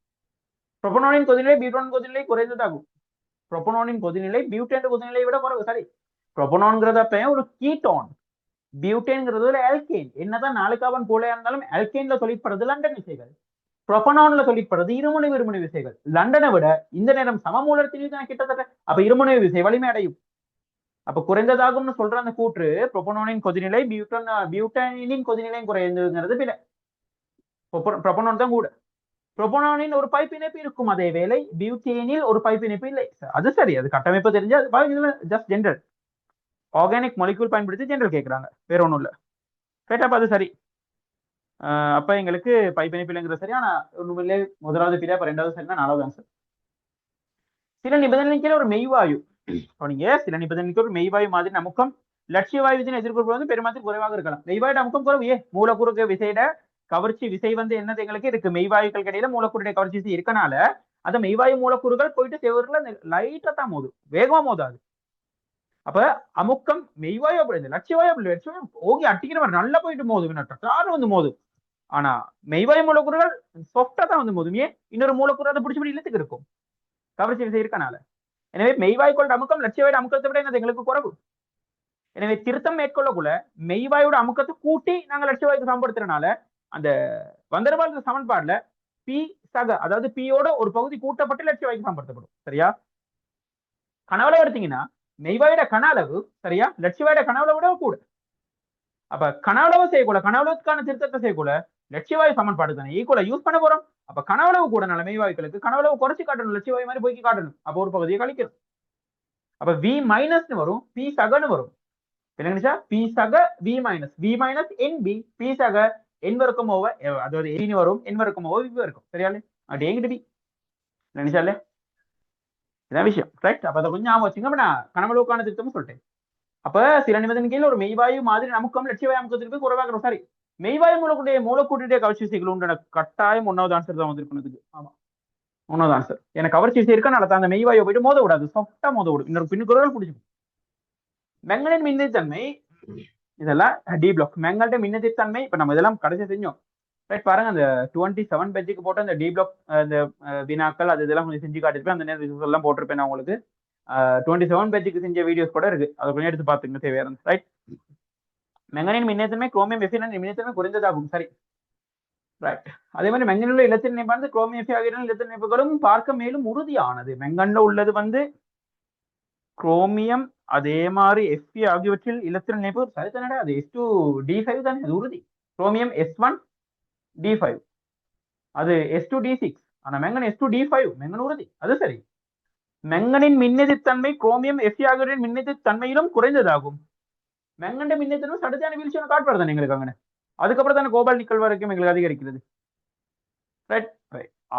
புரோபனோனின் கொதிநிலை பியூட்டான் கொதிநிலை குறைந்ததாகும். புரோபனோனின் கொதிநிலை பியூட்டேன் கொதிநிலை விட குறைவு. சரி, புரோபனோன்ங்கிறத ஒரு கீட்டோன், பியூட்டேன்ங்கிறது ஒரு ஆல்கேன். என்னதான் 4 கார்பன் போல இருந்தாலும் ஆல்கேன்ல தொழிற்படுறது லண்டன் விசைகள், புரோபனோன்ல தொழிற்படுறது இருமுனை இருமுனை விசைகள். லண்டனை விட இந்த நேரம் சமமூலத்தில் கிட்டத்தட்ட. அப்ப இருமுனை விசை வலிமை அடையும். அப்ப குறைந்ததாகும்னு சொல்ற அந்த கூற்று புரோபனோனின் கொதிநிலை பியூட்டானின் கொதிநிலையும் குறைந்துங்கிறது பிழை. புரோபனோன் தான் கூட. புரோபனோனின் ஒரு பைப் இணைப்பு இருக்கும், அதே வேளை பியூட்டேனில் ஒரு பைப் இணைப்பு இல்லை. அது சரி, அது கட்டமைப்பு தெரிஞ்சு அது ஜஸ்ட் ஜென்ரல் ஆர்கானிக் மாலிக்யூல் பயன்படுத்தி ஜென்ரல் கேட்கறாங்க, வேற ஒண்ணும் இல்ல. கேட்டப்ப அது சரி. அப்ப எங்களுக்கு பைப் இணைப்பு இல்லைங்கிற சரி. ஆனா ஒண்ணுமில்லை, முதலாவது பிழை. அப்ப ரெண்டாவது சரினா நாலாவது ஆன்சர். சில நிபந்தனைக்கு ஒரு மெய்வாயு நீங்க சில நிபந்தனைக்கு ஒரு மெய்வாயு மாதிரி அமுக்கம் லட்சிய வாயு விதினை எதிர்கொள்வது வந்து பெருமாத்திரம் குறைவாக இருக்கலாம். மெய்வாயோட அமுக்கம் குறைவு. மூலக்கூறுக்கு விசையிட கவர்ச்சி விசை வந்து என்னது எங்களுக்கு இருக்கு, மெய்வாயுக்கள் இடையில மூலக்கூறுடைய கவர்ச்சி விசை இருக்கனால அந்த மெய்வாயு மூலக்கூறுகள் போயிட்டு செவருல லைட்டா தான் மோதும், வேகமா மோதாது. அப்ப அமுக்கம் மெய்வாயு அப்படி லட்சிய வாயு அப்படி ஓகே அட்டிக்கிற மாதிரி நல்லா போயிட்டு மோதும், வந்து மோதும். ஆனா மெய்வாயு மூலக்கூறுகள் சாஃப்டா தான் வந்து மோதும். ஏன்? இன்னொரு மூலக்கூறு அதை பிடிச்சி இழுத்துக்கு இருக்கும், கவர்ச்சி விசை இருக்கனால. எனவே மெய்வாய்க்கோளோட அமுக்கம் லட்சியவாயோட அமுக்கத்தை விட என்னது எங்களுக்கு குறைவு. எனவே திருத்தம் மேற்கொள்ளக்குள்ள மெய்வாயோட அமுக்கத்தை கூட்டி நாங்கள் லட்சியவாய்க்கு சமப்படுத்துறதுனால அந்த வந்தர்வால் சமன்பாடுல பி சக, அதாவது பியோட ஒரு பகுதி கூட்டப்பட்டு லட்சியவாய்க்கு சமப்படுத்தப்படும். சரியா? கனவுல எடுத்தீங்கன்னா மெய்வாயோட கன அளவு சரியா லட்சியவாயோட கனவுல விட கூட. அப்ப கனவுளவு செய்யக்கூட, கனவுளவுக்கான திருத்தத்தை செய்யக்கூட லட்சியவாயு சமன்பாடு தானே ஈக்குவலா யூஸ் பண்ண போறோம். அப்ப கனவுளவு கூட மெய்வாயுக்களுக்கு கனவுளவு குறைச்சு காட்டணும், லட்சியவாயு மாதிரி போய்க்கு காட்டணும். அப்ப ஒரு பகுதியை கழிக்கணும். அப்ப வி மைனஸ் வரும், பி சகன்னு வரும். என்னங்கச்சா பி சக V minus N P P சக என் வர்க்கம் ஓவர், அதாவது என் வரும், என் வர்க்கம் ஓவர் வி இருக்கும். சரியாலே அப்படி எங்கிட்ட பி நினைச்சாலே இதான் விஷயம். ரைட்? அப்ப அதை கொஞ்சம் ஞாபகம் வச்சுங்க. நான் கனவுளவுக்கான திருத்தமும் சொல்லிட்டேன். அப்ப சில நிமிடம் கீழே ஒரு மெய்வாயு மாதிரி அமுக்கம் லட்சியவாயு அமுக்கத்திற்கு குறைவாக சாரி மெய்வாயு மூலக்கூட்டுடைய கவர்ச்சி விசைகள் உண்டு. கட்டாயம் 1வது ஆன்சர் தான் வந்திருக்கணும். ஆமா 1வது ஆன்சர். எனக்கு கவர்ச்சி விசை இருக்கா நடத்த அந்த மெய்வாயு போயிட்டு மோத விடாது, சாஃப்டா மோத விடும். இன்னொரு பின்னுக்குறவர்கள் பிடிச்சிக்கும். மெங்கனின் மின்னத்தன்மை இதெல்லாம் டி பிளாக். மெங்கல்ட மின்னத்தன்மை இப்ப நம்ம இதெல்லாம் கடைசி செஞ்சோம். ரைட்? பாருங்க அந்த 27 பேஜுக்கு போட்டு அந்த டி பிளாக் அந்த வினாக்கள் அது இதெல்லாம் கொஞ்சம் செஞ்சு காட்டிருப்பேன். அந்த நேரம் எல்லாம் போட்டிருப்பேன் நான் உங்களுக்கு. 27 பேஜுக்கு செஞ்ச வீடியோஸ் கூட இருக்கு, அதை கொஞ்சம் எடுத்து பாத்துங்க தேவையா இருந்து. ரைட்? மெங்கனின் மின்னேற்றமே குரோமியம் எஃபின் மின்னேற்றமே குறைந்ததாகும். சரி, ரைட். அதே மாதிரி மெங்கனில் உள்ள இலத்திரன் இணைப்பானது குரோமியம் எஃபி ஆகிய இலத்திரன் இணைப்புகளும் பார்க்க மேலும் உறுதியானது. மெங்கன்ல உள்ளது வந்து குரோமியம், அதே மாதிரி எஃபி ஆகியவற்றில் இலத்திரன் இணைப்பு சரிதானே, அது S2D5 தானே, அது உறுதி. குரோமியம் S1D5, அது S2D6. ஆனா மெங்கன் S2D5, மெங்கன் உறுதி, அது சரி. மெங்கனின் மின்னெதிர்த்தன்மை குரோமியம் எஃபி ஆகியோரின் மின்னெதிர்த்தன்மையிலும் குறைந்ததாகும். மெங்கண்ட மின்னேற்றமும் சடுதியான வீழ்ச்சியான காட்பாடு தானே எங்களுக்கு அங்கே. அதுக்கப்புறம் தானே கோபால் நிக்கல் வரைக்கும் எங்களுக்கு அதிகரிக்கிறது. ரைட்?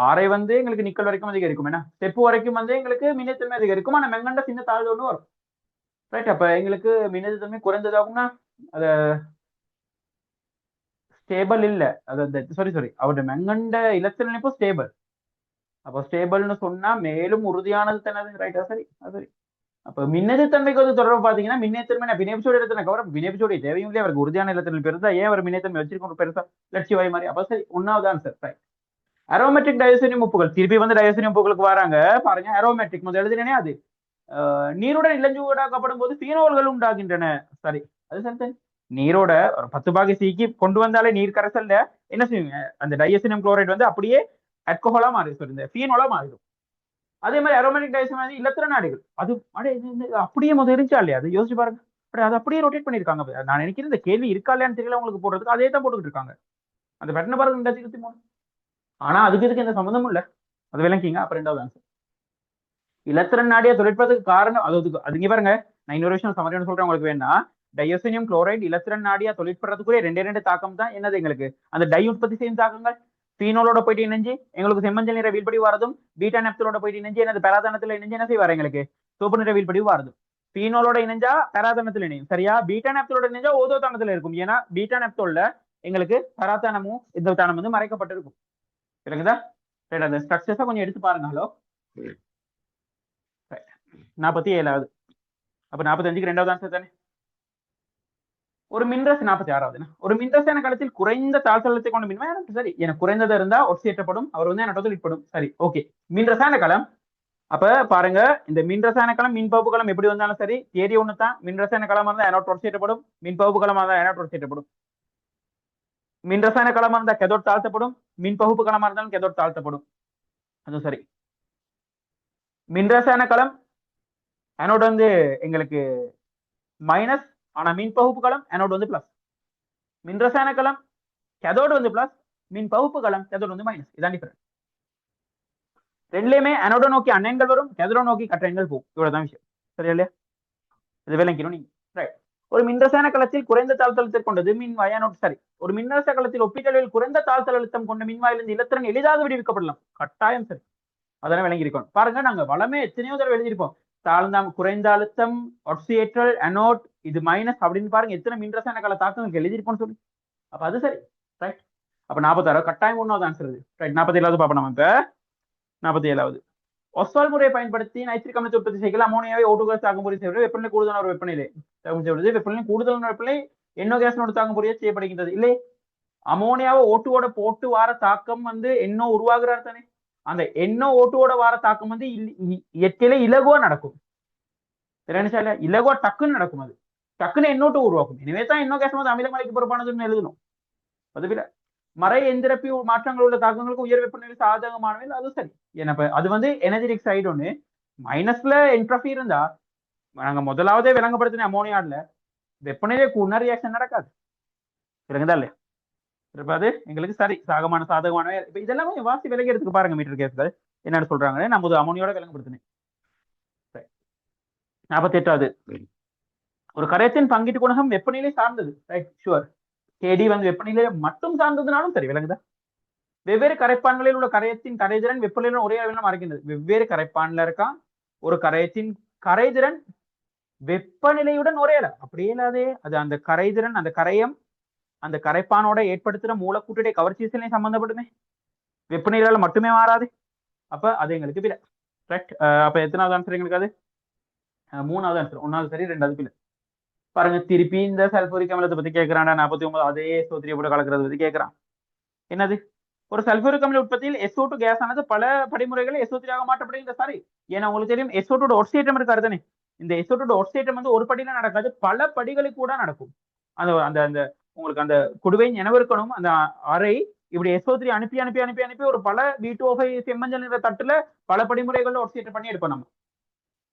ஆரை வந்து எங்களுக்கு நிக்கல் வரைக்கும் அதிகரிக்கும். என்ன ஸ்டெப் வரைக்கும் வந்து எங்களுக்கு மின்னேற்றமே அதிகரிக்கும். ஆனா மெங்கண்ட சின்ன தாழ்வு ஒன்று வரும். ரைட்? அப்ப எங்களுக்கு மின்னேற்றமே குறைந்ததாகும்னா அது ஸ்டேபிள் இல்ல, அதாவது சாரி அவருடைய மெங்கண்ட இலத்திரன் இணைப்பு ஸ்டேபிள். அப்போ ஸ்டேபிள்னு சொன்னா மேலும் உறுதியானது தானே. ரைட்டா? சரி, அது சரி. அப்ப மின்னெதிர்த்தன்மைக்கு வந்து தொடர்பு பாத்தீங்கன்னா மின்னேற்றமே பிணைப்புச்சோடி இடத்துல கவரம் பிணைப்புச்சோடி தேவையும் இல்லையா அவருக்கு உறுதியான இடத்துல பெருசா ஏன் அவர் மின்னேற்றமை வச்சிருக்கணும் பெருசா லட்சியவாய் மாதிரி. அப்ப சரி 1வது ஆன்சர். ரைட். அரோமேட்டிக் டயோசினியம் உப்புகள் திருப்பி வந்து டயோசினியம் உப்புகளுக்கு வராங்க பாருங்க. அரோமேட்டிக் முதல் எழுதினே அது நீருடன் இளஞ்சூடாக்கப்படும் போது பீனோல்கள் உண்டாகின்றன. சரி, அது சரி. நீரோட ஒரு 10 பாகை சீக்கி கொண்டு வந்தாலே நீர் கரைசல்ல என்ன செய்யுங்க, அந்த டயோசினியம் குளோரைடு வந்து அப்படியே அல்கோஹோலா மாறிடும், இந்த பீனோலா மாறிடும். அதே மாதிரி அரோமேட்டிக் டயோசின் இலத்திர நாடிகள் அது அப்படியே முதல் இருந்துச்சா இல்லையா, அது யோசிச்சு பாருங்க. அது அப்படியே ரொட்டேட் பண்ணிருக்காங்க. நான் நினைக்கிறேன் இந்த கேள்வி இருக்கா இல்லையான்னு தெரியல உங்களுக்கு போடுறதுக்கு, அதே தான் போட்டுக்கிட்டு இருக்காங்க. அந்த பேட்டர்ன் பாருங்க 2023. ஆனா அதுக்கு இதுக்கு எந்த சம்மந்தமும் இல்ல, அது விளங்கிங்க. அப்புறம் 2வது ஆன்சர் இலத்திரன் நாடியை தொழிற்பதற்கு காரணம் அதுங்க பாருங்க. நான் இன்னொரு விஷயம் சமரியம் சொல்றேன் உங்களுக்கு வேணா. டயோசினியம் குளோரைடு இலத்திரன் நாடியா தொழிற்படுறதுக்குரிய 2 தாக்கம் தான் என்னது எங்களுக்கு அந்த டை உற்பத்தி செய்யும் தாக்கங்கள். பீனோலோட போயிட்டு இணைஞ்சு எங்களுக்கு செம்மஞ்சள் நிற வீழ்படி வரதும், பீட்டா நேப்தலோட போயிட்டு இணைஞ்சு எனது பெராதனத்துல இணைஞ்சு என்ன செய்வார் எங்களுக்கு சிவப்பு நிற வீழ்படி வரதும். பீனோலோட இணைஞ்சா பெராதனத்துல இணையும் சரியா. பீட்டா நேப்தலோட இணைஞ்சா ஓதோ தானத்துல இருக்கும். ஏன்னா பீட்டா நேப்தோல்ல எங்களுக்கு பெராதானமும் இந்த தானம் வந்து மறைக்கப்பட்டிருக்கும். சரிங்களா? அந்த ஸ்ட்ரக்சர்ஸா கொஞ்சம் எடுத்து பாருங்க. ஹலோ 47வது. அப்ப 45க்கு 2வது ஆன்சர் தானே. ஒரு மின்ரஸ் 46வது. ஒரு மின்ரசாயன களத்தில் குறைந்த தாழ்த்தளத்தை கொண்ட மின்மை சரி எனக்கு குறைந்தது இருந்தா ஒட்சியேற்றப்படும், அவர் வந்து எனக்கு தொழிற்படும். சரி, ஓகே. மின்ரசாயன களம் அப்ப பாருங்க, இந்த மின்ரசாயன களம் மின்பகுப்பு களம் எப்படி வந்தாலும் சரி தேதி ஒண்ணு தான். மின்ரசாயன களமா இருந்தா எனோட் ஒட்சியேற்றப்படும், மின்பகுப்பு களமா இருந்தா எனோட் ஒட்சியேற்றப்படும். மின்ரசாயன களமா இருந்தா கெதோட் தாழ்த்தப்படும், மின்பகுப்பு களமா இருந்தாலும் கெதோட் தாழ்த்தப்படும். அது சரி. மின்ரசாயன களம் அனோட் வந்து எங்களுக்கு மைனஸ், ஆனா மின் பகுப்பு களம் அனோட் வந்து பிளஸ். மின்ரசாயன களம் கேதோடு வந்து பிளஸ், மின் பகுப்பு களம் கேதோடு வந்து மைனஸ். இதான் டிஃபரன்ஸ். ரெண்டுலயுமே அனோட நோக்கி அண்ணன்கள் வரும், கேதோட நோக்கி கட்டணங்கள் போகும். இவ்வளவுதான் விஷயம். சரியா இல்லையா? இது விளங்கிடும் நீங்க. ரைட். ஒரு மின்ரசாயன களத்தில் குறைந்த தாழ்த்தழுத்தை கொண்டது மின்வாய் அனோட். சரி, ஒரு மின்ரசாயன களத்தில் ஒப்பீட்டளவில் குறைந்த தாழ்த்தல் அழுத்தம் கொண்ட மின்வாயிலிருந்து இலத்திரன் எளிதாக விடுவிக்கப்படலாம். கட்டாயம் சரி, அதெல்லாம் விளங்கியிருக்கோம். பாருங்க, நாங்க வளமே எத்தனையோ தடவை எழுதியிருப்போம். தாழ்ந்த குறைந்த அழுத்தம் ஆக்சியேற்றல் அனோட் இது மைனஸ் அப்படின்னு பாருங்க எத்தனை மின்ரசாயன கள தாக்கம் எழுதியிருப்போம்னு சொல்லி. அப்ப அது சரி. ரைட். அப்ப 46 கட்டாயம் 1வது ஆன்சர். ரைட். 47வது பாப்போம் நம்ம இப்ப. 47வது ஒஸ்வால் முறையை பயன்படுத்தி நைட்ரிக் அமிலத்தை உற்பத்தி செய்யலாம். அமோனியாவை ஓட்டுகாஸ் தாக்கும்பொறி செய்வது வெப்பநிலை கூடுதலான ஒரு வெப்பநிலை வெப்பநிலை கூடுதலான வெப்பநிலை எண்ணோ கேஸோட தாக்கும்பொறியை செய்யப்படுகின்றது. இல்லை, அமோனியாவை ஓட்டுவோட போட்டு வார தாக்கம் வந்து எண்ணோ உருவாகிறார் தானே. அந்த NO2 வார தாக்கம் வந்து இயற்கையில இலகுவா நடக்கும். இலகுவா டக்குன்னு நடக்கும். அது டக்குன்னு NO2 உருவாக்கும். எனவே தான் NO கேஸ் வந்து அமிலமலைக்கு பொறுப்பானதுன்னு எழுதணும். அதுவிட மறை எந்திரப்பி மாற்றங்கள் உள்ள தாக்கங்களுக்கு உயர் வெப்பநிலை சாதகமானவை, அது சரி. ஏன்னா அது வந்து எனர்ஜெட்டிக் சைடு ஒன்று. மைனஸ்ல என்ட்ரோபி இருந்தா நாங்க முதலாவதே விளங்கப்படுத்தின அமோனியால வெப்பநிலை கூடின ரியாக்ஷன் நடக்காது. விளங்குதா இல்லையா? அது எங்களுக்கு சரி சாதகமான இதெல்லாம் வாசி விலகிறதுக்கு பாருங்க மீட்டர் கேஸ்கள் என்னன்னு சொல்றாங்க. நான் முதல் அமோனியோட விளங்கப்படுத்தினேன். 48வது ஒரு கரையத்தின் பங்கீட்டு குணகம் வெப்பநிலை சார்ந்தது. Right, sure. கேடி வந்து வெப்பநிலை மட்டும் சார்ந்ததுனாலும் சரி. விளங்குதா? வெவ்வேறு கரைப்பான்களில் உள்ள கரையத்தின் கரைதிறன் வெப்பநிலையுடன் ஒரே அளவில் மறைக்கின்றது. வெவ்வேறு கரைப்பான்ல இருக்கா ஒரு கரையத்தின் கரைதிறன் வெப்பநிலையுடன் ஒரே அளவு அப்படியே இல்லாதே. அது அந்த கரைதிறன் அந்த கரையம் அந்த கரைப்பானோட ஏற்படுத்துற மூலக்கூட்டுடைய கவர்ச்சி சம்பந்தப்படுமே, வெப்பநிலையால மட்டுமே மாறாது. அப்ப அது எங்களுக்கு பிழை. ரைட். அப்ப எத்தனாவது ஆன்சர் எங்களுக்கு? அது 3வது ஆன்சர். 1வது சரி, 2வது பிழை. பாருங்க, திருப்பி இந்த சல்பூரிக் அமிலத்தை பத்தி கேட்கிறான். 49 அதே SO3 போட்டு கலக்கிறது பத்தி கேட்கிறான். என்னது? ஒரு சல்பூரிக் அமில உற்பத்தியில் SO2 கேஸ் ஆனது பல படிமுறைகளை SO3 ஆக மாற்றப்படுகின்ற. சாரி, ஏன்னா உங்களுக்கு தெரியும் SO2 ஒட்சியேற்றம் இருக்காரு தானே. இந்த SO2 ஒட்சியேற்றம் வந்து ஒரு படியில நடக்காது, பல படிகளுக்கு கூட நடக்கும். அந்த அந்த அந்த உங்களுக்கு அந்த குடுவை நினைவு இருக்கணும். அந்த அறை இப்படி SO3 அனுப்பி அனுப்பி அனுப்பி அனுப்பி ஒரு பல B2O5 செம்மஞ்சள் நிற தட்டுல பல படிமுறைகள் ஒட்சியேற்றம் பண்ணி எடுப்போம் நம்ம.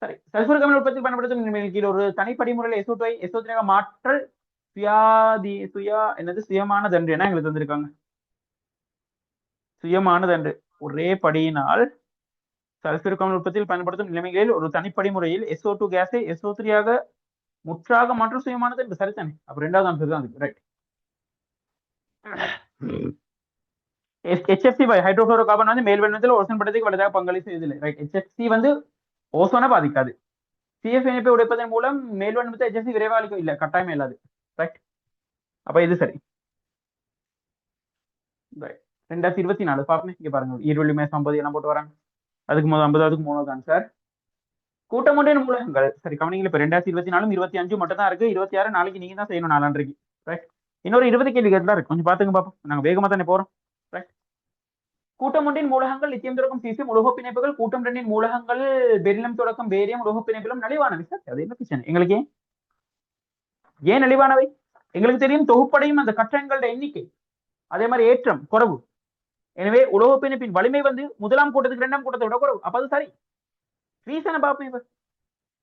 சரி, சல்பூரிக் அமில உற்பத்தி பயன்படுத்தும் கீழ் ஒரு தனிப்படிமுறையில் SO3 மாற்றல் சுயமானது என்று என்ன எங்களுக்கு தந்திருக்காங்க. சுயமானது என்று ஒரே படியினால் சல்பூரிக் அமில உற்பத்தியில் பயன்படுத்தும் நிலைமைகளில் ஒரு தனிப்படி முறையில் SO2 கேஸை SO3 ஆக முற்றாக மாற்றம் சுயமானது என்று. சரித்தானே? அப்ப 2வது ஆன்சர் தான். ரைட். HFC ஹைட்ரோஃபுளோரோ கார்பன் வந்து மேல்வெண்ணத்தில் ஓசோன் படத்துக்கு வலுதாக பங்களிப்பு செய்வதில்லை. ரைட். HFC வந்து ஓசோனை பாதிக்காது. CF இணைப்பை உடைப்பதன் மூலம் மேல்வண்ணத்தை HFC விரைவாக அளிக்கும். இல்ல, கட்டாயமே இல்லாது. ரைட். அப்ப இது சரி. 2024 பாப்போமே. இங்க பாருங்க, ஈர்வெளிமை சம்பதி எல்லாம் போட்டு வராங்க. அதுக்கு 50க்கு 3வது ஆன்சர். கூட்டம் ஒன்றின் மூலகங்கள். சரி, கவனிங்களா, இப்ப 2024 25 மட்டும் தான் இருக்கு. 26 நாளைக்கு நீங்க தான் செய்யணும், நாளான்றைக்கு. ரைட். இன்னொரு 20 கேள்விகள் தான் இருக்கு, கொஞ்சம் பாத்துங்க பாப்போம். நாங்க வேகமா தானே போறோம். ரைட். கூட்டம் ஒன்றின் மூலகங்கள் லித்தியம் தொடக்கம் சீசியம் உலோக பிணைப்புகள். கூட்டம் 2 மூலகங்கள் பெரிலியம் தொடக்கம் பேரியம் உலோக பிணைப்பிலும் நலிவானவை. சார், அது என்ன பிரச்சனை எங்களுக்கு? ஏன் நலிவானவை? எங்களுக்கு தெரியும் தொகுப்படையும் அந்த கட்டணங்களோட எண்ணிக்கை, அதே மாதிரி ஏற்றம் குறைவு. எனவே உலோக பிணைப்பின் வலிமை வந்து முதலாம் கூட்டத்துக்கு 2ஆம் கூட்டத்தை விட குறைவு. அப்ப அது சரி. ரீசனை பார்ப்போம்.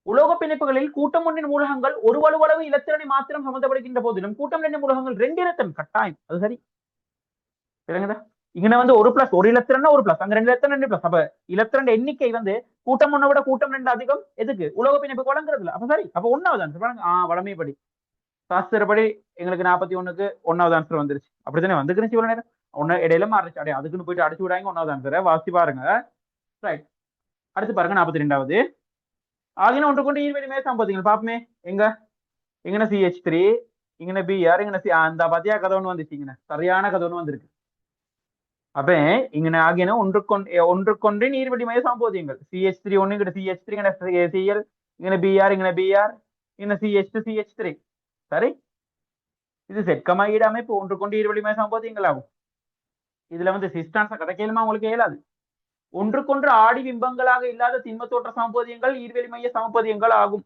உலோக பிணைப்புகளில் கூட்டம் ஒன்றின் மூலகங்கள் ஒரு வலுவளவு இலத்திரனை மாத்திரம் சம்மந்தப்படுகின்ற போதிலும் கூட்டம் 2 மூலகங்கள் 2 இலத்திரன் கட்டாயம். அது சரி. இங்க வந்து ஒரு பிளஸ் ஒரு இலத்திரன் ஒரு பிளஸ், அங்க 2 இலத்திரன் 2 பிளஸ். அப்ப இலத்திரன் எண்ணிக்கை வந்து கூட்டம் 1 விட கூட்டம் 2 அதிகம். எதுக்கு? உலோக பிணைப்பு வழங்குறதுல. அப்ப சரி. அப்ப 1வது ஆன்சர் வளமைப்படி சாஸ்திரப்படி எங்களுக்கு 41க்கு 1வது ஆன்சர் வந்துருச்சு. அப்படித்தானே வந்துருச்சு. இவ்வளவு நேரம் ஒன்னு இடையில மாறிச்சு. அடைய அதுக்குன்னு போயிட்டு அடிச்சு விடாங்க. 1வது ஆன்சரை வாசி பாருங்க. ரைட். அடுத்து பாருங்க 42வது. ஆகின ஒன்று கொண்டு ஈர்வெளி சம்பதிகள் பாப்போமே. எங்கன CH3, இங்கன Br, இங்கன அந்த பத்தியா கதை ஒன்று வந்துச்சு. சரியான கதை ஒன்று வந்திருக்கு. அப்ப இங்கன ஆகின ஒன்றுக்கொன்று நீர்வெளி மைய சம்போதியங்கள். CH3 ஒண்ணு, இங்க CH3, இங்கன Cl, இங்கன Br, இங்கன CH2, CH3. சரி, இது செட்கமாயிட அமைப்பு ஒன்றுக்கொண்டு ஈர்வெளி மைய சம்போதியங்கள் ஆகும். இதுல வந்து சிஸ்டான்ஸ கதை கேளுமா உங்களுக்கு இயலாது. ஒன்றுக்கொன்று ஆடி பிம்பங்களாக இல்லாத திண்ம தோற்ற சமபோதியங்கள் ஈர்வெளி மைய சமபோதியங்கள் ஆகும்.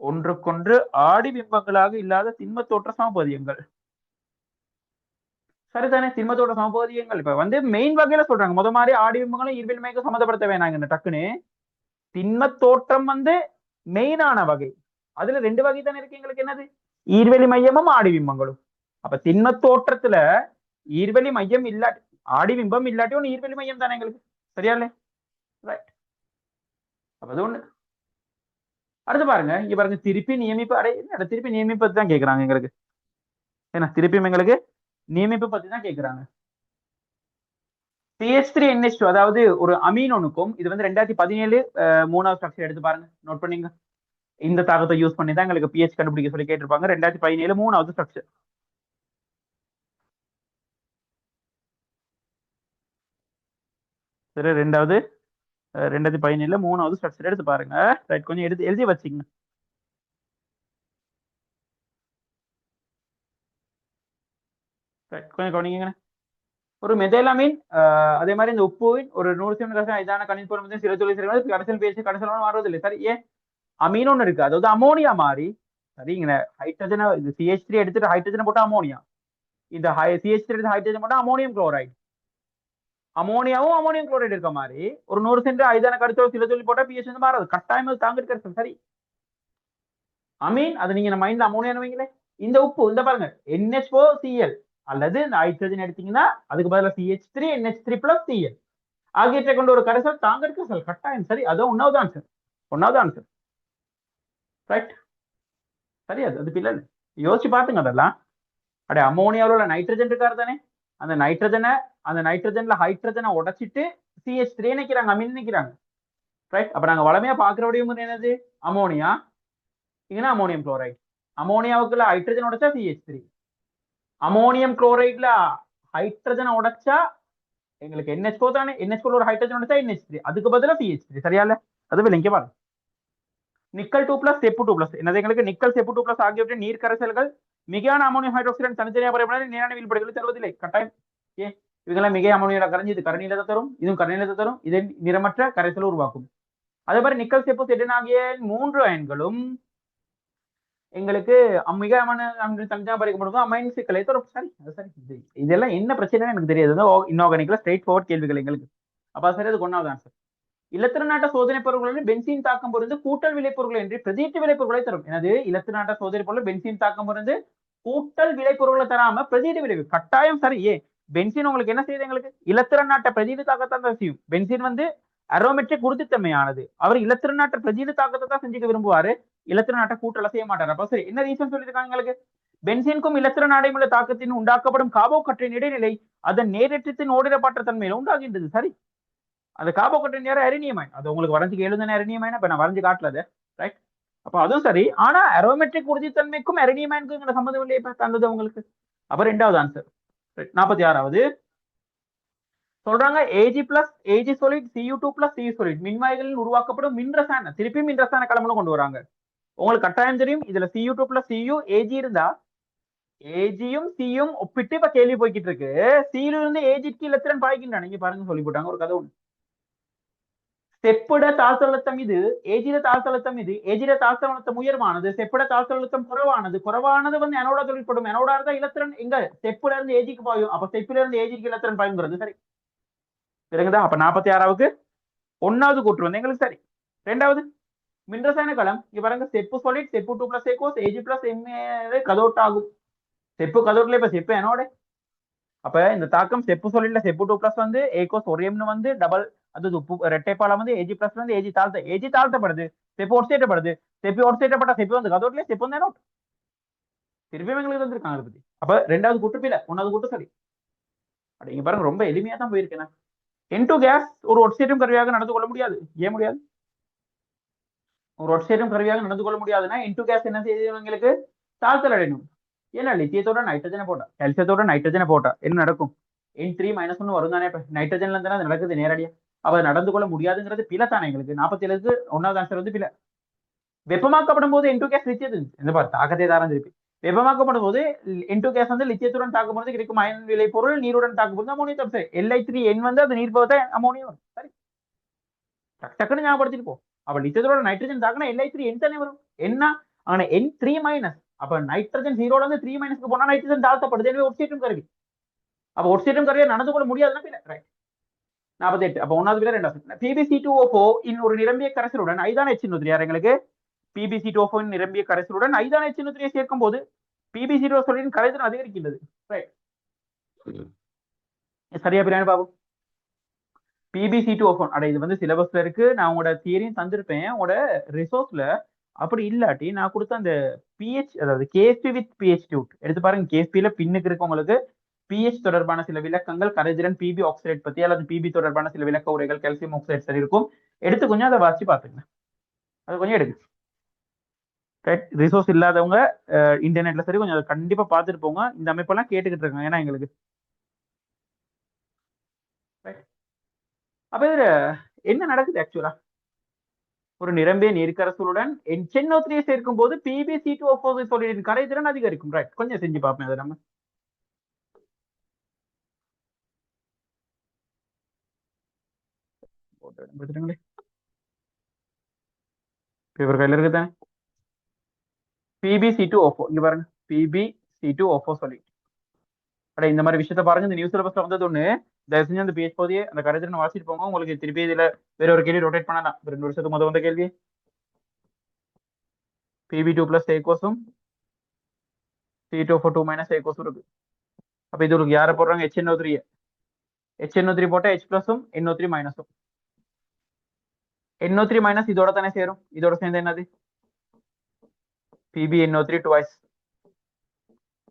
ஒன்றுக்கொன்று ஆடி பிம்பங்களாக இல்லாத திண்ம தோற்ற சமபோதியங்கள். சரிதானே? திண்ம தோற்ற சமபோதியங்கள் இப்ப வந்து மெயின் வகையில சொல்றாங்க. முத மாதிரி ஆடி பிம்பங்களும் ஈர்வெளி மையம் சம்மந்தப்படுத்த வேணாங்க. டக்குன்னு திண்ம தோற்றம் வந்து மெயினான வகை. அதுல 2 வகை தானே இருக்கு எங்களுக்கு. என்னது? ஈர்வெளி மையமும் ஆடி பிம்பங்களும். அப்ப திண்ம தோற்றத்துல ஈர்வெளி மையம் இல்லாட்டி ஆடி பிம்பம் இல்லாட்டி ஒன்று ஈர்வெளி மையம் தானே எங்களுக்கு. சரியா இல்ல? ரைட். அப்ப அது ஒண்ணு. அடுத்து பாருங்க, இங்க பாருங்க, திருப்பி நியமிப்பு திருப்பி நியமிப்பு தான் கேட்கறாங்க எங்களுக்கு. ஏன்னா திருப்பியும் எங்களுக்கு நியமிப்பு பத்தி தான் கேட்கறாங்க. CH3NH2 அதாவது ஒரு அமீன் ஒண்ணுக்கும் இது வந்து 2017 3வது ஸ்ட்ரக்சர் எடுத்து பாருங்க, நோட் பண்ணீங்க. இந்த தாக்கத்தை யூஸ் பண்ணி தான் எங்களுக்கு pH கண்டுபிடிக்க சொல்லி கேட்டிருப்பாங்க. 2017 3வது ஸ்ட்ரக்சர். சரி, 2017 3வது ஸ்ட்ரக்சர் எடுத்து பாருங்க. ரைட், கொஞ்சம் எடுத்து எழுதி வச்சுங்க. ரைட், கொஞ்சம் கவனிங்க. ஒரு மெதைலமின் அதே மாதிரி இந்த உப்புவின் ஒரு 100% இதான கணினி பொருள் சில தொழில் செய்வது கடைசியில் பேசி கடைசியில் மாறுவதில்லை சரி. ஏன் அமீன் ஒன்று இருக்கு, அதாவது அமோனியா மாறி சரிங்க ஹைட்ரஜனை இது CH3 எடுத்துட்டு ஹைட்ரஜனை போட்டா அமோனியா, இந்த CH3 எடுத்து ஹைட்ரஜன் போட்டா அமோனியம் குளோரைடு, அமோனியாவும் அமோனியம் குளோரைடு இருக்க மாதிரி ஒரு 100% ஐதான கருத்தோடு சில தொழில் போட்டா pH வந்து மாறாது, கட்டாயம் தாங்க இருக்கிறது சரி. அமீன் அது நீங்க மைண்ட்ல அமோனியா வைங்களே. இந்த உப்பு இந்த பாருங்க NH4Cl அல்லது இந்த ஹைட்ரஜன் எடுத்தீங்கன்னா அதுக்கு பதிலாக CH3 NH3+Cl ஆகியவற்றை கொண்ட ஒரு கரைசல் தாங்க இருக்கிற கட்டாயம் சரி. அதுவும் ஒன்னாவது ஆன்சர், ஒன்னாவது ஆன்சர் ரைட். சரி அது பிள்ளை யோசிச்சு பாத்துங்க அதெல்லாம். அடே அமோனியாவில் உள்ள நைட்ரஜன் இருக்காரு தானே, அந்த நைட்ரஜன்ல ஹைட்ரஜனை உடைச்சிட்டு CH3 நினைக்கிறாங்க, அமீன் நினைக்கிறாங்க ரைட். அப்ப நாங்க வளமையா பாக்குற வடிவம் என்னது, அமோனியா இங்கன்னா அமோனியம் குளோரைடு, அமோனியாவுக்குள்ள ஹைட்ரஜன் உடைச்சா CH3, அமோனியம் குளோரைட்ல ஹைட்ரஜனை உடைச்சா எங்களுக்கு NH4 தானே, NH4 ஒரு ஹைட்ரஜன் உடைச்சா NH3, அதுக்கு பதிலா CH3 சரியா இல்ல. அது விளங்கி பாருங்க. நிக்கல் 2+ செப்பு 2+ என்னது எங்களுக்கு நிக்கல் செப்பு 2+ ஆகியவற்றின் நீர் கரைசல்கள் மிகையான அமோனியம் ஹைட்ரோக்சைடு தனித்தனியாக பரப்பினால் நீரான வீழ்படுகளை தருவதில்லை கட்டாயம். ஏன் இவங்கெல்லாம் மிகை அமோனியா கரைஞ்சி இது கரணியில தரும், இதுவும் கரணியில தரும், இதை நிறமற்ற கரைசல் உருவாக்கும். அதே மாதிரி நிக்கல் செப்பு செடன் ஆகிய 3 அயன்களும் எங்களுக்கு மிக தனித்தனியாக பறிக்கப்படும் அமைன் சிக்கலை தரும் சரி. சரி இதெல்லாம் என்ன பிரச்சனை எனக்கு தெரியாது, இன்ஆர்கானிக்ல ஸ்ட்ரெயிட் ஃபார்வர்ட் கேள்விகள் எங்களுக்கு. அப்ப சரி அது ஒன்னாவது ஆன்சர். இலத்திரநாட்ட சோதனை பொருட்களில் பென்சீன் தாக்கம் பொருந்து கூட்டல் விளைபொருள் என்று பிரதியீட்டு விளைபொருளை தரும். எனது இலத்திரநாட்ட சோதனை பொருள் பென்சீன் தாக்கம் பொருந்து கூட்டல் விளைபொருளை தராம பிரதியீட்டு விளைவு கட்டாயம் சரி. ஏன் பென்சீன் உங்களுக்கு என்ன செய்யுது, எங்களுக்கு இலத்திரநாட்ட பிரதியீடு தாக்கத்தான் செய்யும். பென்சீன் வந்து அரோமெட்ரிக் உறுதித்தன்மையானது, அவர் இலத்திரநாட்ட பிரதியீடு தாக்கத்தை தான் செஞ்சுக்க விரும்புவாரு, இலத்திரநாட்ட கூட்டலை செய்ய மாட்டார். அப்ப சரி என்ன ரீசன் சொல்லியிருக்காங்க எங்களுக்கு, பென்சீனுக்கும் இலத்திரநாடையும் உள்ள தாக்கத்தின் உண்டாக்கப்படும் கார்போகற்றின் இடைநிலை அதன் நேரேற்றத்தின் ஓடிடப்பட்ட தன்மையில உண்டாகின்றது சரி. அந்த கார்போகட்டின் நேரம் அரினியமாயின் அது உங்களுக்கு வரைஞ்சி எழுதுன அரினியமாயின் இப்ப நான் வரைஞ்சு காட்டலது ரைட். அப்ப அதுவும் சரி, ஆனா அரோமெட்ரிக் உறுதித்தன்மைக்கும் அரினியமாயினுக்கும் சம்மந்தம் இல்லையே தந்தது உங்களுக்கு. அப்ப ரெண்டாவது ஆன்சர். 46வது சொல்றாங்க Ag+ solid Cu2+ C solid மின்வாய்களில் உருவாக்கப்படும் மின்ரசாயன, திருப்பி மின்ரசாயன கலமனும் கொண்டு வராங்க. உங்களுக்கு கட்டாயம் தெரியும் இதுல Cu2+ Cu Ag இருந்தா ஏஜியும் சியும் ஒப்பிட்டு இப்ப கேள்வி போய்கிட்டு இருக்கு, சியில இருந்து ஏஜிக்கு இலத்திரன் பாய்க்கின்றான் நீங்க பாருங்க சொல்லி போட்டாங்க ஒரு கதை ஒண்ணு. செப்பிட தாழ்த்தழுத்தம் இது, ஏஜிட தாழ்த்தழுத்தம் இது, ஏஜிட தாழ்த்தழுத்தம் உயர்வானது, செப்பிட தாழ்த்தழுத்தம் குறைவானது வந்து அனோடா தொழிற்படும், அனோடா இருந்தா இலத்திரன் எங்க செப்புல இருந்து ஏஜிக்கு பாயும், அப்ப செப்பில இருந்து ஏஜிக்கு இலத்திரன் பாயுங்கிறது சரி. சரிங்களா. அப்ப 46வது ஒன்னாவது கூற்று வந்து எங்களுக்கு சரி. ரெண்டாவது மின்ரசாயன களம் இங்க பாருங்க செப்பு சாலிட் செப்பு 2+ ஏகோஸ் Ag+ கதோட் ஆகும், செப்பு கதோட்ல இப்ப செப்பு அனோட. அப்ப இந்த தாக்கம் செப்பு சாலிட்ல செப்பு 2+ வந்து ஏகோஸ் ஒரேம்னு வந்து டபுள் அது உப்பு ரெட்டைப்பாலம் வந்து Ag+ வந்து ஏஜி தாழ்த்தப்படுது, செப்பு ஒட்சேட்டப்படுது, செப்பு ஒட்சேட்டப்பட்ட செப்பு வந்து கதோட்ல செப்பு வந்து அனோட், திருப்பி எங்களுக்கு வந்திருக்காங்க அதை பத்தி. அப்ப ரெண்டாவது கூட்டு பிள்ளை, ஒன்னாவது கூட்டு சரி. அப்படிங்க பாருங்க ரொம்ப எளிமையா தான் போயிருக்கேன். N2 கேஸ் ஒரு ஒட்சேட்டும் கருவியாக நடந்து கொள்ள முடியாது, ஏன் முடியாது, ஒரு ஒட்சேட்டும் கருவியாக நடந்து கொள்ள முடியாதுன்னா N2 கேஸ் என்ன செய்யுது எங்களுக்கு தாழ்த்தல் அடையணும். ஏன்னா லித்தியத்தோட நைட்ரஜனை போட்டா கால்சியத்தோட நைட்ரஜனை போட்டா என்ன நடக்கும், N3- வரும் தானே, நைட்ரஜன்ல இருந்தா அது நடக்குது நேரடியா, அவ நடந்து கொள்ள முடியாதுங்கிறது பிழை தானே எங்களுக்கு. 47க்கு ஒன்னாவது ஆன்சர் வந்து பிழை. வெப்பமாக்கப்படும் போது N2 கேஸ் லித்தியது இந்த பாரு தாக்கத்தை தாரம் திருப்பி வெப்பமாக்கப்படும் போது N2 கேஸ் வந்து லித்தியத்துடன் தாக்கும் போது கிடைக்கும் அயன் விலை பொருள் நீருடன் தாக்கும் போது அமோனியம் சரி. Li3N வந்து அது நீர் பகுத்த அமோனியம் வரும் சரி. டக்குன்னு ஞாபகப்படுத்திட்டு போ. அப்ப லித்தியத்தோட நைட்ரஜன் தாக்குனா Li3N தானே வரும், என்ன ஆனா N3-, அப்ப நைட்ரஜன் 0ல இருந்து 3- போனா நைட்ரஜன் தாழ்த்தப்படுது, எனவே ஒட்சேட்டும் கருவி. அப்ப ஒட்சேட்டும் கருவியா நடந்து கொள்ள முடியாதுன்னா ரைட். 48 அப்ப ஒன்னாவது பேர் ரெண்டாவது PbC2O4 ஒரு நிரம்பிய கரைசலுடன் ஐதான H3 யார் எங்களுக்கு PbC2O4 நிரம்பிய கரைசலுடன் ஐதான H3 சேர்க்கும் போது PbC2O4 கரைசல் அதிகரிக்கின்றது ரைட். சரியா பிரியாணி பாபு PbC2O4 அட இது வந்து சிலபஸ்ல இருக்கு, நான் உங்களோட தியரியும் தந்திருப்பேன் உங்களோட ரிசோர்ஸ்ல. அப்படி இல்லாட்டி நான் கொடுத்த அந்த pH அதாவது KSP வித் pH டியூட் எடுத்து பாருங்க, KSPல பின்னுக்கு இருக்கு உங்களுக்கு pH தொடர்பான சில விளக்கங்கள், கரைதிறன், PB ஆக்சைடு பத்தி அல்லது PB தொடர்பான சில விளக்க உரைகள், கால்சியம் ஆக்சைடு சரி இருக்கும், எடுத்து கொஞ்சம் அதை வாசி பாத்துங்க, அது கொஞ்சம் எடுங்க ரிசோர்ஸ் இல்லாதவங்க இன்டர்நெட்ல சரி கொஞ்சம் அதை கண்டிப்பா பார்த்துட்டு போங்க. இந்த அமைப்பெல்லாம் கேட்டுக்கிட்டு இருக்காங்க ஏன்னா எங்களுக்கு. அப்ப இதுல என்ன நடக்குது ஆக்சுவலா, ஒரு நிரம்பிய நீர்க்கரசலுடன் NO3 சேர்க்கும் போது PbC2O4 சொல்லின் கரைதிறன் அதிகரிக்கும் ரைட். கொஞ்சம் செஞ்சு பார்ப்பேன் அதை நம்ம. போட்டு கொடுத்துருங்களே. பேப்பர் கையில இருக்கு தானே. PbC2O4 இங்க பாருங்க, PbC2O4 சொல்லி அட இந்த மாதிரி விஷயத்த பாருங்க. இந்த நியூஸ் சிலபஸ்ல வந்தது ஒண்ணு. தயவு செஞ்சு அந்த பேஜ் போதே அந்த கரைதிறன் வாசிட்டு போங்க. உங்களுக்கு திருப்பி இதுல வேற ஒரு கேள்வி ரொட்டேட் பண்ணலாம். 2 வருஷத்துக்கு முதல் வந்த கேள்வி. Pb2 + A Kosam C2O4 2 - A கோசம் இருக்கு. அப்ப இது ஒரு யாரை போடுறாங்க? HNO3. HNO3 போட்டா H பிளஸும் NO3 மைனஸும். NO3 மைனஸ் இதோட தானே சேரும். இதோட சேர்ந்து என்னது? PbNO3 twice.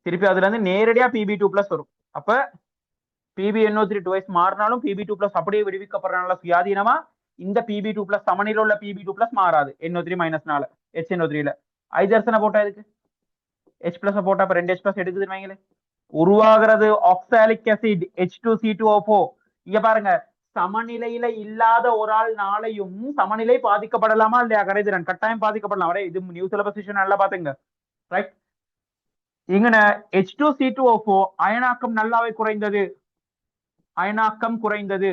திருப்பி அதுல இருந்து நேரடியா Pb2 வரும். அப்ப PbNO3 twice மாறினாலும் Pb2 அப்படியே விடுவிக்கப்படுறதுனால சுயாதீனமா இந்த Pb2 சமநிலை உள்ள Pb2 மாறாது NO3 மைனஸ்னால HNO3ல. ஐதர்சனை போட்டா இதுக்கு H பிளஸ் போட்டா அப்ப 2 H பிளஸ் எடுக்குதுன்னு வைங்களேன். உருவாகிறது ஆக்சாலிக் ஆசிட் H2C2O4. இங்க பாருங்க, சமநிலையில இல்லாத ஒரு ஆள் நாளையும் சமநிலை பாதிக்கப்படலாமா இல்லையா? கரைதிறன் கட்டாயம் பாதிக்கப்படலாம். இது நியூ சிலபஸ் நல்லா பாத்துங்க. ரைட், இங்கன H2C2O4 அயனாக்கம் நல்லாவே குறைந்தது. அயனாக்கம் குறைந்தது.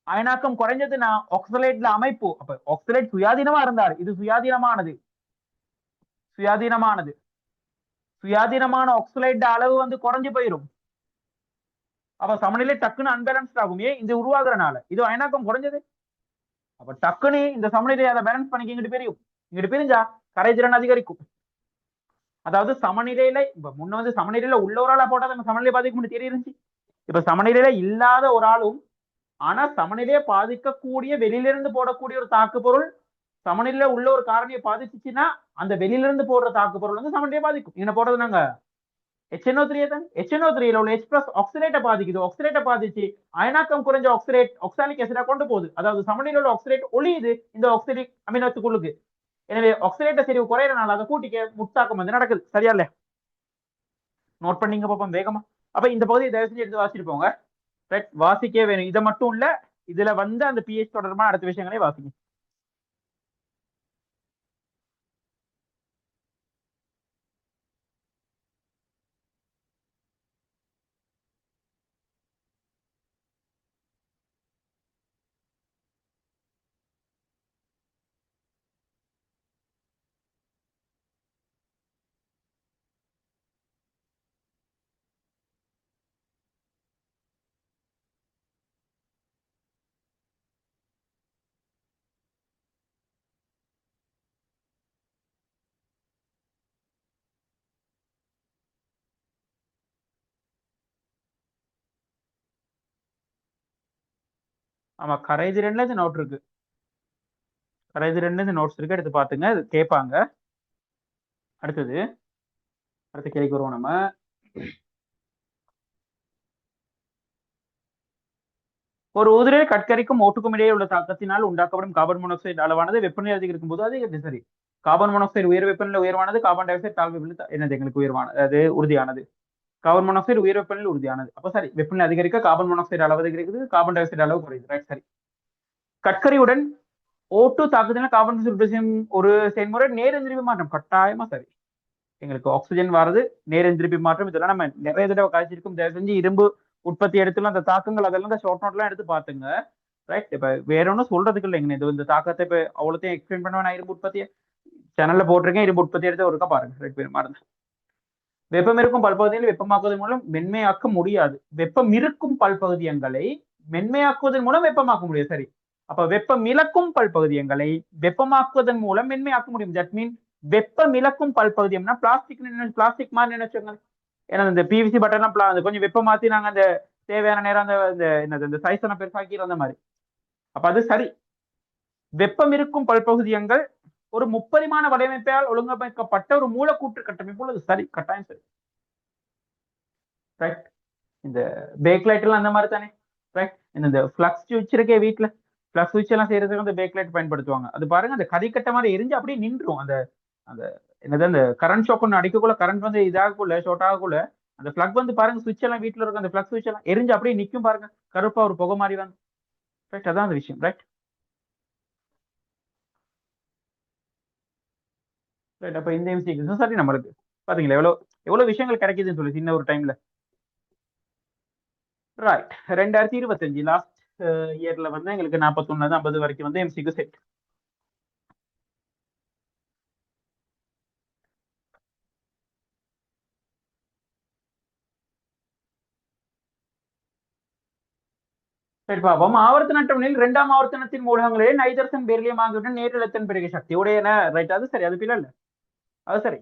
அயனாக்கம் குறைஞ்சதுன்னா ஆக்சலேட்ல அமைப்பு. அப்ப ஆக்சலேட் சுயாதீனமா இருந்தார். இது சுயாதீனமானது. சுயாதீனமானது சுயாதீனமான ஆக்சலேட் அளவு வந்து குறைஞ்சு போயிடும். அப்ப சமநிலை டக்குன்னு அன்பேலன்ஸ்ட் ஆகும். ஏன்? இது உருவாகிறனால. இது அயனாக்கம் குறைஞ்சது. அப்ப டக்குன்னு இந்த சமநிலையை அதை பேலன்ஸ் பண்ணிக்க இங்கிட்டு பிரியும். இங்கிட்டு பிரிஞ்சா கரைதிறன் அதிகரிக்கும். அதாவது சமநிலையில இப்ப முன்ன வந்து சமநிலையில உள்ள ஒரு ஆளா போட்டா நம்ம சமநிலை பாதிக்கும் தெரியிருந்துச்சு. இப்ப சமநிலையில இல்லாத ஒரு ஆளும் ஆனா சமநிலையை பாதிக்கக்கூடிய வெளியிலிருந்து போடக்கூடிய ஒரு தாக்கு பொருள் சமநிலையில உள்ள ஒரு காரணியை பாதிச்சுச்சுன்னா அந்த வெளியிலிருந்து போடுற தாக்கு பொருள் வந்து சமநிலையை பாதிக்கும். இங்க போடுறது நாங்க HNO3 தான். HNO3ல உள்ள H பிளஸ் ஆக்சிலேட்டை பாதிக்குது. ஆக்சிலேட்டை பாதிச்சு அயனாக்கம் குறைஞ்ச ஆக்சிலேட் ஆக்சாலிக் ஆசிடா கொண்டு போகுது. அதாவது சமநிலையில உள்ள ஆக்சிலேட் ஒளியுது இந்த ஆக்சிலிக் அமினத்துக்குள்ளுக்கு. எனவே ஆக்சிலேட்ட செறிவு குறையறனால அதை கூட்டிக்க முட்டாக்கம் வந்து நடக்குது. சரியா இல்ல? நோட் பண்ணிங்க பாப்போம் வேகமா. அப்ப இந்த பகுதியை தயவு செஞ்சு எடுத்து வாசிட்டு போங்க. ரைட், வாசிக்கவே வேணும். இதை மட்டும் இல்ல, இதுல வந்து அந்த pH தொடர்பான அடுத்த விஷயங்களே வாசிங்க. ஆமா, கரைதிறன்ல இந்த நோட் இருக்கு. கரைதிறன்ல இந்த நோட்ஸ் இருக்கு, எடுத்து பாத்துங்க. கேட்பாங்க. அடுத்தது அடுத்த கேள்விக்கு வருவோம் நம்ம. ஒரு உதிரில் கற்கரிக்கும் ஓட்டுக்கும் இடையே உள்ள தாக்கத்தினால் உண்டாக்கப்படும் கார்பன் மோனாக்சைடு அளவானது வெப்பநிலை அதிகரிக்கும் போது அது சரி. கார்பன் மோனாக்சைடு உயர் வெப்பநிலை உயர்வானது, கார்பன் டை ஆக்சைடு தாழ்வு வெப்பநிலை என்னது எங்களுக்கு உயர்வானது, அது உறுதியானது. கார்பன் மோனாக்சைடு உயர் வெப்பநிலை உறுதியானது. அப்ப சரி, வெப்பநிலை அதிகரிக்க கார்பன் மோனாக்சைடு அளவு அதிகரிக்குது, கார்பன் டை ஆக்சைடு அளவு குறையுது. ரைட், சரி. கற்கரியுடன் O2 தாக்குதல் கார்பன் சுப்ரசியம் ஒரு செயல்முறை நேரெந்திரிப்பு மாற்றம். கட்டாயமா சரி. எங்களுக்கு ஆக்சிஜன் வர்றது நேரெந்திரிப்பு மாற்றம். இதெல்லாம் நம்ம நிறைய தடவை காய்ச்சிருக்கும். தயவு செஞ்சு இரும்பு உற்பத்தி எடுத்துல அந்த தாக்கங்கள் அதெல்லாம் இந்த ஷார்ட் நோட்லாம் எடுத்து பாத்துங்க. ரைட், இப்ப வேற ஒன்றும் சொல்றதுக்கு இல்லைங்க. இது இந்த தாக்கத்தை இப்ப அவ்வளோத்தையும் எக்ஸ்பிளைன் பண்ணுவேன். நான் இரும்பு உற்பத்தியை சேனல்ல போட்டிருக்கேன். இரும்பு உற்பத்தி எடுத்து ஒருக்கா பாருங்க. ரைட், பேர் மறந்து. வெப்பம் இருக்கும் பல்பகுதியில் வெப்பமாக்குவதன் மூலம் மென்மையாக்க முடியாது. வெப்பம் இருக்கும் பல்பகுதியங்களை மென்மையாக்குவதன் மூலம் வெப்பமாக்க முடியாது. சரி, அப்ப வெப்பம் இழக்கும் பல்பகுதியங்களை வெப்பமாக்குவதன் மூலம் மென்மையாக்க முடியும். தட் மீன் வெப்பம் இழக்கும் பல்பகுதியம்னா பிளாஸ்டிக் மாதிரி நினைச்சுங்க. ஏன்னா இந்த PVC பட்டர்லாம் கொஞ்சம் வெப்பம் மாத்தி நாங்க அந்த தேவையான நேரம் அந்த என்னது இந்த சைஸனை பெருசாக்கி அந்த மாதிரி. அப்ப அது சரி. வெப்பம் இருக்கும் பல்பகுதியங்கள் ஒரு முப்பரிமாண வடிவமைப்பால் ஒழுங்கமைக்கப்பட்ட ஒரு மூலக்கூற்று கட்டமைப்பு உள்ளது. சரி, கட்டாயம் சரி. ரைட், இந்த பேக்லைட் எல்லாம் அந்த மாதிரி தானே. ரைட், இந்த ஃபிளக்ஸ் சுவிட்ச் இருக்கே வீட்டுல, ஃபிளக்ஸ் சுவிட்ச் எல்லாம் செய்யறதுக்கு அந்த பேக்லைட் பயன்படுத்துவாங்க. அது பாருங்க, அந்த கதிக்கட்ட மாதிரி எரிஞ்சு அப்படியே நின்றும். அந்த அந்த என்னது அந்த கரண்ட் ஷாக் ஒன்று அடிக்கக்குள்ள கரண்ட் வந்து இதாகக்குள்ள ஷார்ட் ஆகக்குள்ள அந்த பிளக் வந்து பாருங்க, சுவிட்ச் எல்லாம் வீட்டுல இருக்கும் அந்த பிளக் சுவிட்ச் எல்லாம் எரிஞ்சு அப்படியே நிற்கும் பாருங்க, கருப்பா ஒரு புகை மாதிரி வந்து. ரைட், அதான் அந்த விஷயம். ரைட் ரைட் அப்ப இந்த எம்சிக்கு சரி நம்மளுக்கு பாத்தீங்களா எவ்வளவு எவ்வளவு விஷயங்கள் கிடைக்குதுன்னு சொல்லி சின்ன ஒரு டைம்ல. ரைட், 2025 லாஸ்ட் இயர்ல வந்து எங்களுக்கு 41 50 வரைக்கும் வந்து எம்சிக்கு செட். சரி பாப்போம். ஆவர்த்தன அட்டவணையில் 2ஆம் ஆவர்த்தனத்தின் மூலங்களே நைதர்சன் பெர்லியம் ஆகியவற்றின் நேரிழத்தன் பெருகிய சக்தி உடையன. ரைட், அது சரி, அது பிள்ளை இல்ல, அது சரி.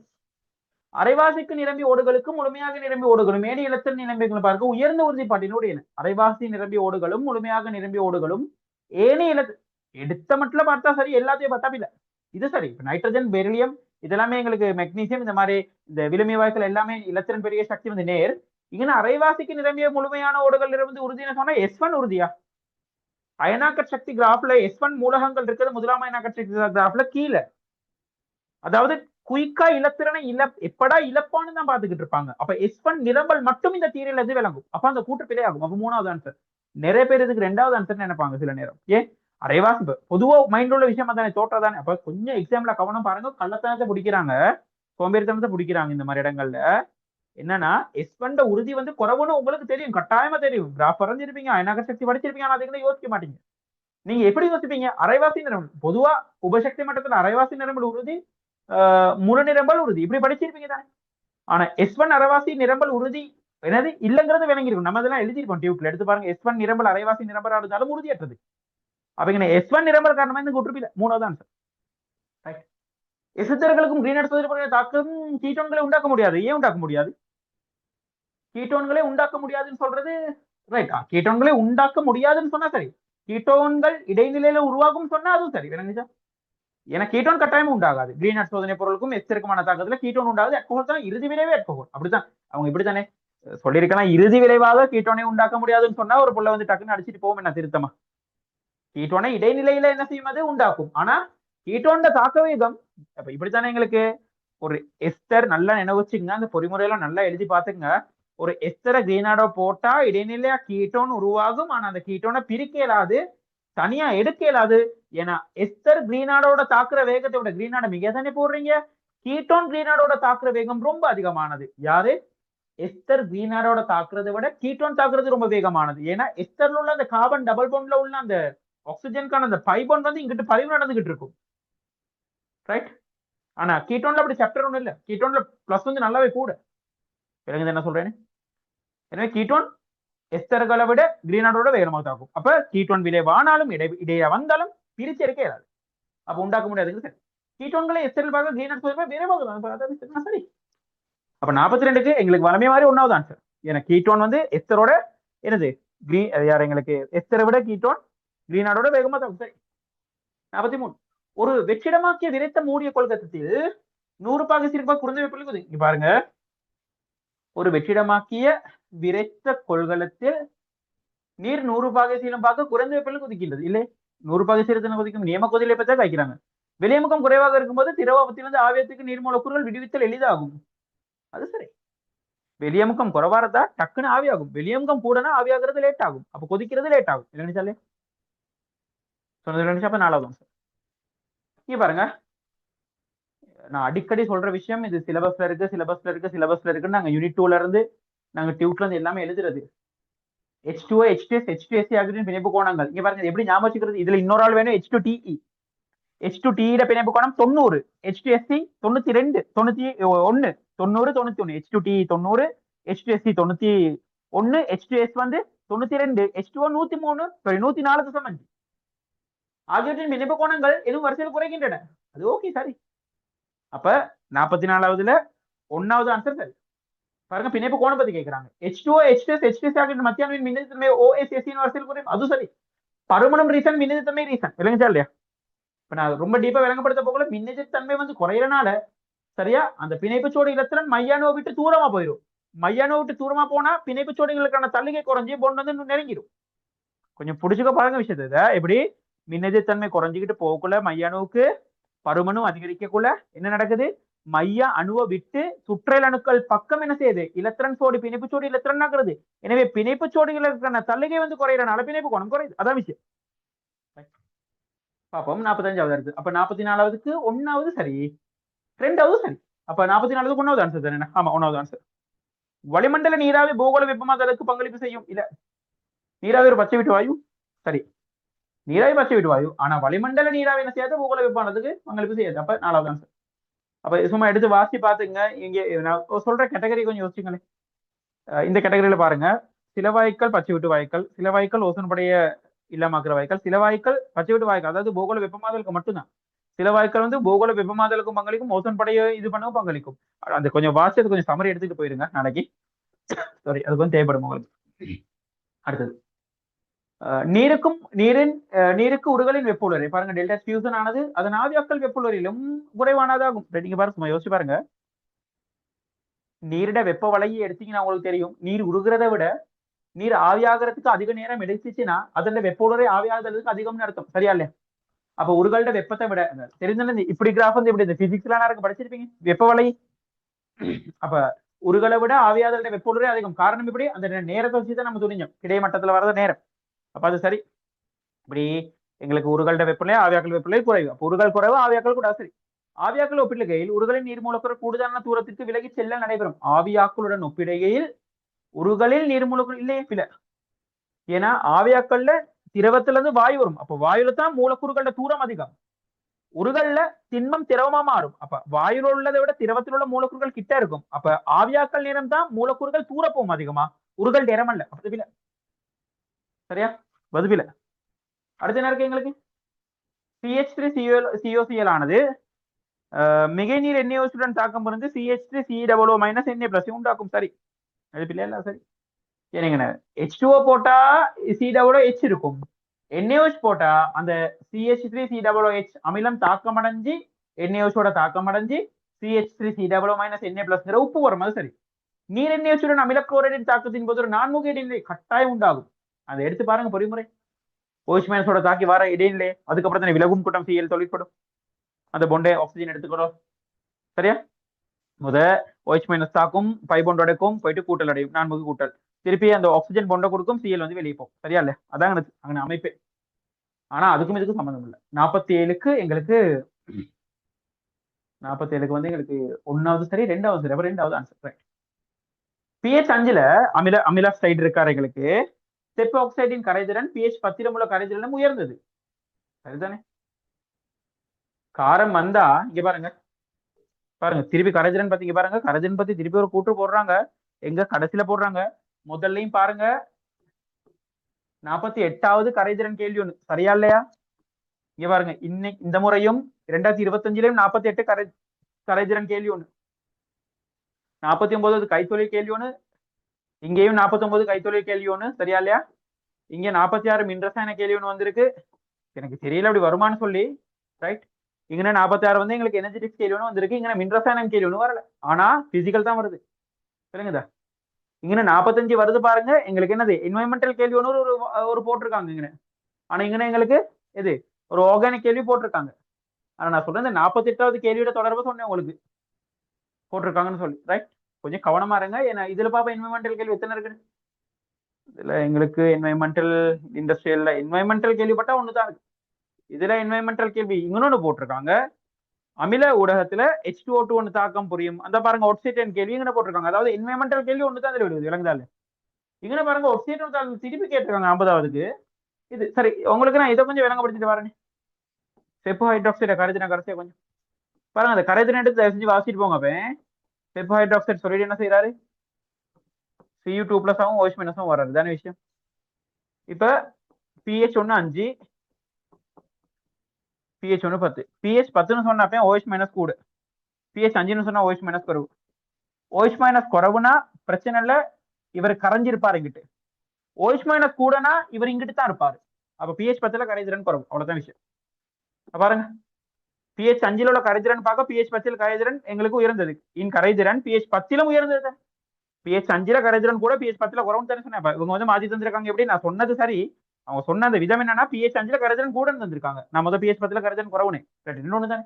அரைவாசிக்கு நிரம்பி ஓடுகளுக்கும் முழுமையாக நிரம்பி ஓடுகளும் ஏனி இலத்தன் நிரம்பிகளை பார்க்க உயர்ந்த உறுதிப்பாட்டினுடையன. அரைவாசி நிரம்பி ஓடுகளும் முழுமையாக நிரம்பி ஓடுகளும் ஏனி இலத்து எடுத்த மட்டும் பார்த்தா சரி, எல்லாத்தையும் பார்த்தா இல்ல. இது சரி. நைட்ரஜன் பெரிலியம் இதெல்லாமே எங்களுக்கு மெக்னீசியம் இந்த மாதிரி இந்த விளிம்பி வாய்க்கள் எல்லாமே இலத்திரன் பெரிய சக்தி வந்து நேர். இங்க அரைவாசிக்கு நிரம்பிய முழுமையான ஓடுகள் நிரம்பி உறுதினு சொன்னா S1 உறுதியா? அயனாக்கட் சக்தி கிராஃப்ல S1 மூலகங்கள் இருக்கிறது முதலாம் அயனாக்கட் சக்தி கிராஃப்ல கீழே. அதாவது குயிக்கா இலத்திறனை எப்படா இழப்பான்னு தான் பாத்துக்கிட்டு இருப்பாங்க. அப்ப S1 நிரம்பல் மட்டும் இந்த தீரையில இருந்து விளங்கும். அப்ப அந்த கூட்டு பிழை ஆகும். அப்ப 3வது ஆன்சர். நிறைய பேர் இதுக்கு 2வது ஆன்சர் நினைப்பாங்க சில நேரம். ஏன் அரைவாசி பொதுவா மைண்ட்ல உள்ள விஷயம் தானே, தோற்றதானே. அப்ப கொஞ்சம் எக்ஸாம்ல கவனம் பாருங்க. கள்ளத்தனத்தை பிடிக்கிறாங்க, சோம்பேறித்தனத்தை பிடிக்கிறாங்க. இந்த மாதிரி இடங்கள்ல என்னன்னா S1 உறுதி வந்து குறவுன்னு உங்களுக்கு தெரியும், கட்டாயமா தெரியும். கிராஃப் வரைஞ்சிருப்பீங்க, அயனாக சக்தி படிச்சிருப்பீங்க. ஆனா அதுக்கு யோசிக்க மாட்டீங்க. நீங்க எப்படி யோசிப்பீங்க? அரைவாசி நிரம்பல் பொதுவா உபசக்தி மட்டத்தில் அரைவாசி நிரம்பல் உறுதி, முழு நிரம்பல் உறுதி இப்படி படிச்சிருப்பீங்க தானே. ஆனா S1 அரைவாசி நிரம்பல் உறுதி என்னது இல்லங்கிறது விளங்கிருக்கும். நம்ம இதெல்லாம் எழுதிருக்கோம் டியூப்ல, எடுத்து பாருங்க. S1 நிரம்பல் அரைவாசி நிரம்பலா இருந்தாலும் உறுதியற்றது. அப்ப இங்க S1 நிரம்பல் காரணமா இந்த கூற்றுப்பில 3வது ஆன்சர். எசித்தர்களுக்கும் கிரீன்ஹவுஸ் எதிர்ப்புடைய தாக்கம் கீட்டோன்களை உண்டாக்க முடியாது. ஏன் உண்டாக்க முடியாது? கீட்டோன்களை உண்டாக்க முடியாதுன்னு சொல்றது ரைட். கீட்டோன்களை உண்டாக்க முடியாதுன்னு சொன்னா சரி. கீட்டோன்கள் இடைநிலையில உருவாகும் சொன்னா அதுவும் சரி. விளங்குச்சா? ஏன்னா கீட்டோன் கட்டாயமும் உண்டாகாது. கிரீன்ஹவுஸ் சோதனை பொருளுக்கும் எச்சரிக்கமான தாக்கத்துல கீட்டோன் உண்டாகுது. அல்கோஹால் தான் இறுதி விளைவே அல்கோஹால். அப்படித்தான் அவங்க இப்படித்தானே சொல்லியிருக்கலாம். இறுதி விளைவாக கீட்டோனை உண்டாக்க முடியாதுன்னு சொன்னா ஒரு புள்ள வந்து டக்குன்னு அடிச்சுட்டு போகும். என்ன திருத்தமா? கீட்டோனை இடைநிலையில என்ன செய்யும், அது உண்டாக்கும். ஆனா கீட்டோன் தாக்க வேகம் அப்ப இப்படித்தானே எங்களுக்கு ஒரு எஸ்டர் நல்லா நினைவுச்சுங்க. அந்த பொறிமுறையெல்லாம் நல்லா எழுதி பாத்துங்க. ஒரு எஸ்டரை கிரீனாடோ போட்டா இடைநிலையா கீட்டோன் உருவாகும். ஆனா அந்த கீட்டோனை பிரிக்க இயலாது, தனியா எடுக்க இயலாது. ஏன்னா எஸ்டர் கிரீனாடோட தாக்குற வேகத்தை விட கிரீனாட மிக தானே போடுறீங்க. கீட்டோன் கிரீனாடோட தாக்குற வேகம் ரொம்ப அதிகமானது. யாரு? எஸ்டர் கிரீனாடோட தாக்குறதை விட கீட்டோன் தாக்குறது ரொம்ப வேகமானது. ஏன்னா எஸ்டர்ல உள்ள அந்த கார்பன் டபுள் பாண்ட்ல உள்ள அந்த ஆக்சிஜனுக்கான அந்த பை பாண்ட் வந்து இங்கிட்டு பரிவு நடந்துகிட்டு இருக்கும். ரைட். ஆனா கீட்டோன்ல அப்படி சாப்டர் ஒன்றும் இல்ல. கீட்டோன்ல பிளஸ் வந்து நல்லாவே கூட. விளங்குது என்ன சொல்றேன்னு? எனவே கீட்டோன் எஸ்டர்களை விட கிரீனாடோட வேகமாக தாக்கும். அப்ப கீட்டோன் விளைவானாலும் இடையே வந்தாலும் பிரிச்சு எடுக்க இயலாது. அப்ப உண்டாக்க முடியாது. சரி, கீட்டோன்களை எஸ்டரில் பார்க்க கிரீனாட் விரைவாக சரி. அப்ப 42க்கு எங்களுக்கு வளமே மாதிரி 1வது ஆன்சர். ஏன்னா கீட்டோன் வந்து எஸ்டரோட என்னது யார் எங்களுக்கு எஸ்டரை விட கீட்டோன் கிரீனாடோட வேகமா தாக்கும். சரி. 43 ஒரு வெற்றிடமாக்கிய விரைத்த மூடிய கொள்கலத்தில் 100 பாக சிறப்பாக குறைந்த வெப்பநிலை இங்க பாருங்க. ஒரு வெற்றிடமாக்கிய விரைத்த கொள்கலத்தில் நீர் 100 பாகை சீலம் பார்க்க குறைந்த வெப்பநிலை கொதிக்கின்றது. இல்லை, 100 பாகை சீலத்தின கொதிக்கும் நியம கொதிலை பற்றி வைக்கிறாங்க. வெளியமுகம் குறைவாக இருக்கும்போது திரவத்திலிருந்து ஆவியத்துக்கு நீர் மூலக்கூறுகள் விடுவித்தல் எளிதாகும். அது சரி. வெளியமுகம் குறைவா இருந்தா டக்குன்னு ஆவியாகும். வெளியமுகம் கூடனா ஆவியாகிறது லேட் ஆகும். அப்ப கொதிக்கிறது லேட் ஆகும். இல்லைன்னு சொன்னது. அப்ப 4வது ஆன்சர். இங்க பாருங்க, நான் அடிக்கடி சொல்ற விஷயம் இது. சிலபஸ்ல இருக்குன்னு நாங்க யூனிட் 2ல இருந்து நாங்க டியூட்ல இருந்து எல்லாமே எழுதுறது. H2O, H2S, H2SC ஆகியவற்றின் பிணைப்பு கோணங்கள் இங்க பாருங்க. எப்படி ஞாபகம் வச்சுக்கிறது? இதுல இன்னொரு ஆள் வேணும். H2TE. H2TE பிணைப்பு கோணம் 90, H2SC 92, 91, 90, 91, H2TE 90, H2SC 91, H2S வந்து 92, H2O 103, 104.5 ஆகியவற்றின் பிணைப்பு கோணங்கள் எதுவும் வரிசையில் குறைகின்றன. அது ஓகே, சரி. அப்ப 44வதுல 1வது ஆன்சர் சரி. பாருங்க, பிணைப்பு கோணம் பத்தி கேட்கிறாங்க. H2O, H2S, H2S ஆகிய மத்தியான மின்னழுத்தமே OSSC வரிசையில் குறையும். அது சரி. பருமனம் ரீசன், மின்னழுத்தமே ரீசன். விளங்குச்சா இல்லையா? இப்ப நான் ரொம்ப டீப்பா விளங்கப்படுத்த போகல. மின்னழுத்தன்மை வந்து குறையறனால சரியா அந்த பிணைப்பு சோடி இலத்திரன் மையானோ விட்டு தூரமா போயிடும். மையானோ விட்டு தூரமா போனா பிணைப்பு சோடிகளுக்கான தள்ளிகை குறைஞ்சி பொண்ணு வந்து நெருங்கிடும். கொஞ்சம் புடிச்சுக்க பாருங்க விஷயத்த. எப்படி மின்னழுத்தன்மை குறைஞ்சிக்கிட்டு போகக்குள்ள மையானுவுக்கு பருமனும் அதிகரிக்கக்குள்ள என்ன நடக்குது? மைய அணுவை விட்டு சுற்றல் அணுக்கள் பக்கம் என்ன செய்யுது? இலத்திரன் சோடி பிணைப்பு சோடி இலத்திரன் ஆகுறது. எனவே பிணைப்பு சோடிகளுக்கான தள்ளிகை வந்து குறையறனால பிணைப்பு கோணம் குறையுது. அதான் விஷயம். பாப்போம். 45வது இருக்கு. அப்ப 44வதுக்கு 1வது சரி, 2வது சரி. அப்ப 44க்கு 1வது ஆன்சர் தானே? ஆமா, 1வது ஆன்சர். வளிமண்டல நீராவி பூகோள வெப்பமாதலுக்கு பங்களிப்பு செய்யும். இல்ல, நீராவி ஒரு பச்சை விட்டு வாயு. சரி, நீராவி பச்சை வீட்டு வாயு. ஆனா வளிமண்டல நீராவி என்ன செய்யாது, பூகோள வெப்பமானதுக்கு பங்களிப்பு செய்யாது. அப்ப 4வது ஆன்சர். அப்ப சும்மா எடுத்து வாசி பாத்துங்க. இங்க நான் சொல்ற கேட்டகரி கொஞ்சம் யோசிச்சுங்களேன். இந்த கேட்டகரியில பாருங்க, சில வாயுக்கள் பச்சை வீட்டு வாயுக்கள், சில வாயுக்கள் ஓசோன் படைய இல்லாமக்கிற வாயுக்கள், சில வாயுக்கள் பச்சை வீட்டு வாயுக்கள், அதாவது பூகோள வெப்பமாதலுக்கு மட்டும்தான். சில வாயுக்கள் வந்து பூகோள வெப்பமாதலுக்கும் பங்களிக்கும், ஓசோன் படைய இது பண்ணவும் பங்களிக்கும். அந்த கொஞ்சம் வாசியது கொஞ்சம் சமரி எடுத்துட்டு போயிருங்க நாளைக்கு. சாரி, அது கொஞ்சம் தேவைப்படும் உங்களுக்கு. அடுத்தது, நீருக்கு உருகலின் வெப்ப உலரை பாருங்க. டெல்டா ஃபியூசன் ஆனது அதன் ஆவியாக்கல் வெப்ப உலரிலும் குறைவானதாகும். நீங்க பாருங்க, யோசிச்சு பாருங்க. நீரிட வெப்ப வலையை எடுத்தீங்கன்னா உங்களுக்கு தெரியும், நீர் உருகிறத விட நீர் ஆவியாகிறதுக்கு அதிக நேரம் எடுத்துச்சுன்னா அதோட வெப்ப உலரை ஆவியாகிறதுக்கு அதிகம்னு அர்த்தம். சரியா இல்லையா? அப்ப உருகல்ட வெப்பத்தை விட தெரிஞ்ச இப்படி கிராஃப் வந்து இப்படி இந்த பிசிக்ஸ்லாம் யாருக்கு படிச்சிருப்பீங்க, வெப்ப வலை. அப்ப உருகலை விட ஆவியாதலோட வெப்ப உலரை அதிகம். காரணம் இப்படி அந்த நேரத்தை வச்சுதான் நம்ம துணிஞ்சோம், கிடைமட்டத்துல வரத நேரம். அப்ப அது சரி. இப்படி எங்களுக்கு உருகல்ட வெப்பநிலை ஆவியாக்கல் வெப்பநிலை குறைவு. அப்ப உருகல் குறைவு, ஆவியாக்கல் கூட. சரி, ஆவியாக்கல் ஒப்பிடுகையில் உருகலின் நீர் மூலக்கூறு கூடுதலான தூரத்திற்கு விலகி செல்ல நடைபெறும். ஆவியாக்களுடன் ஒப்பிடுகையில் உருகலில் நீர் மூலக்கூறு இல்லையே பில. ஏன்னா ஆவியாக்கல்ல திரவத்துல இருந்து வாயு வரும். அப்ப வாயுல தான் மூலக்கூறுகளோட தூரம் அதிகம். உருகல்ல திண்மம் திரவமா மாறும். அப்ப வாயுல உள்ளதை விட திரவத்தில் உள்ள மூலக்கூறுகள் கிட்ட இருக்கும். அப்ப ஆவியாக்கல் நேரம் தான் மூலக்கூறுகள் தூரப்போம் அதிகமா, உருகல் நேரம் அல்ல. அப்படி சரியா? வதுவில. அடுத்த என்ன இருக்கு எங்களுக்கு, CH3COCl ஆனது மிகை நீர் NaOH தாக்கம் புரிந்து CH3COO Na+ உண்டாக்கும். சரி, அது பிள்ளைல சரி. ஏங்க, H2O போட்டா COOH இருக்கும், NaOH போட்டா அந்த CH3COOH அமிலம் தாக்கமடைஞ்சு NaOH தாக்கமடைஞ்சு CH3COO Na+ உப்பு வரும். அது சரி. நீர் NaOH அமில குளோரைடின் தாக்கத்தின் போது ஒரு நான்முக இடைநிலை கட்டாயம் உண்டாகும். அதை எடுத்து பாருங்க பொறிமுறை. OH- தாக்கி வர இடைநிலை, அதுக்கப்புறம் தானே விலகும் கூட்டம் Cl தொழிற்படும், அந்த பொண்டை ஆக்சிஜன் எடுத்துக்கிறோம். சரியா? முத OH- தாக்கும், பை பொண்ட் அடைக்கும், போயிட்டு கூட்டல் அடையும், நான்முக கூட்டல், திருப்பி அந்த ஆக்சிஜன் பொண்டை கொடுக்கும், Cl வந்து வெளியே போகும். சரியா இல்ல? அதான் அங்க அமைப்பு. ஆனா அதுக்கும் இதுக்கும் சம்பந்தம் இல்லை. 47க்கு எங்களுக்கு 47க்கு வந்து எங்களுக்கு 1வது சரி, 2வது சரி. அப்ப 2வது ஆன்சர். pH 5ல அமில ஆக்சைடு இருக்காரு எங்களுக்கு. செப் ஆக்சைடின் கரைதிறன் pH 10 உள்ள கரைதிறனும் உயர்ந்தது. சரிதானே? காரம் வந்தா இங்க பாருங்க, திருப்பி கரைதிறன் பத்தி இங்க பாருங்க. கரைதிறன் பத்தி திருப்பி ஒரு கூற்று போடுறாங்க. எங்க கடைசியில போடுறாங்க, முதல்லையும் பாருங்க. 48வது கரைதிறன் கேள்வி ஒண்ணு. சரியா இல்லையா? இங்க பாருங்க, இன்னைக்கு இந்த முறையும் 2025லயும் 48 கரைதிறன் கேள்வி ஒண்ணு, 49 கைத்தொழில் கேள்வி ஒண்ணு, இங்கேயும் 49 கைத்தொழில் கேள்வி ஒண்ணு. சரியா இல்லையா? இங்க 46 மின்ரசாயன கேள்வி ஒண்ணு வந்திருக்கு. எனக்கு தெரியல அப்படி வருமானு சொல்லி. ரைட், இங்க 46 வந்து எங்களுக்கு எனர்ஜெட்டிக்ஸ் கேள்வி ஒண்ணு வந்திருக்கு. இங்க மின்ரசாயனம் கேள்வி ஒண்ணு வரல, ஆனா பிசிக்கல் தான் வருது. சொல்லுங்கதா, இங்க 45 வருது பாருங்க. எங்களுக்கு என்னது என்வைரன்மெண்டல் கேள்வி ஒன்று ஒரு போட்டிருக்காங்க இங்க. ஆனா இங்க எங்களுக்கு எது ஒரு ஆர்கானிக் கேள்வி போட்டிருக்காங்க. ஆனா நான் சொல்றேன், இந்த 48வது கேள்வியோட தொடர்பு சொன்னேன் உங்களுக்கு போட்டிருக்காங்கன்னு சொல்லி. ரைட், கொஞ்சம் கவனமா இருங்க. ஏன்னா இதுல பாப்பா என்வைரன்மெண்டல் கேள்வி எத்தனை இருக்கு. இதுல எங்களுக்கு என்வைரன்மெண்டல் இண்டஸ்ட்ரியல்ல என்வைரன்மெண்டல் கேள்விப்பட்டா ஒண்ணுதான் இருக்கு. இதுல என்வைரன்மெண்டல் கேள்வி இன்னொன்னு போட்டிருக்காங்க, அமில ஊடகத்துல H2O2 ஒன்று தாக்கம் புரியும். அந்த பாருங்க ஒட்சைட் கேள்வி இங்க போட்டிருக்காங்க. அதாவது என்வைரன்மெண்டல் கேள்வி ஒன்று தான் விடுது, விளங்குதால. இங்க பாருங்க ஒட்சைட் திருப்பி கேட்டிருக்காங்க 50வதுக்கு. இது சரி, உங்களுக்கு நான் இதை கொஞ்சம் விளங்கப்படுத்திட்டு வரேன். செப்பு ஹைட்ராக்சைட கரைதிறன் கடைசியா கொஞ்சம் பாருங்க. அந்த கரைதிறன் எடுத்து தயவு செஞ்சு வாசிட்டு போங்க. அப்ப செப்பு ஹைட்ராக்சைடு சொல்லிட்டு என்ன செய்யறாரு, Cu2+ ஆகும், OH- வர்றாரு தானே விஷயம். இப்ப pH 1 5, pH 1 10. pH 10ன்னு சொன்னப்ப OH- கூட, pH 5ன்னு சொன்னா OH- குறைவு. OH- குறைவுனா பிரச்சனை இல்ல, இவர் கரைஞ்சிருப்பாரு இங்கிட்டு. OH- கூடனா இவர் இங்கிட்டு தான் இருப்பாரு. அப்ப pH 10ல கரைதிறன் குறைவு, அவ்வளவுதான் விஷயம். பாருங்க, pH 5ல உள்ள கரைதிறன் பார்க்க pH 10ல் கரைதிறன் எங்களுக்கு உயர்ந்தது. கரைதிறன் pH 10லும் உயர்ந்தது. pH 5ல கரைதிறன் கூட pH 10ல குறைவு தானே சொன்னேன். இவங்க வந்து மாத்தி தந்திருக்காங்க. எப்படி நான் சொன்னது சரி, அவங்க சொன்ன அந்த விதம் என்னன்னா pH 5ல கரைதிறன் கூட தந்திருக்காங்க. நான் முதல் pH 10ல கரைதிறன் குறைவுனே. இன்னொன்னு தானே,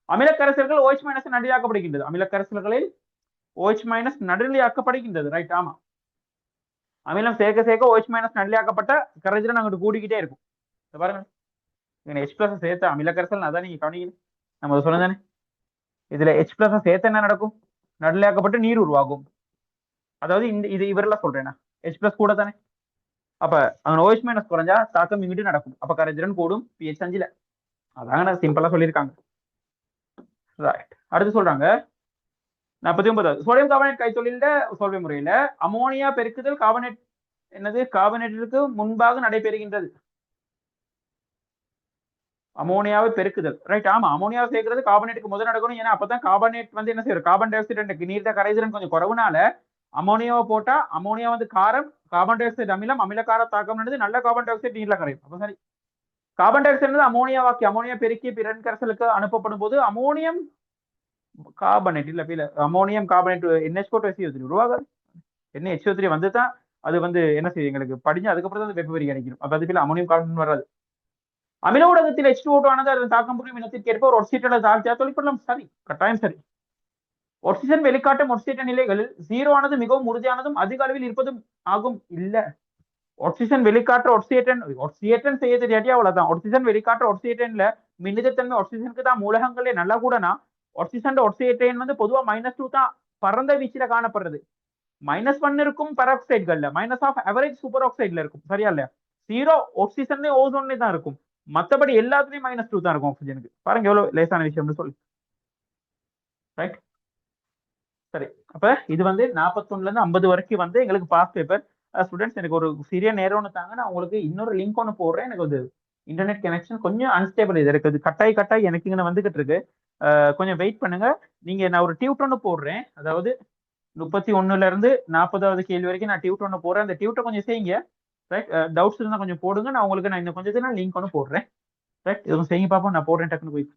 அமிலக்கரைசல்கள் OH- நடுநிலையாக்கப்படுகின்றது. அமிலக்கரைசல்களில் OH- நடுநிலையாக்கப்படுகின்றது. ரைட், ஆமா. அமிலம் சேர்க்க சேர்க்க OH- நடுநிலையாக்கப்பட்ட கரைதிறன் அங்கிட்டு கூடிக்கிட்டே இருக்கும். பாருங்க, H+ சேர்த்த அமிலக்கரைசல் அதான் நீங்க கவனிக்கணும். நம்ம சொன்னதானே, இதுல H+ சேர்த்த என்ன நடக்கும், நடுநிலையாக்கப்பட்டு நீர் உருவாகும். அதாவது இது இவரெல்லாம் சொல்றேன், H+ கூட தானே. அப்ப அங்க OH மைனஸ் குறைஞ்சா தாக்கம் இங்கிட்டு நடக்கும். அப்ப கரைதிறன் கூடும் pH 5ல. அதாங்க சிம்பிளா சொல்லியிருக்காங்க. ரைட். அடுத்து சொல்றாங்க 49வது சோடியம் கார்பனேட் கைத்தொழில சொல்வை முறையில அமோனியா பெருக்குதல் கார்பனேட் என்னது கார்பனேட்டிற்கு முன்பாக நடைபெறுகின்றது. அமோனியாவை பெருக்குதல். ரைட். ஆமா, அமோனியாவை சேர்க்கிறது கார்பனேட்டுக்கு முதல் நடக்கணும். ஏன்னா அப்பதான் கார்பனேட் வந்து என்ன செய்யும், கார்பன் டை ஆக்சைடு நீர்த்த கரைதிறன் கொஞ்சம் குறைவுனால அமோனியாவை போட்டா அமோனியா வந்து காரம், கார்பன் டை ஆக்சைடு அமிலம், அமிலக்கார தாக்கம் நடந்து நல்ல கார்பன் டை ஆக்சைடு நீர்ல கரையும். அப்ப சரி, கார்பன் டை ஆக்சைடு அமோனியாவாக்கி அமோனியா பெருக்கி பிறன் கரைசலுக்கு அனுப்பப்படும் போது அமோனியம் கார்பனேட் இல்ல அமோனியம் கார்பனேட் NH4 உருவாகாது. NH3 வந்து தான் அது வந்து என்ன செய்யும், எங்களுக்கு படிஞ்சு அதுக்கப்புறம் தான் வெப்ப கிடைக்கும். அப்ப அது அமோனியம் கார்பன் வராது. அமில ஊடகத்தில் H2O2 ஆனது அதன் தாக்கம் புரியும் இனத்திற்கேற்ப ஒரு ஒட்சிட்டோட தாழ்த்தியா தொழிற்படலாம். சரி, கட்டாயம் சரி. ஒட்சிஜன் வெளிக்காட்டும் ஒட்சியேற்ற நிலைகளில் 0 ஆனது மிகவும் உறுதியானதும் அதிக அளவில் இருப்பதும் ஆகும். இல்ல, ஒட்சிஜன் வெளிக்காற்ற ஒட்சியேற்றம் செய்ய தெரியாட்டி அவ்வளவுதான். ஒட்சிஜன் வெளிக்காற்ற ஒட்சியேற்றன்ல மின்னிதத்தன்மை ஒட்சிஜனுக்கு தான் மூலகங்களே நல்லா கூடனா ஒட்சிஜன் ஒட்சியேற்றன் வந்து பொதுவா -2 தான் பரந்த வீச்சில காணப்படுறது. -1 இருக்கும் பெராக்சைடுகள்ல, மைனஸ் ஆஃப் அவரேஜ் சூப்பர் ஆக்சைடுல இருக்கும். சரியா இல்லையா? 0 ஆக்சிஜன்ல ஓசோன்ல தான் இருக்கும். மத்தபடி எல்லாத்துலயும் -2 தான் இருக்கும் ஆக்சிஜனுக்கு. பாருங்க எவ்வளவு லேசான விஷயம்னு சொல்லி. ரைட். சரி, அப்ப இது வந்து 41ல இருந்து 50 வரைக்கும் வந்து எங்களுக்கு பாஸ் பேப்பர். ஸ்டூடெண்ட்ஸ், எனக்கு ஒரு சிறிய நேரம் ஒன்று தாங்க, நான் உங்களுக்கு இன்னொரு லிங்க் ஒன்று போடுறேன். எனக்கு வந்து இன்டர்நெட் கனெக்ஷன் கொஞ்சம் அன்ஸ்டேபிள் இது இருக்குது, கட்டாய் எனக்கு இங்கே வந்துகிட்டு இருக்கு. கொஞ்சம் வெயிட் பண்ணுங்க. நீங்க நான் ஒரு டியூட் ஒன்று போடுறேன், அதாவது 31ல இருந்து 40வது கேள்வி வரைக்கும் நான் டியூட் ஒன்று போடுறேன். அந்த டியூட்டை கொஞ்சம் செய்யுங்க. ரைட். டவுட்ஸ் இருந்தால் கொஞ்சம் போடுங்க. நான் உங்களுக்கு இன்னும் கொஞ்சம் லிங்க் ஒன்று போடுறேன். ரைட். இதுவும் செய்யுங்க பார்ப்போம். நான் போடுறேன் டக்குன்னு போய்.